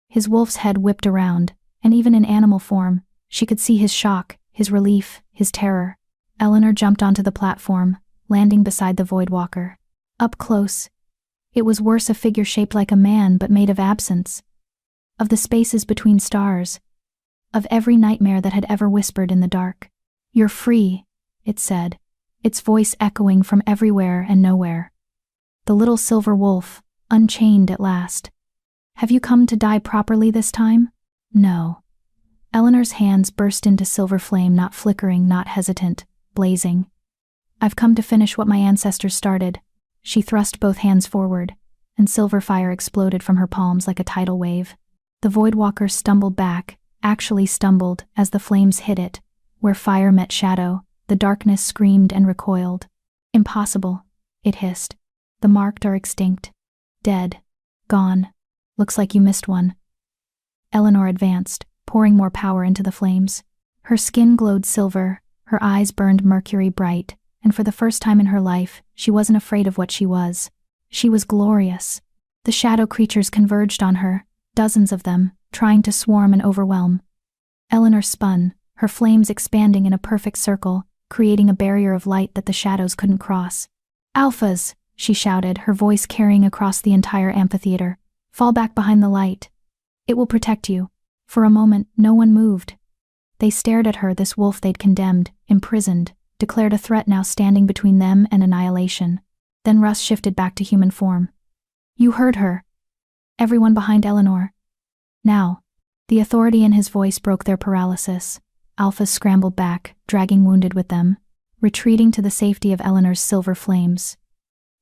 Speaker 1: His wolf's head whipped around, and even in animal form, she could see his shock, his relief, his terror. Eleanor jumped onto the platform, landing beside the Void Walker. Up close, it was worse, a figure shaped like a man but made of absence. Of the spaces between stars. Of every nightmare that had ever whispered in the dark. You're free, it said, its voice echoing from everywhere and nowhere. The little silver wolf, unchained at last. Have you come to die properly this time? No. Eleanor's hands burst into silver flame, not flickering, not hesitant, blazing. I've come to finish what my ancestors started. She thrust both hands forward, and silver fire exploded from her palms like a tidal wave. The Void Walker stumbled back, actually stumbled, as the flames hit it. Where fire met shadow, the darkness screamed and recoiled. Impossible, it hissed. The marked are extinct. Dead. Gone. Looks like you missed one. Eleanor advanced, pouring more power into the flames. Her skin glowed silver, her eyes burned mercury bright, and for the first time in her life, she wasn't afraid of what she was. She was glorious. The shadow creatures converged on her, dozens of them, trying to swarm and overwhelm. Eleanor spun, her flames expanding in a perfect circle, creating a barrier of light that the shadows couldn't cross. "Alphas!" she shouted, her voice carrying across the entire amphitheater. "Fall back behind the light. It will protect you." For a moment, no one moved. They stared at her, this wolf they'd condemned, imprisoned, declared a threat now standing between them and annihilation. Then Russ shifted back to human form. "You heard her." Everyone behind Eleanor. "Now." The authority in his voice broke their paralysis. Alphas scrambled back, dragging wounded with them, retreating to the safety of Eleanor's silver flames.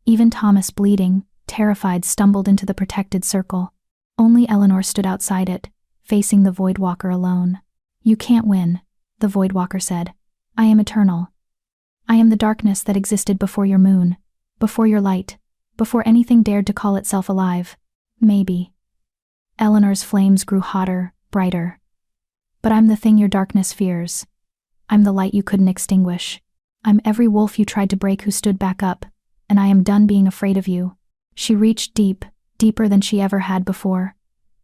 Speaker 1: Even Thomas, bleeding, terrified, stumbled into the protected circle. Only Eleanor stood outside it, facing the Voidwalker alone. "You can't win," the Voidwalker said. "I am eternal. I am the darkness that existed before your moon, before your light, before anything dared to call itself alive. Maybe." Eleanor's flames grew hotter, brighter. "But I'm the thing your darkness fears. I'm the light you couldn't extinguish. I'm every wolf you tried to break who stood back up, and I am done being afraid of you." She reached deep, deeper than she ever had before.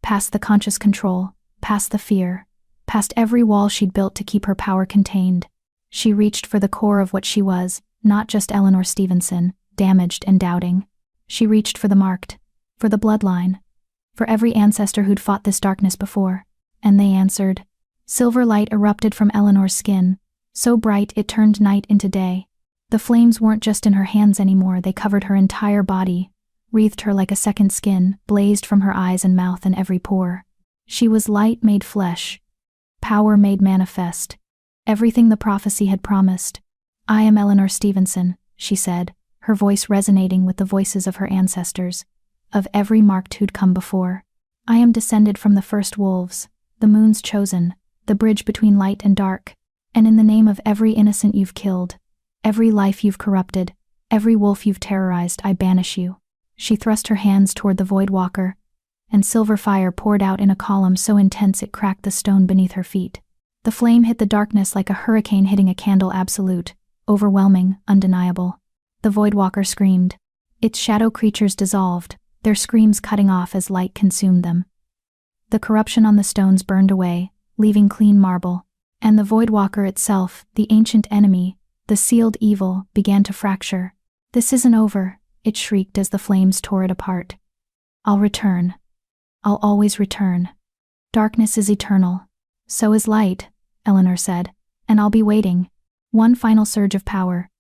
Speaker 1: Past the conscious control, past the fear, past every wall she'd built to keep her power contained. She reached for the core of what she was, not just Eleanor Stevenson, damaged and doubting. She reached for the marked, for the bloodline, for every ancestor who'd fought this darkness before. And they answered. Silver light erupted from Eleanor's skin, so bright it turned night into day. The flames weren't just in her hands anymore, they covered her entire body, wreathed her like a second skin, blazed from her eyes and mouth and every pore. She was light made flesh, power made manifest, everything the prophecy had promised. "I am Eleanor Stevenson," she said, her voice resonating with the voices of her ancestors, of every marked who'd come before. "I am descended from the first wolves, the moon's chosen, the bridge between light and dark, and in the name of every innocent you've killed, every life you've corrupted, every wolf you've terrorized, I banish you." She thrust her hands toward the Voidwalker, and silver fire poured out in a column so intense it cracked the stone beneath her feet. The flame hit the darkness like a hurricane hitting a candle, absolute, overwhelming, undeniable. The Voidwalker screamed. Its shadow creatures dissolved, their screams cutting off as light consumed them. The corruption on the stones burned away, leaving clean marble, and the Voidwalker itself, the ancient enemy, the sealed evil, began to fracture. "This isn't over," it shrieked as the flames tore it apart. "I'll return. I'll always return. Darkness is eternal. So is light," Eleanor said, "and I'll be waiting." One final surge of power,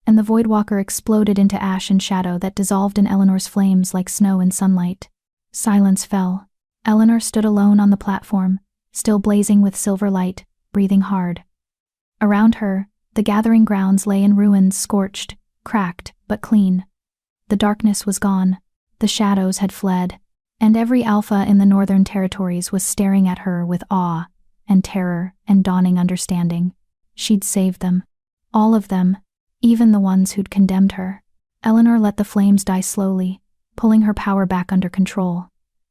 Speaker 1: and the Voidwalker exploded into ash and shadow that dissolved in Eleanor's flames like snow in sunlight. Silence fell. Eleanor stood alone on the platform, still blazing with silver light, breathing hard. Around her, the gathering grounds lay in ruins, scorched, cracked, but clean. The darkness was gone, the shadows had fled, and every alpha in the Northern Territories was staring at her with awe and terror and dawning understanding. She'd saved them. All of them, even the ones who'd condemned her. Eleanor let the flames die slowly, pulling her power back under control.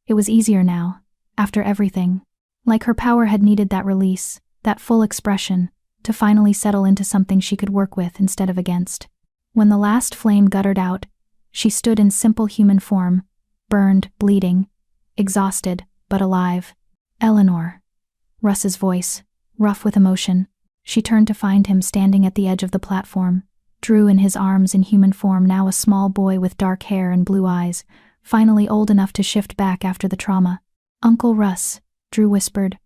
Speaker 1: It was easier now, after everything. Like her power had needed that release, that full expression, to finally settle into something she could work with instead of against. When the last flame guttered out, she stood in simple human form, burned, bleeding, exhausted, but alive. "Eleanor." Russ's voice, rough with emotion. She turned to find him standing at the edge of the platform, Drew in his arms in human form, now a small boy with dark hair and blue eyes, finally old enough to shift back after the trauma. "Uncle Russ," Drew whispered,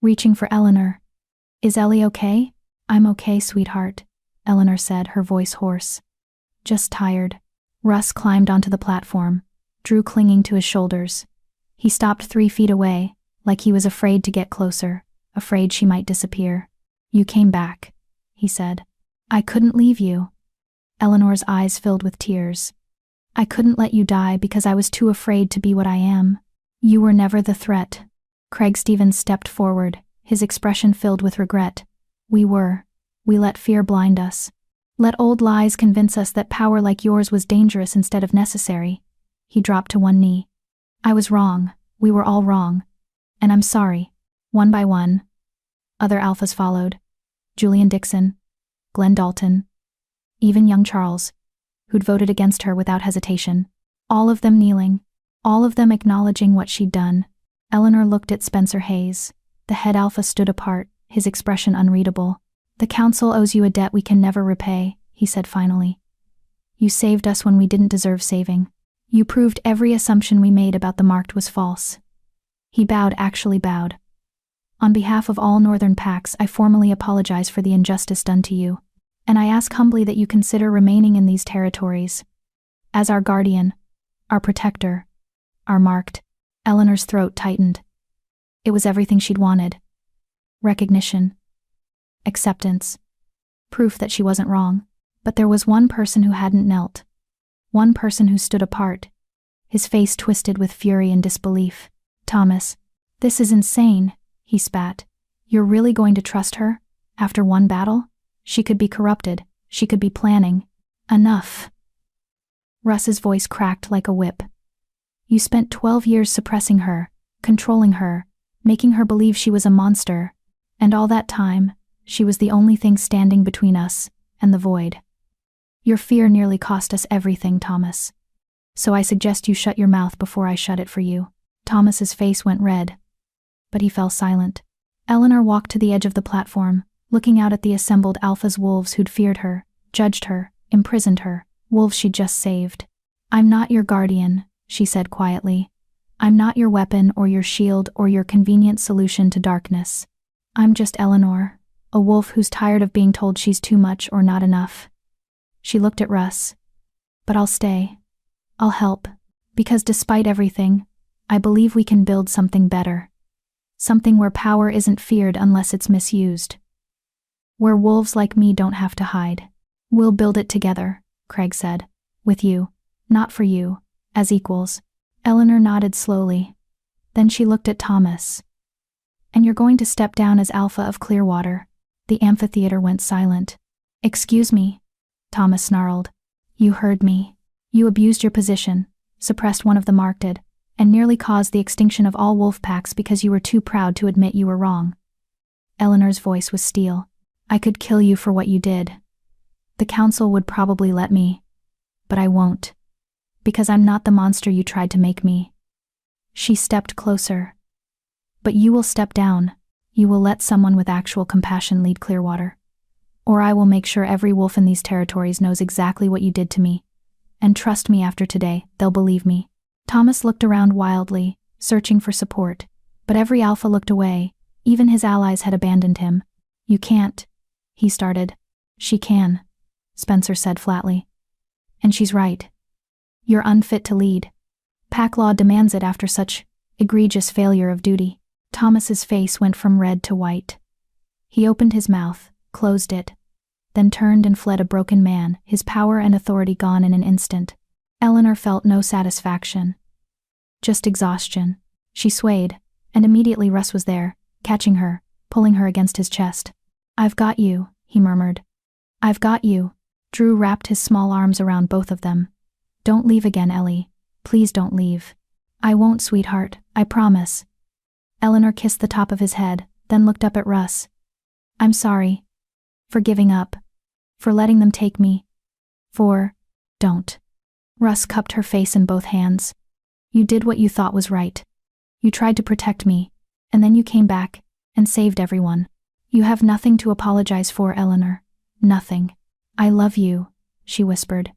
Speaker 1: reaching for Eleanor. "Is Ellie okay?" "I'm okay, sweetheart," Eleanor said, her voice hoarse. "Just tired." Russ climbed onto the platform, Drew clinging to his shoulders. He stopped 3 feet away, like he was afraid to get closer, afraid she might disappear. "You came back," he said. "I couldn't leave you." Eleanor's eyes filled with tears. "I couldn't let you die because I was too afraid to be what I am. You were never the threat." Craig Stevens stepped forward, his expression filled with regret. We let fear blind us. Let old lies convince us that power like yours was dangerous instead of necessary." He dropped to one knee. "I was wrong. We were all wrong. And I'm sorry. One by one. Other alphas followed. Julian Dixon, Glenn Dalton, even young Charles, who'd voted against her without hesitation. All of them kneeling. All of them acknowledging what she'd done. Eleanor looked at Spencer Hayes. The head alpha stood apart, his expression unreadable. The council owes you a debt we can never repay, he said finally. You saved us when we didn't deserve saving. You proved every assumption we made about the marked was false. He bowed, actually bowed. On behalf of all Northern Packs, I formally apologize for the injustice done to you, and I ask humbly that you consider remaining in these territories. As our guardian, our protector, our marked. Eleanor's throat tightened. It was everything she'd wanted. Recognition. Acceptance. Proof that she wasn't wrong. But there was one person who hadn't knelt. One person who stood apart. His face twisted with fury and disbelief. Thomas. This is insane, he spat. You're really going to trust her? After one battle? She could be corrupted. She could be planning. Enough. Russ's voice cracked like a whip. You spent 12 years suppressing her, controlling her, making her believe she was a monster. And all that time, she was the only thing standing between us and the void. Your fear nearly cost us everything, Thomas. So I suggest you shut your mouth before I shut it for you. Thomas's face went red, but he fell silent. Eleanor walked to the edge of the platform, looking out at the assembled alphas, wolves who'd feared her, judged her, imprisoned her, wolves she'd just saved. I'm not your guardian, she said quietly. I'm not your weapon or your shield or your convenient solution to darkness. I'm just Eleanor, a wolf who's tired of being told she's too much or not enough. She looked at Russ. But I'll stay. I'll help. Because despite everything, I believe we can build something better. Something where power isn't feared unless it's misused. Where wolves like me don't have to hide. We'll build it together, Craig said. With you. Not for you. As equals. Eleanor nodded slowly. Then she looked at Thomas. And you're going to step down as Alpha of Clearwater. The amphitheater went silent. Excuse me, Thomas snarled. You heard me. You abused your position, suppressed one of the marked, and nearly caused the extinction of all wolf packs because you were too proud to admit you were wrong. Eleanor's voice was steel. I could kill you for what you did. The council would probably let me. But I won't. Because I'm not the monster you tried to make me. She stepped closer. But you will step down. You will let someone with actual compassion lead Clearwater. Or I will make sure every wolf in these territories knows exactly what you did to me. And trust me, after today, they'll believe me. Thomas looked around wildly, searching for support. But every alpha looked away. Even his allies had abandoned him. You can't, he started. She can, Spencer said flatly. And she's right. You're unfit to lead. Pack law demands it after such egregious failure of duty. Thomas's face went from red to white. He opened his mouth, closed it, then turned and fled a broken man, his power and authority gone in an instant. Eleanor felt no satisfaction. Just exhaustion. She swayed, and immediately Russ was there, catching her, pulling her against his chest. I've got you, he murmured. I've got you. Drew wrapped his small arms around both of them. Don't leave again, Ellie. Please don't leave. I won't, sweetheart, I promise. Eleanor kissed the top of his head, then looked up at Russ. I'm sorry. For giving up. For letting them take me. Don't. Russ cupped her face in both hands. You did what you thought was right. You tried to protect me, and then you came back, and saved everyone. You have nothing to apologize for, Eleanor. Nothing. I love you, she whispered.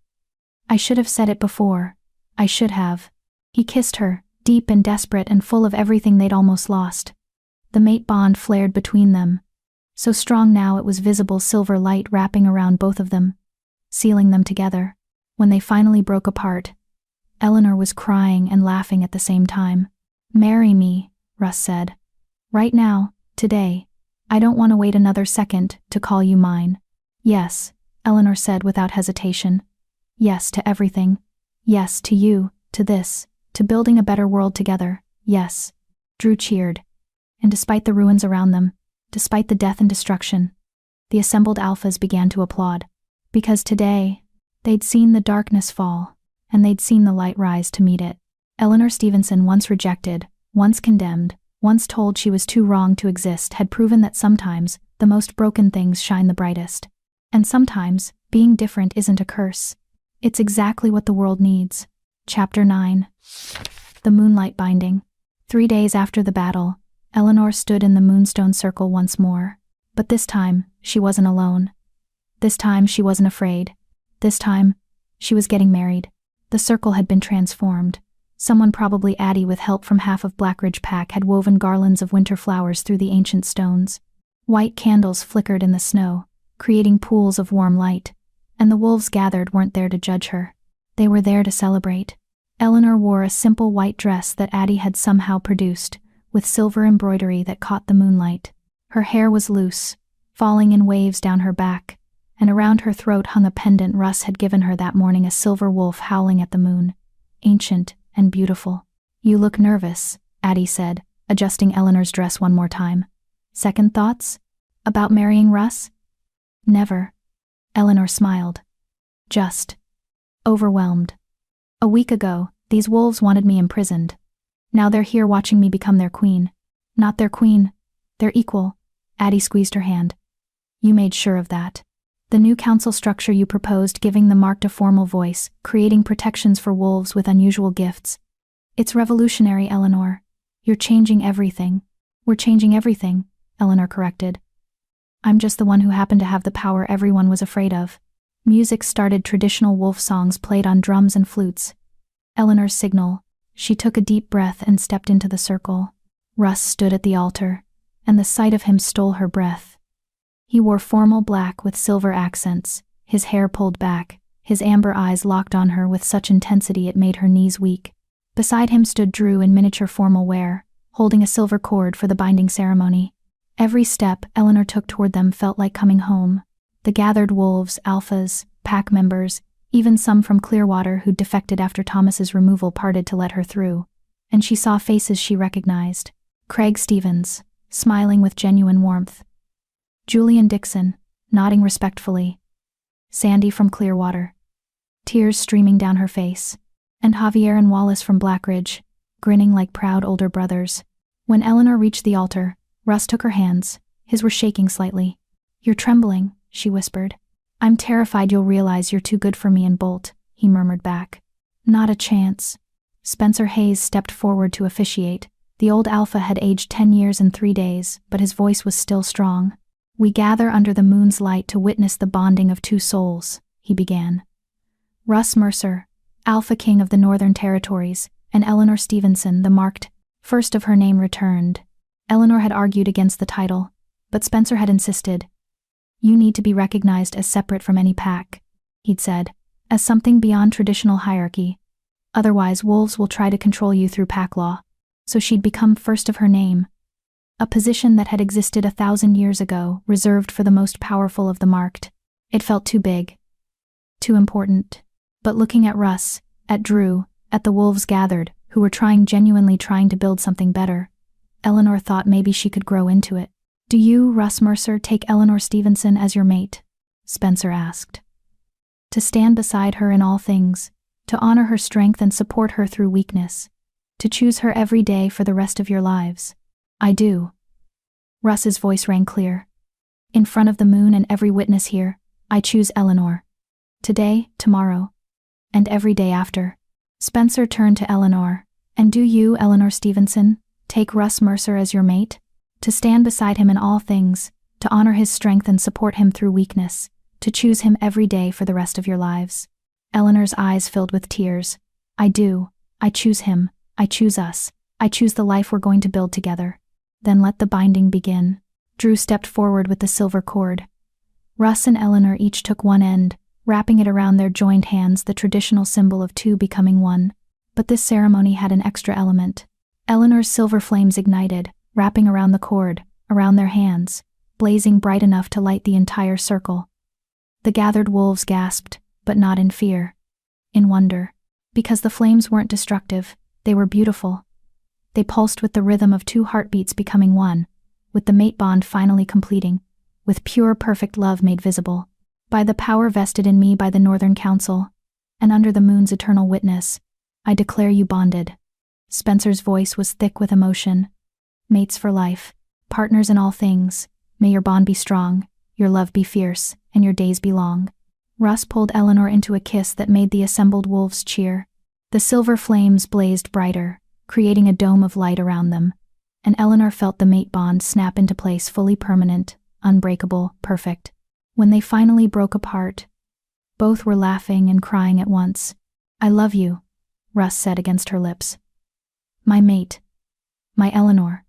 Speaker 1: I should have said it before. I should have. He kissed her, deep and desperate and full of everything they'd almost lost. The mate bond flared between them. So strong now it was visible silver light wrapping around both of them, sealing them together. When they finally broke apart, Eleanor was crying and laughing at the same time. Marry me, Russ said. Right now, today. I don't want to wait another second to call you mine. Yes, Eleanor said without hesitation. Yes to everything. Yes to you, to this, to building a better world together. Yes. Drew cheered. And despite the ruins around them, despite the death and destruction, the assembled alphas began to applaud. Because today, they'd seen the darkness fall, and they'd seen the light rise to meet it. Eleanor Stevenson, once rejected, once condemned, once told she was too wrong to exist, had proven that sometimes the most broken things shine the brightest. And sometimes, being different isn't a curse. It's exactly what the world needs. Chapter 9. The Moonlight Binding. 3 days after the battle, Eleanor stood in the Moonstone Circle once more. But this time, she wasn't alone. This time, she wasn't afraid. This time, she was getting married. The circle had been transformed. Someone, probably Addie with help from half of Blackridge Pack, had woven garlands of winter flowers through the ancient stones. White candles flickered in the snow, creating pools of warm light, and the wolves gathered weren't there to judge her. They were there to celebrate. Eleanor wore a simple white dress that Addie had somehow produced, with silver embroidery that caught the moonlight. Her hair was loose, falling in waves down her back, and around her throat hung a pendant Russ had given her that morning, a silver wolf howling at the moon. Ancient and beautiful. "You look nervous," Addie said, adjusting Eleanor's dress one more time. "Second thoughts? About marrying Russ?" "Never." Eleanor smiled. "Just overwhelmed. A week ago, these wolves wanted me imprisoned. Now they're here watching me become their queen. Not their queen, their equal." Addie squeezed her hand. "You made sure of that. The new council structure you proposed, giving the marked a formal voice, creating protections for wolves with unusual gifts. It's revolutionary, Eleanor. You're changing everything." "We're changing everything," Eleanor corrected. "I'm just the one who happened to have the power everyone was afraid of." Music started. Traditional wolf songs played on drums and flutes. Eleanor's signal. She took a deep breath and stepped into the circle. Russ stood at the altar, and the sight of him stole her breath. He wore formal black with silver accents, his hair pulled back, his amber eyes locked on her with such intensity it made her knees weak. Beside him stood Drew in miniature formal wear, holding a silver cord for the binding ceremony. Every step Eleanor took toward them felt like coming home. The gathered wolves, alphas, pack members, even some from Clearwater who'd defected after Thomas's removal, parted to let her through. And she saw faces she recognized. Craig Stevens, smiling with genuine warmth. Julian Dixon, nodding respectfully. Sandy from Clearwater, tears streaming down her face. And Javier and Wallace from Blackridge, grinning like proud older brothers. When Eleanor reached the altar, Russ took her hands. His were shaking slightly. "You're trembling," she whispered. "I'm terrified you'll realize you're too good for me and bolt," he murmured back. "Not a chance." Spencer Hayes stepped forward to officiate. The old alpha had aged 10 years and 3 days, but his voice was still strong. "We gather under the moon's light to witness the bonding of two souls," he began. Russ Mercer, Alpha King of the Northern Territories, and Eleanor Stevenson, the marked first of her name, returned. Eleanor had argued against the title, but Spencer had insisted. "You need to be recognized as separate from any pack," he'd said, "as something beyond traditional hierarchy. Otherwise, wolves will try to control you through pack law." So she'd become first of her name. A position that had existed 1,000 years ago, reserved for the most powerful of the marked. It felt too big. Too important. But looking at Russ, at Drew, at the wolves gathered, who were genuinely trying to build something better, Eleanor thought maybe she could grow into it. "Do you, Russ Mercer, take Eleanor Stevenson as your mate?" Spencer asked. "To stand beside her in all things, to honor her strength and support her through weakness, to choose her every day for the rest of your lives?" "I do." Russ's voice rang clear. "In front of the moon and every witness here, I choose Eleanor. Today, tomorrow, and every day after." Spencer turned to Eleanor. "And do you, Eleanor Stevenson, take Russ Mercer as your mate? To stand beside him in all things, to honor his strength and support him through weakness, to choose him every day for the rest of your lives?" Eleanor's eyes filled with tears. "I do. I choose him. I choose us. I choose the life we're going to build together." "Then let the binding begin." Drew stepped forward with the silver cord. Russ and Eleanor each took one end, wrapping it around their joined hands, the traditional symbol of two becoming one. But this ceremony had an extra element. Eleanor's silver flames ignited, wrapping around the cord, around their hands, blazing bright enough to light the entire circle. The gathered wolves gasped, but not in fear. In wonder. Because the flames weren't destructive, they were beautiful. They pulsed with the rhythm of two heartbeats becoming one, with the mate bond finally completing, with pure perfect love made visible. "By the power vested in me by the Northern Council, and under the moon's eternal witness, I declare you bonded." Spencer's voice was thick with emotion. Mates for life. Partners in all things. May your bond be strong, your love be fierce, and your days be long. Russ pulled Eleanor into a kiss that made the assembled wolves cheer. The silver flames blazed brighter, creating a dome of light around them, and Eleanor felt the mate bond snap into place, fully permanent, unbreakable, perfect. When they finally broke apart, both were laughing and crying at once. "I love you," Russ said against her lips. "My mate. My Eleanor.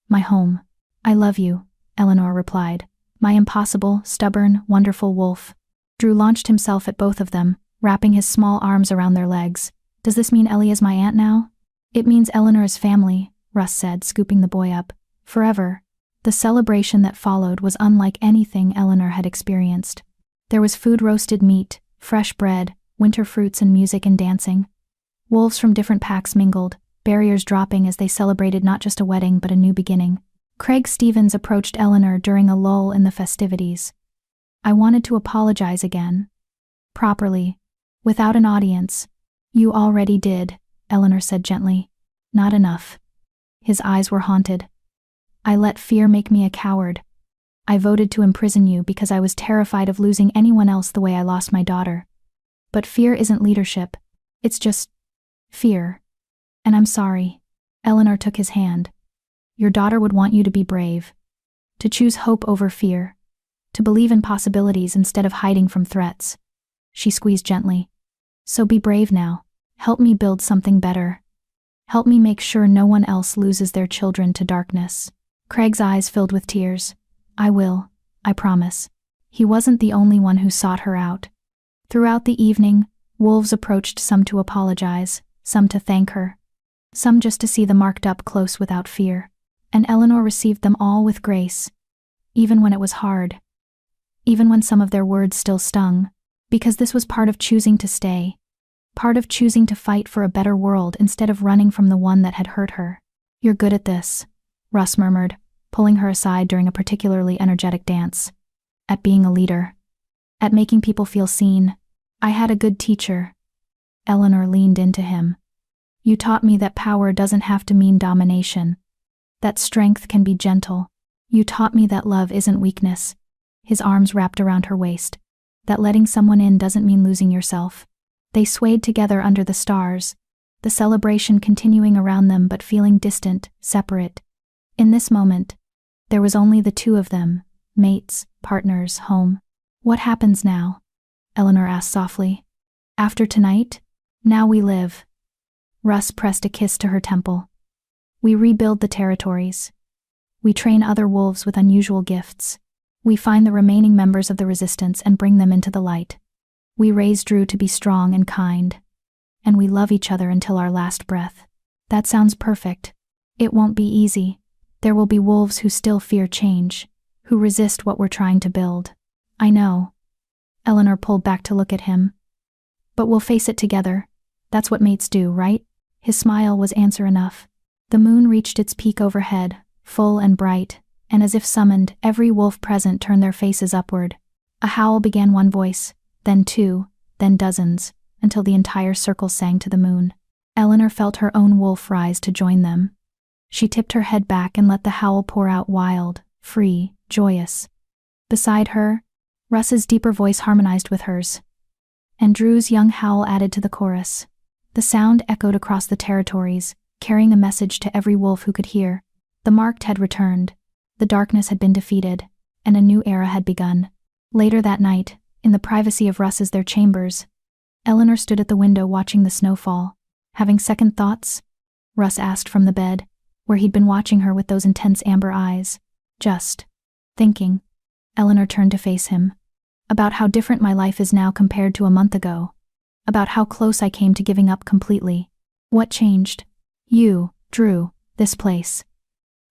Speaker 1: My home." "I love you," Eleanor replied. "My impossible, stubborn, wonderful wolf." Drew launched himself at both of them, wrapping his small arms around their legs. "Does this mean Ellie is my aunt now?" "It means Eleanor is family," Russ said, scooping the boy up. "Forever." The celebration that followed was unlike anything Eleanor had experienced. There was food-roasted meat, fresh bread, winter fruits, and music and dancing. Wolves from different packs mingled, barriers dropping as they celebrated not just a wedding but a new beginning. Craig Stevens approached Eleanor during a lull in the festivities. "I wanted to apologize again. Properly. Without an audience." "You already did," Eleanor said gently. "Not enough." His eyes were haunted. "I let fear make me a coward. I voted to imprison you because I was terrified of losing anyone else the way I lost my daughter. But fear isn't leadership. It's just fear. And I'm sorry." Eleanor took his hand. "Your daughter would want you to be brave. To choose hope over fear. To believe in possibilities instead of hiding from threats." She squeezed gently. "So be brave now. Help me build something better. Help me make sure no one else loses their children to darkness." Craig's eyes filled with tears. "I will. I promise." He wasn't the only one who sought her out. Throughout the evening, wolves approached, some to apologize, some to thank her, some just to see them marked up close without fear. And Eleanor received them all with grace, even when it was hard. Even when some of their words still stung, because this was part of choosing to stay. Part of choosing to fight for a better world instead of running from the one that had hurt her. "You're good at this," Russ murmured, pulling her aside during a particularly energetic dance. "At being a leader. At making people feel seen. I had a good teacher." Eleanor leaned into him. "You taught me that power doesn't have to mean domination. That strength can be gentle. You taught me that love isn't weakness." His arms wrapped around her waist. "That letting someone in doesn't mean losing yourself." They swayed together under the stars, the celebration continuing around them but feeling distant, separate. In this moment, there was only the two of them, mates, partners, home. "What happens now?" Eleanor asked softly. "After tonight? Now we live." Russ pressed a kiss to her temple. "We rebuild the territories. We train other wolves with unusual gifts. We find the remaining members of the resistance and bring them into the light. We raise Drew to be strong and kind. And we love each other until our last breath." "That sounds perfect. It won't be easy. There will be wolves who still fear change, who resist what we're trying to build." "I know." Eleanor pulled back to look at him. "But we'll face it together. That's what mates do, right?" His smile was answer enough. The moon reached its peak overhead, full and bright, and as if summoned, every wolf present turned their faces upward. A howl began one voice, then two, then dozens, until the entire circle sang to the moon. Eleanor felt her own wolf rise to join them. She tipped her head back and let the howl pour out wild, free, joyous. Beside her, Russ's deeper voice harmonized with hers, and Drew's young howl added to the chorus. The sound echoed across the territories, carrying a message to every wolf who could hear. The marked had returned, the darkness had been defeated, and a new era had begun. Later that night, in the privacy of Russ's their chambers, Eleanor stood at the window watching the snowfall. "Having second thoughts?" Russ asked from the bed, where he'd been watching her with those intense amber eyes. "Just thinking." Eleanor turned to face him. "About how different my life is now compared to a month ago. About how close I came to giving up completely. What changed? You, Drew, this place."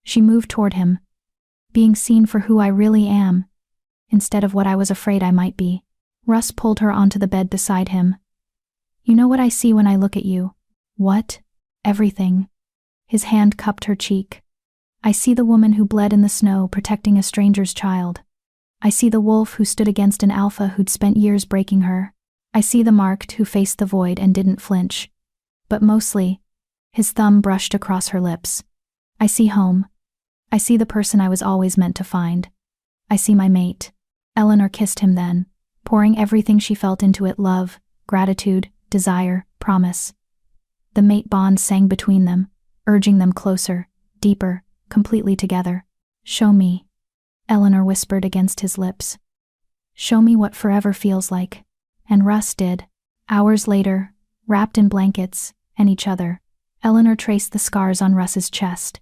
Speaker 1: She moved toward him. "Being seen for who I really am, instead of what I was afraid I might be." Russ pulled her onto the bed beside him. "You know what I see when I look at you?" "What?" "Everything." His hand cupped her cheek. "I see the woman who bled in the snow protecting a stranger's child. I see the wolf who stood against an alpha who'd spent years breaking her. I see the marked who faced the void and didn't flinch. But mostly, His thumb brushed across her lips. I see home. I see the person I was always meant to find. I see my mate. Eleanor kissed him then, pouring everything she felt into it: love, gratitude, desire, promise. The mate bond sang between them, urging them closer, deeper, completely together. Show me, Eleanor whispered against his lips. Show me what forever feels like. And Russ did. Hours later, wrapped in blankets and each other, Eleanor traced the scars on Russ's chest.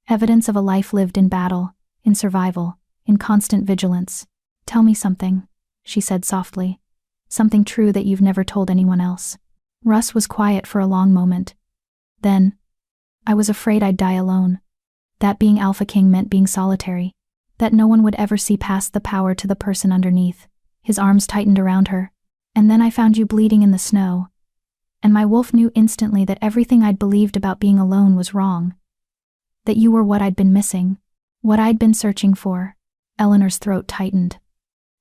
Speaker 1: Evidence of a life lived in battle, in survival, in constant vigilance. Tell me something, she said softly. Something true that you've never told anyone else. Russ was quiet for a long moment. Then, I was afraid I'd die alone. That being Alpha King meant being solitary. That no one would ever see past the power to the person underneath. His arms tightened around her. And then I found you bleeding in the snow. And my wolf knew instantly that everything I'd believed about being alone was wrong. That you were what I'd been missing. What I'd been searching for. Eleanor's throat tightened.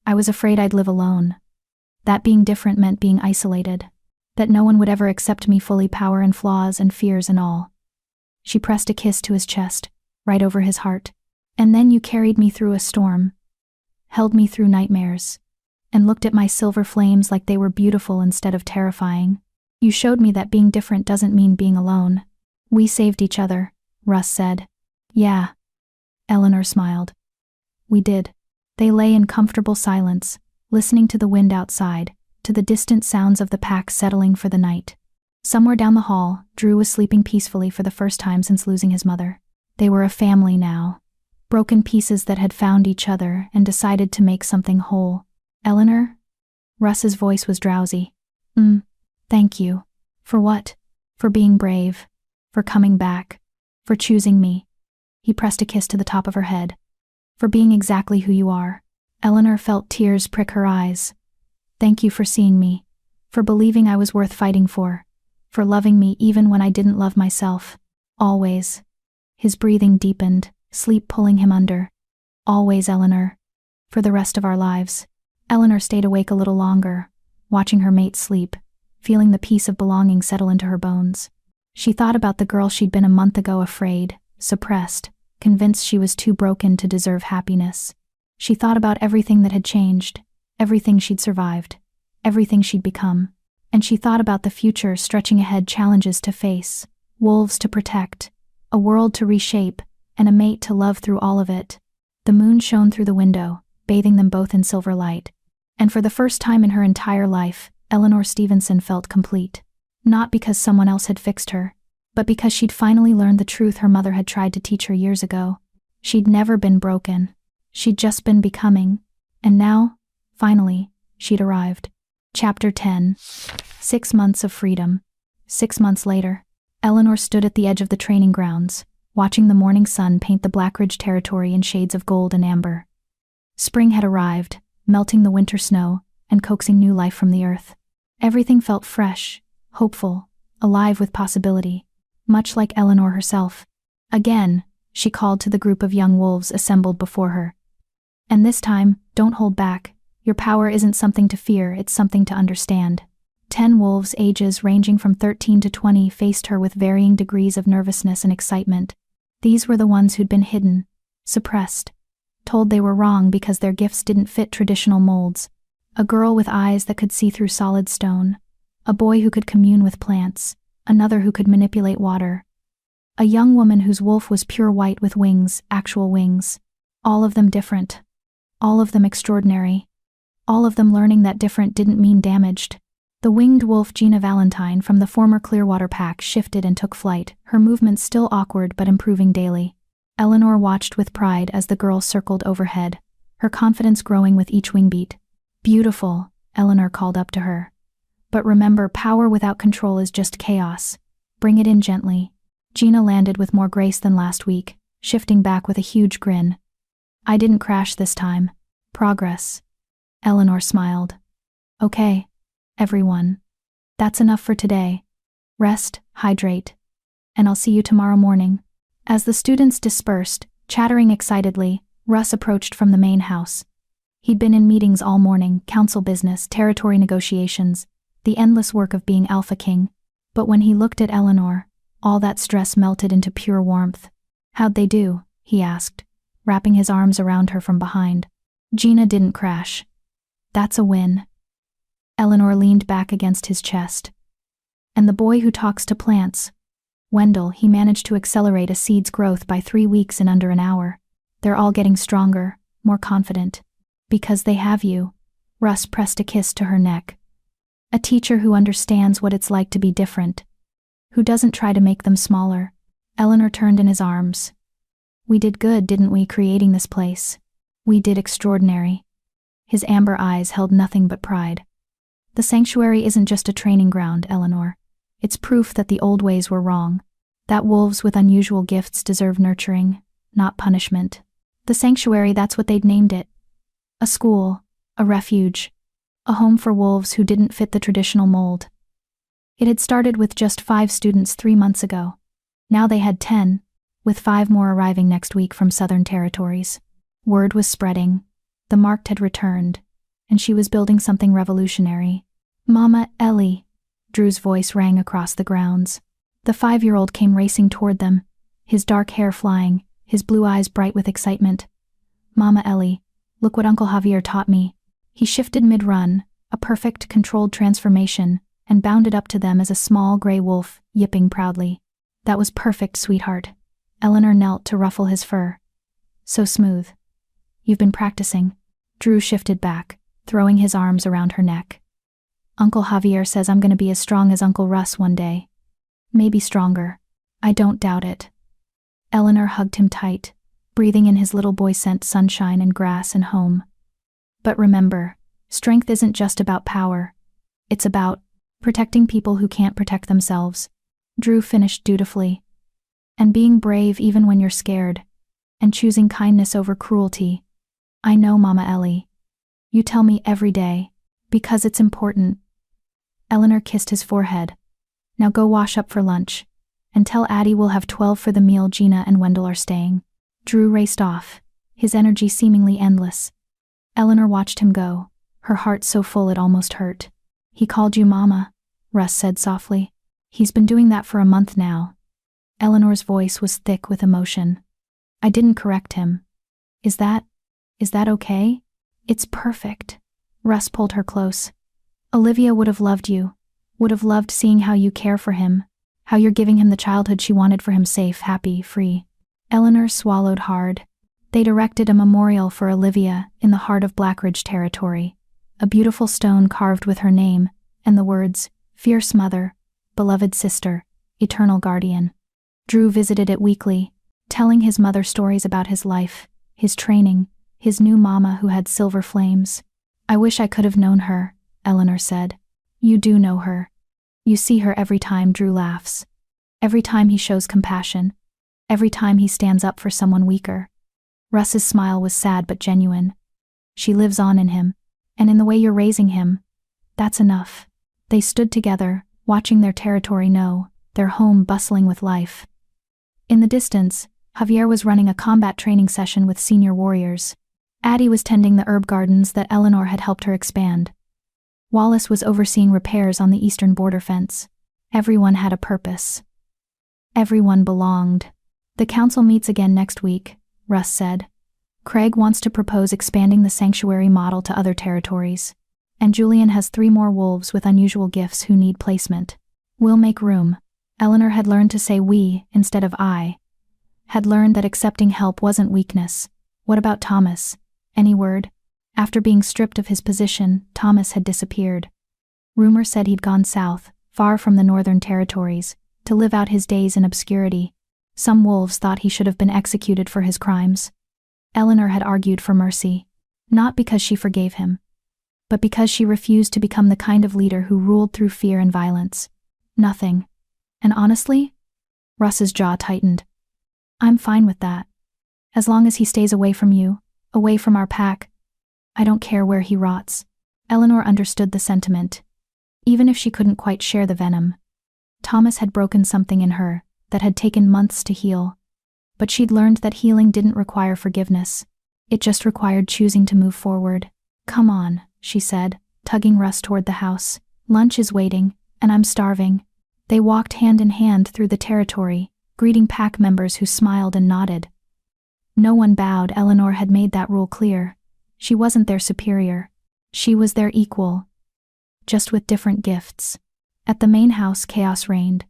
Speaker 1: I was afraid I'd live alone. That being different meant being isolated. That no one would ever accept me fully, power and flaws and fears and all. She pressed a kiss to his chest, right over his heart. And then you carried me through a storm. Held me through nightmares. And looked at my silver flames like they were beautiful instead of terrifying. You showed me that being different doesn't mean being alone. We saved each other, Russ said. Yeah. Eleanor smiled. We did. They lay in comfortable silence, listening to the wind outside, to the distant sounds of the pack settling for the night. Somewhere down the hall, Drew was sleeping peacefully for the first time since losing his mother. They were a family now. Broken pieces that had found each other and decided to make something whole. Eleanor? Russ's voice was drowsy. Thank you. For what? For being brave. For coming back. For choosing me. He pressed a kiss to the top of her head. For being exactly who you are. Eleanor felt tears prick her eyes. Thank you for seeing me. For believing I was worth fighting for. For loving me even when I didn't love myself. Always. His breathing deepened, sleep pulling him under. Always, Eleanor. For the rest of our lives. Eleanor stayed awake a little longer, watching her mate sleep, feeling the peace of belonging settle into her bones. She thought about the girl she'd been a month ago, afraid, suppressed, convinced she was too broken to deserve happiness. She thought about everything that had changed, everything she'd survived, everything she'd become. And she thought about the future stretching ahead, challenges to face, wolves to protect, a world to reshape, and a mate to love through all of it. The moon shone through the window, bathing them both in silver light. And for the first time in her entire life, Eleanor Stevenson felt complete. Not because someone else had fixed her, but because she'd finally learned the truth her mother had tried to teach her years ago. She'd never been broken. She'd just been becoming. And now, finally, she'd arrived. Chapter 10. 6 months of freedom. 6 months later, Eleanor stood at the edge of the training grounds, watching the morning sun paint the Blackridge territory in shades of gold and amber. Spring had arrived, melting the winter snow and coaxing new life from the earth. Everything felt fresh, hopeful, alive with possibility, much like Eleanor herself. Again, she called to the group of young wolves assembled before her. And this time, don't hold back. Your power isn't something to fear, it's something to understand. 10 wolves, ages ranging from 13 to 20, faced her with varying degrees of nervousness and excitement. These were the ones who'd been hidden, suppressed, told they were wrong because their gifts didn't fit traditional molds. A girl with eyes that could see through solid stone. A boy who could commune with plants. Another who could manipulate water. A young woman whose wolf was pure white with wings, actual wings. All of them different. All of them extraordinary. All of them learning that different didn't mean damaged. The winged wolf Gina Valentine from the former Clearwater pack shifted and took flight, her movements still awkward but improving daily. Eleanor watched with pride as the girl circled overhead, her confidence growing with each wing beat. Beautiful, Eleanor called up to her. But remember, power without control is just chaos. Bring it in gently. Gina landed with more grace than last week, shifting back with a huge grin. I didn't crash this time. Progress. Eleanor smiled. Okay, everyone. That's enough for today. Rest, hydrate. And I'll see you tomorrow morning. As the students dispersed, chattering excitedly, Russ approached from the main house. He'd been in meetings all morning, council business, territory negotiations, the endless work of being Alpha King. But when he looked at Eleanor, All that stress melted into pure warmth. "How'd they do?" he asked, wrapping his arms around her from behind. "Gina didn't crash." "That's a win." Eleanor leaned back against his chest. "And the boy who talks to plants? Wendell, he managed to accelerate a seed's growth by 3 weeks in under an hour. They're all getting stronger, more confident. Because they have you." Russ pressed a kiss to her neck. "A teacher who understands what it's like to be different. Who doesn't try to make them smaller." Eleanor turned in his arms. "We did good, didn't we, creating this place? We did extraordinary." His amber eyes held nothing but pride. "The sanctuary isn't just a training ground, Eleanor. It's proof that the old ways were wrong. That wolves with unusual gifts deserve nurturing, not punishment. The sanctuary, that's what they'd named it. A school, a refuge, a home for wolves who didn't fit the traditional mold. It had started with just 5 students 3 months ago. Now they had 10, with 5 more arriving next week from southern territories. Word was spreading. The marked had returned, and she was building something revolutionary. "Mama, Ellie," Drew's voice rang across the grounds. The 5-year-old came racing toward them, his dark hair flying, his blue eyes bright with excitement. "Mama Ellie, look what Uncle Javier taught me." He shifted mid-run, a perfect, controlled transformation, and bounded up to them as a small gray wolf, yipping proudly. "That was perfect, sweetheart." Eleanor knelt to ruffle his fur. "So smooth. You've been practicing." Drew shifted back, throwing his arms around her neck. "Uncle Javier says I'm going to be as strong as Uncle Russ one day. Maybe stronger. I don't doubt it." Eleanor hugged him tight, breathing in his little boy-scent sunshine and grass and home. "But remember, strength isn't just about power. It's about protecting people who can't protect themselves." Drew finished dutifully. "And being brave even when you're scared. And choosing kindness over cruelty. I know, Mama Ellie. You tell me every day. Because it's important." Eleanor kissed his forehead. "Now go wash up for lunch. And tell Addie we'll have 12 for the meal Gina and Wendell are staying." Drew raced off, his energy seemingly endless. Eleanor watched him go, her heart so full it almost hurt. "He called you Mama," Russ said softly. "He's been doing that for a month now." Eleanor's voice was thick with emotion. "I didn't correct him. Is that okay?" "It's perfect." Russ pulled her close. "Olivia would have loved you, would have loved seeing how you care for him, how you're giving him the childhood she wanted for him, safe, happy, free." Eleanor swallowed hard. They'd erected a memorial for Olivia in the heart of Blackridge territory, a beautiful stone carved with her name, and the words, "Fierce Mother, Beloved Sister, Eternal Guardian." Drew visited it weekly, telling his mother stories about his life, his training, his new mama who had silver flames. "I wish I could have known her," Eleanor said. "You do know her. You see her every time Drew laughs. Every time he shows compassion. Every time he stands up for someone weaker." Russ's smile was sad but genuine. "She lives on in him, and in the way you're raising him. That's enough." They stood together, watching their territory know, their home bustling with life. In the distance, Javier was running a combat training session with senior warriors. Addie was tending the herb gardens that Eleanor had helped her expand. Wallace was overseeing repairs on the eastern border fence. Everyone had a purpose. Everyone belonged. "The council meets again next week," Russ said. "Craig wants to propose expanding the sanctuary model to other territories. And Julian has 3 more wolves with unusual gifts who need placement. We'll make room." Eleanor had learned to say we instead of I. Had learned that accepting help wasn't weakness. What about Thomas? Any word? After being stripped of his position, Thomas had disappeared. Rumor said he'd gone south, far from the northern territories, to live out his days in obscurity. Some wolves thought he should have been executed for his crimes. Eleanor had argued for mercy, not because she forgave him, but because she refused to become the kind of leader who ruled through fear and violence. Nothing. And honestly, Russ's jaw tightened. "I'm fine with that. As long as he stays away from you, away from our pack. I don't care where he rots." Eleanor understood the sentiment, even if she couldn't quite share the venom. Thomas had broken something in her that had taken months to heal. But she'd learned that healing didn't require forgiveness. It just required choosing to move forward. "Come on," she said, tugging Russ toward the house. "Lunch is waiting, and I'm starving." They walked hand in hand through the territory, greeting pack members who smiled and nodded. No one bowed. Eleanor had made that rule clear. She wasn't their superior. She was their equal. Just with different gifts. At the main house, chaos reigned.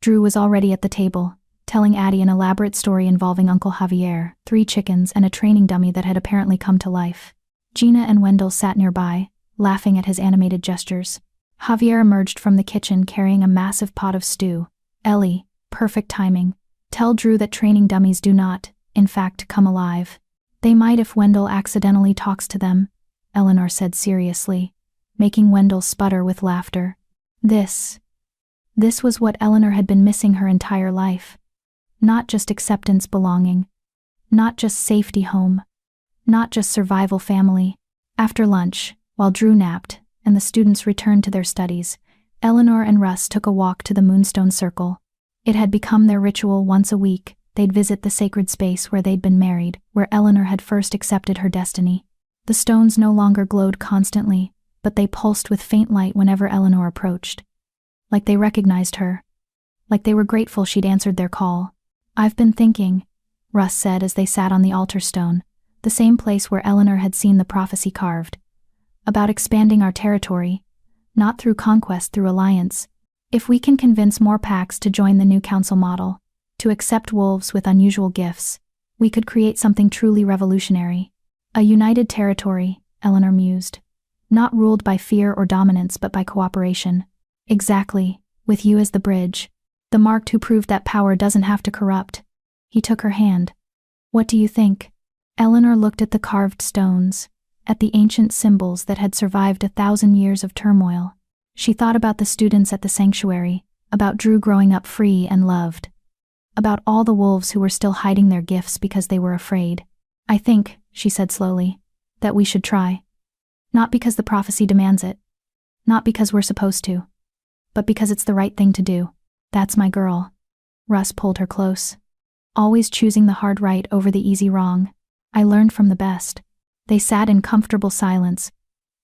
Speaker 1: Drew was already at the table, telling Addie an elaborate story involving Uncle Javier, 3 chickens, and a training dummy that had apparently come to life. Gina and Wendell sat nearby, laughing at his animated gestures. Javier emerged from the kitchen carrying a massive pot of stew. Ellie, perfect timing. Tell Drew that training dummies do not, in fact, come alive. They might if Wendell accidentally talks to them, Eleanor said seriously, making Wendell sputter with laughter. This was what Eleanor had been missing her entire life. Not just acceptance, belonging. Not just safety, home. Not just survival, family. After lunch, while Drew napped and the students returned to their studies, Eleanor and Russ took a walk to the Moonstone Circle. It had become their ritual. Once a week, they'd visit the sacred space where they'd been married, where Eleanor had first accepted her destiny. The stones no longer glowed constantly, but they pulsed with faint light whenever Eleanor approached. Like they recognized her. Like they were grateful she'd answered their call. "I've been thinking," Russ said as they sat on the altar stone, the same place where Eleanor had seen the prophecy carved. "About expanding our territory. Not through conquest, through alliance. If we can convince more packs to join the new council model, to accept wolves with unusual gifts, we could create something truly revolutionary. A united territory," Eleanor mused. "Not ruled by fear or dominance but by cooperation." "Exactly, with you as the bridge. The marked who proved that power doesn't have to corrupt." He took her hand. "What do you think?" Eleanor looked at the carved stones, at the ancient symbols that had survived 1,000 years of turmoil. She thought about the students at the sanctuary, about Drew growing up free and loved. About all the wolves who were still hiding their gifts because they were afraid. "I think," she said slowly, "that we should try. Not because the prophecy demands it. Not because we're supposed to. But because it's the right thing to do. That's my girl." Russ pulled her close. "Always choosing the hard right over the easy wrong. I learned from the best." They sat in comfortable silence,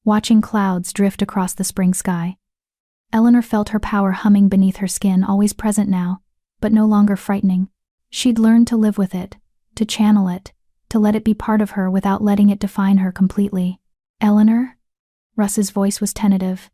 Speaker 1: watching clouds drift across the spring sky. Eleanor felt her power humming beneath her skin, always present now, but no longer frightening. She'd learned to live with it, to channel it, to let it be part of her without letting it define her completely. "Eleanor?" Russ's voice was tentative.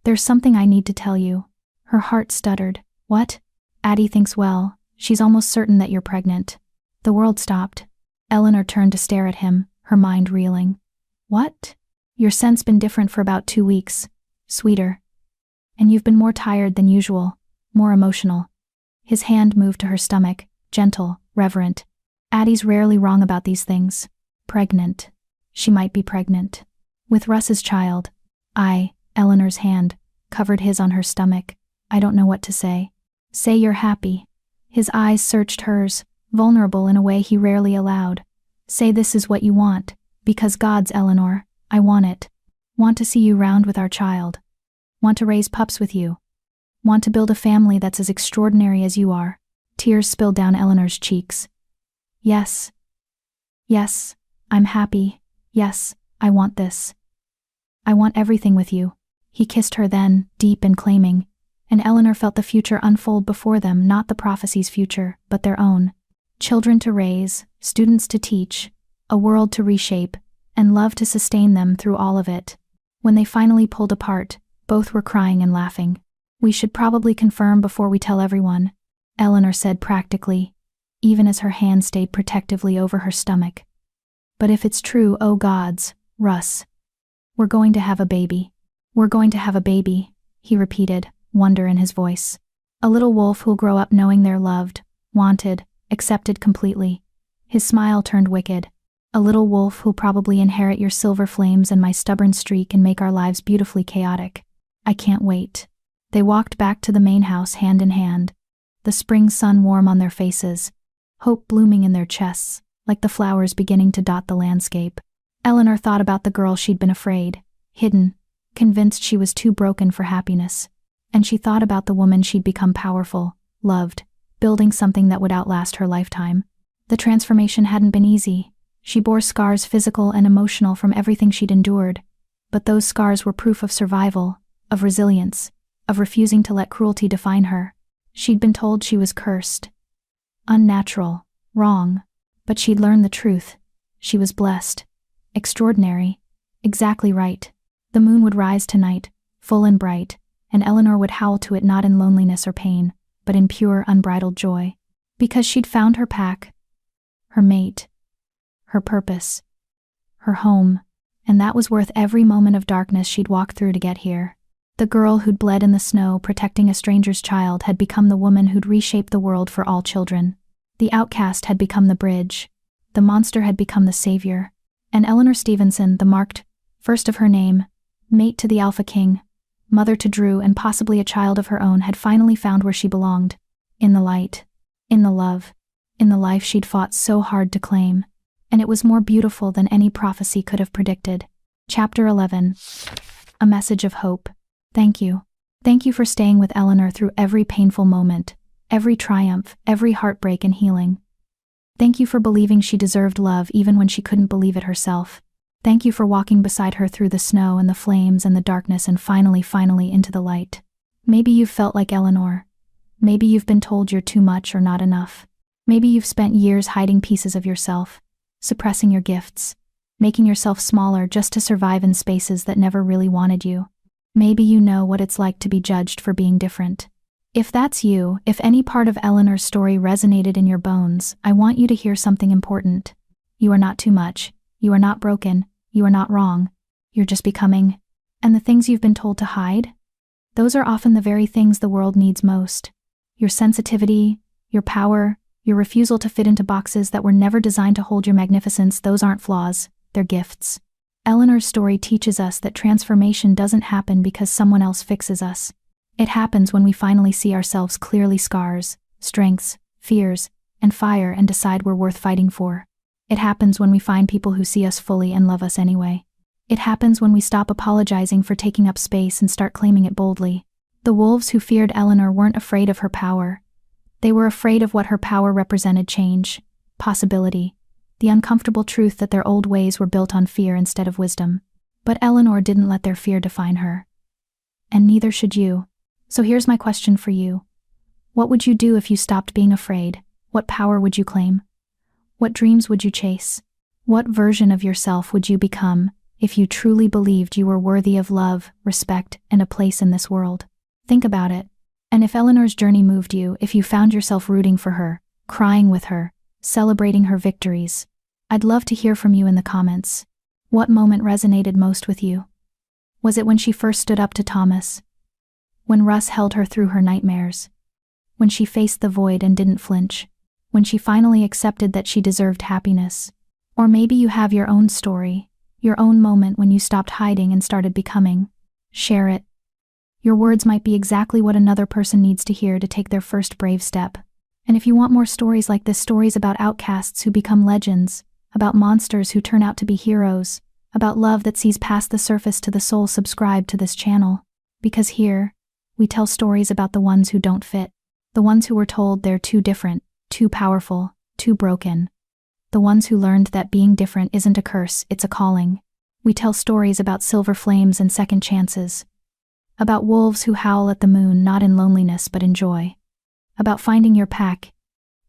Speaker 1: "There's something I need to tell you." Her heart stuttered. "What?" "Addie thinks, well, she's almost certain that you're pregnant." The world stopped. Eleanor turned to stare at him, her mind reeling. "What?" "Your scent's been different for about 2 weeks. Sweeter. And you've been more tired than usual, more emotional." His hand moved to her stomach, gentle, reverent. "Addie's rarely wrong about these things. Pregnant. She might be pregnant. With Russ's child." Eleanor's hand covered his on her stomach. "I don't know what to say." "Say you're happy." His eyes searched hers, vulnerable in a way he rarely allowed. "Say this is what you want, because God's, Eleanor, I want it. Want to see you round with our child. Want to raise pups with you. Want to build a family that's as extraordinary as you are." Tears spilled down Eleanor's cheeks. "Yes. Yes, I'm happy. Yes, I want this. I want everything with you." He kissed her then, deep and claiming, and Eleanor felt the future unfold before them, not the prophecy's future, but their own. Children to raise, students to teach, a world to reshape, and love to sustain them through all of it. When they finally pulled apart, both were crying and laughing. "We should probably confirm before we tell everyone," Eleanor said practically, even as her hand stayed protectively over her stomach. "But if it's true, oh gods, Russ. We're going to have a baby. We're going to have a baby," he repeated, wonder in his voice. "A little wolf who'll grow up knowing they're loved, wanted, accepted completely." His smile turned wicked. "A little wolf who'll probably inherit your silver flames and my stubborn streak and make our lives beautifully chaotic. I can't wait." They walked back to the main house hand in hand, the spring sun warm on their faces, hope blooming in their chests, like the flowers beginning to dot the landscape. Eleanor thought about the girl she'd been afraid, hidden, convinced she was too broken for happiness. And she thought about the woman she'd become, powerful, loved, building something that would outlast her lifetime. The transformation hadn't been easy. She bore scars, physical and emotional, from everything she'd endured. But those scars were proof of survival, of resilience, of refusing to let cruelty define her. She'd been told she was cursed, unnatural, wrong, but she'd learned the truth. She was blessed, extraordinary, exactly right. The moon would rise tonight, full and bright, and Eleanor would howl to it not in loneliness or pain, but in pure, unbridled joy. Because she'd found her pack, her mate, her purpose, her home, and that was worth every moment of darkness she'd walked through to get here. The girl who'd bled in the snow protecting a stranger's child had become the woman who'd reshaped the world for all children. The outcast had become the bridge. The monster had become the savior. And Eleanor Stevenson, the marked first of her name, mate to the Alpha King, mother to Drew and possibly a child of her own, had finally found where she belonged. In the light. In the love. In the life she'd fought so hard to claim. And it was more beautiful than any prophecy could have predicted. Chapter 11. A message of hope. Thank you. Thank you for staying with Eleanor through every painful moment, every triumph, every heartbreak and healing. Thank you for believing she deserved love even when she couldn't believe it herself. Thank you for walking beside her through the snow and the flames and the darkness and finally into the light. Maybe you've felt like Eleanor. Maybe you've been told you're too much or not enough. Maybe you've spent years hiding pieces of yourself, suppressing your gifts, making yourself smaller just to survive in spaces that never really wanted you. Maybe you know what it's like to be judged for being different. If that's you, if any part of Eleanor's story resonated in your bones, I want you to hear something important. You are not too much. You are not broken. You are not wrong. You're just becoming. And the things you've been told to hide? Those are often the very things the world needs most. Your sensitivity, your power, your refusal to fit into boxes that were never designed to hold your magnificence, those aren't flaws, they're gifts. Eleanor's story teaches us that transformation doesn't happen because someone else fixes us. It happens when we finally see ourselves clearly: scars, strengths, fears, and fire, and decide we're worth fighting for. It happens when we find people who see us fully and love us anyway. It happens when we stop apologizing for taking up space and start claiming it boldly. The wolves who feared Eleanor weren't afraid of her power. They were afraid of what her power represented: change, possibility, the uncomfortable truth that their old ways were built on fear instead of wisdom. But Eleanor didn't let their fear define her. And neither should you. So here's my question for you. What would you do if you stopped being afraid? What power would you claim? What dreams would you chase? What version of yourself would you become if you truly believed you were worthy of love, respect, and a place in this world? Think about it. And if Eleanor's journey moved you, if you found yourself rooting for her, crying with her, celebrating her victories, I'd love to hear from you in the comments. What moment resonated most with you? Was it when she first stood up to Thomas? When Russ held her through her nightmares? When she faced the void and didn't flinch? When she finally accepted that she deserved happiness? Or maybe you have your own story, your own moment when you stopped hiding and started becoming. Share it. Your words might be exactly what another person needs to hear to take their first brave step. And if you want more stories like this, stories about outcasts who become legends, about monsters who turn out to be heroes, about love that sees past the surface to the soul, subscribe to this channel. Because here, we tell stories about the ones who don't fit, the ones who were told they're too different, too powerful, too broken. The ones who learned that being different isn't a curse, it's a calling. We tell stories about silver flames and second chances. About wolves who howl at the moon not in loneliness but in joy. About finding your pack,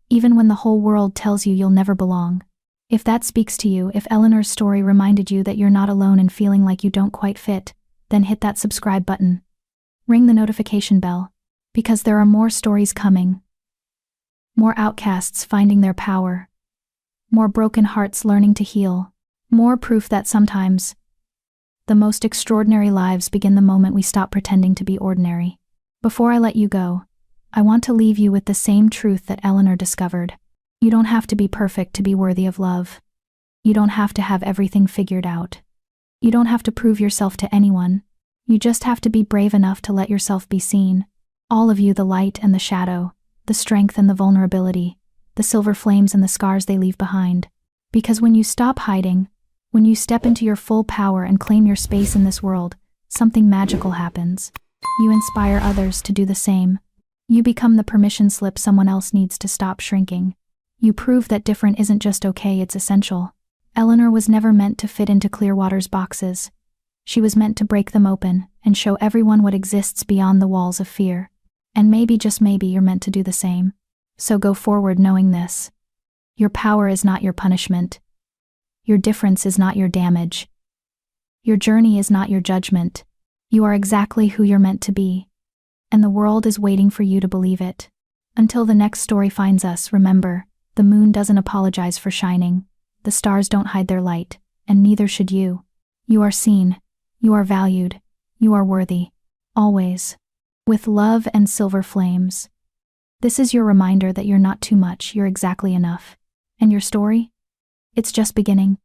Speaker 1: even when the whole world tells you you'll never belong. If that speaks to you, if Eleanor's story reminded you that you're not alone in feeling like you don't quite fit, then hit that subscribe button. Ring the notification bell, because there are more stories coming. More outcasts finding their power. More broken hearts learning to heal. More proof that sometimes the most extraordinary lives begin the moment we stop pretending to be ordinary. Before I let you go, I want to leave you with the same truth that Eleanor discovered. You don't have to be perfect to be worthy of love. You don't have to have everything figured out. You don't have to prove yourself to anyone. You just have to be brave enough to let yourself be seen. All of you, the light and the shadow, the strength and the vulnerability, the silver flames and the scars they leave behind. Because when you stop hiding, when you step into your full power and claim your space in this world, something magical happens. You inspire others to do the same. You become the permission slip someone else needs to stop shrinking. You prove that different isn't just okay, it's essential. Eleanor was never meant to fit into Clearwater's boxes. She was meant to break them open and show everyone what exists beyond the walls of fear. And maybe, just maybe, you're meant to do the same. So go forward knowing this. Your power is not your punishment. Your difference is not your damage. Your journey is not your judgment. You are exactly who you're meant to be. And the world is waiting for you to believe it. Until the next story finds us, remember, the moon doesn't apologize for shining. The stars don't hide their light, and neither should you. You are seen. You are valued. You are worthy. Always. With love and silver flames. This is your reminder that you're not too much, you're exactly enough. And your story? It's just beginning.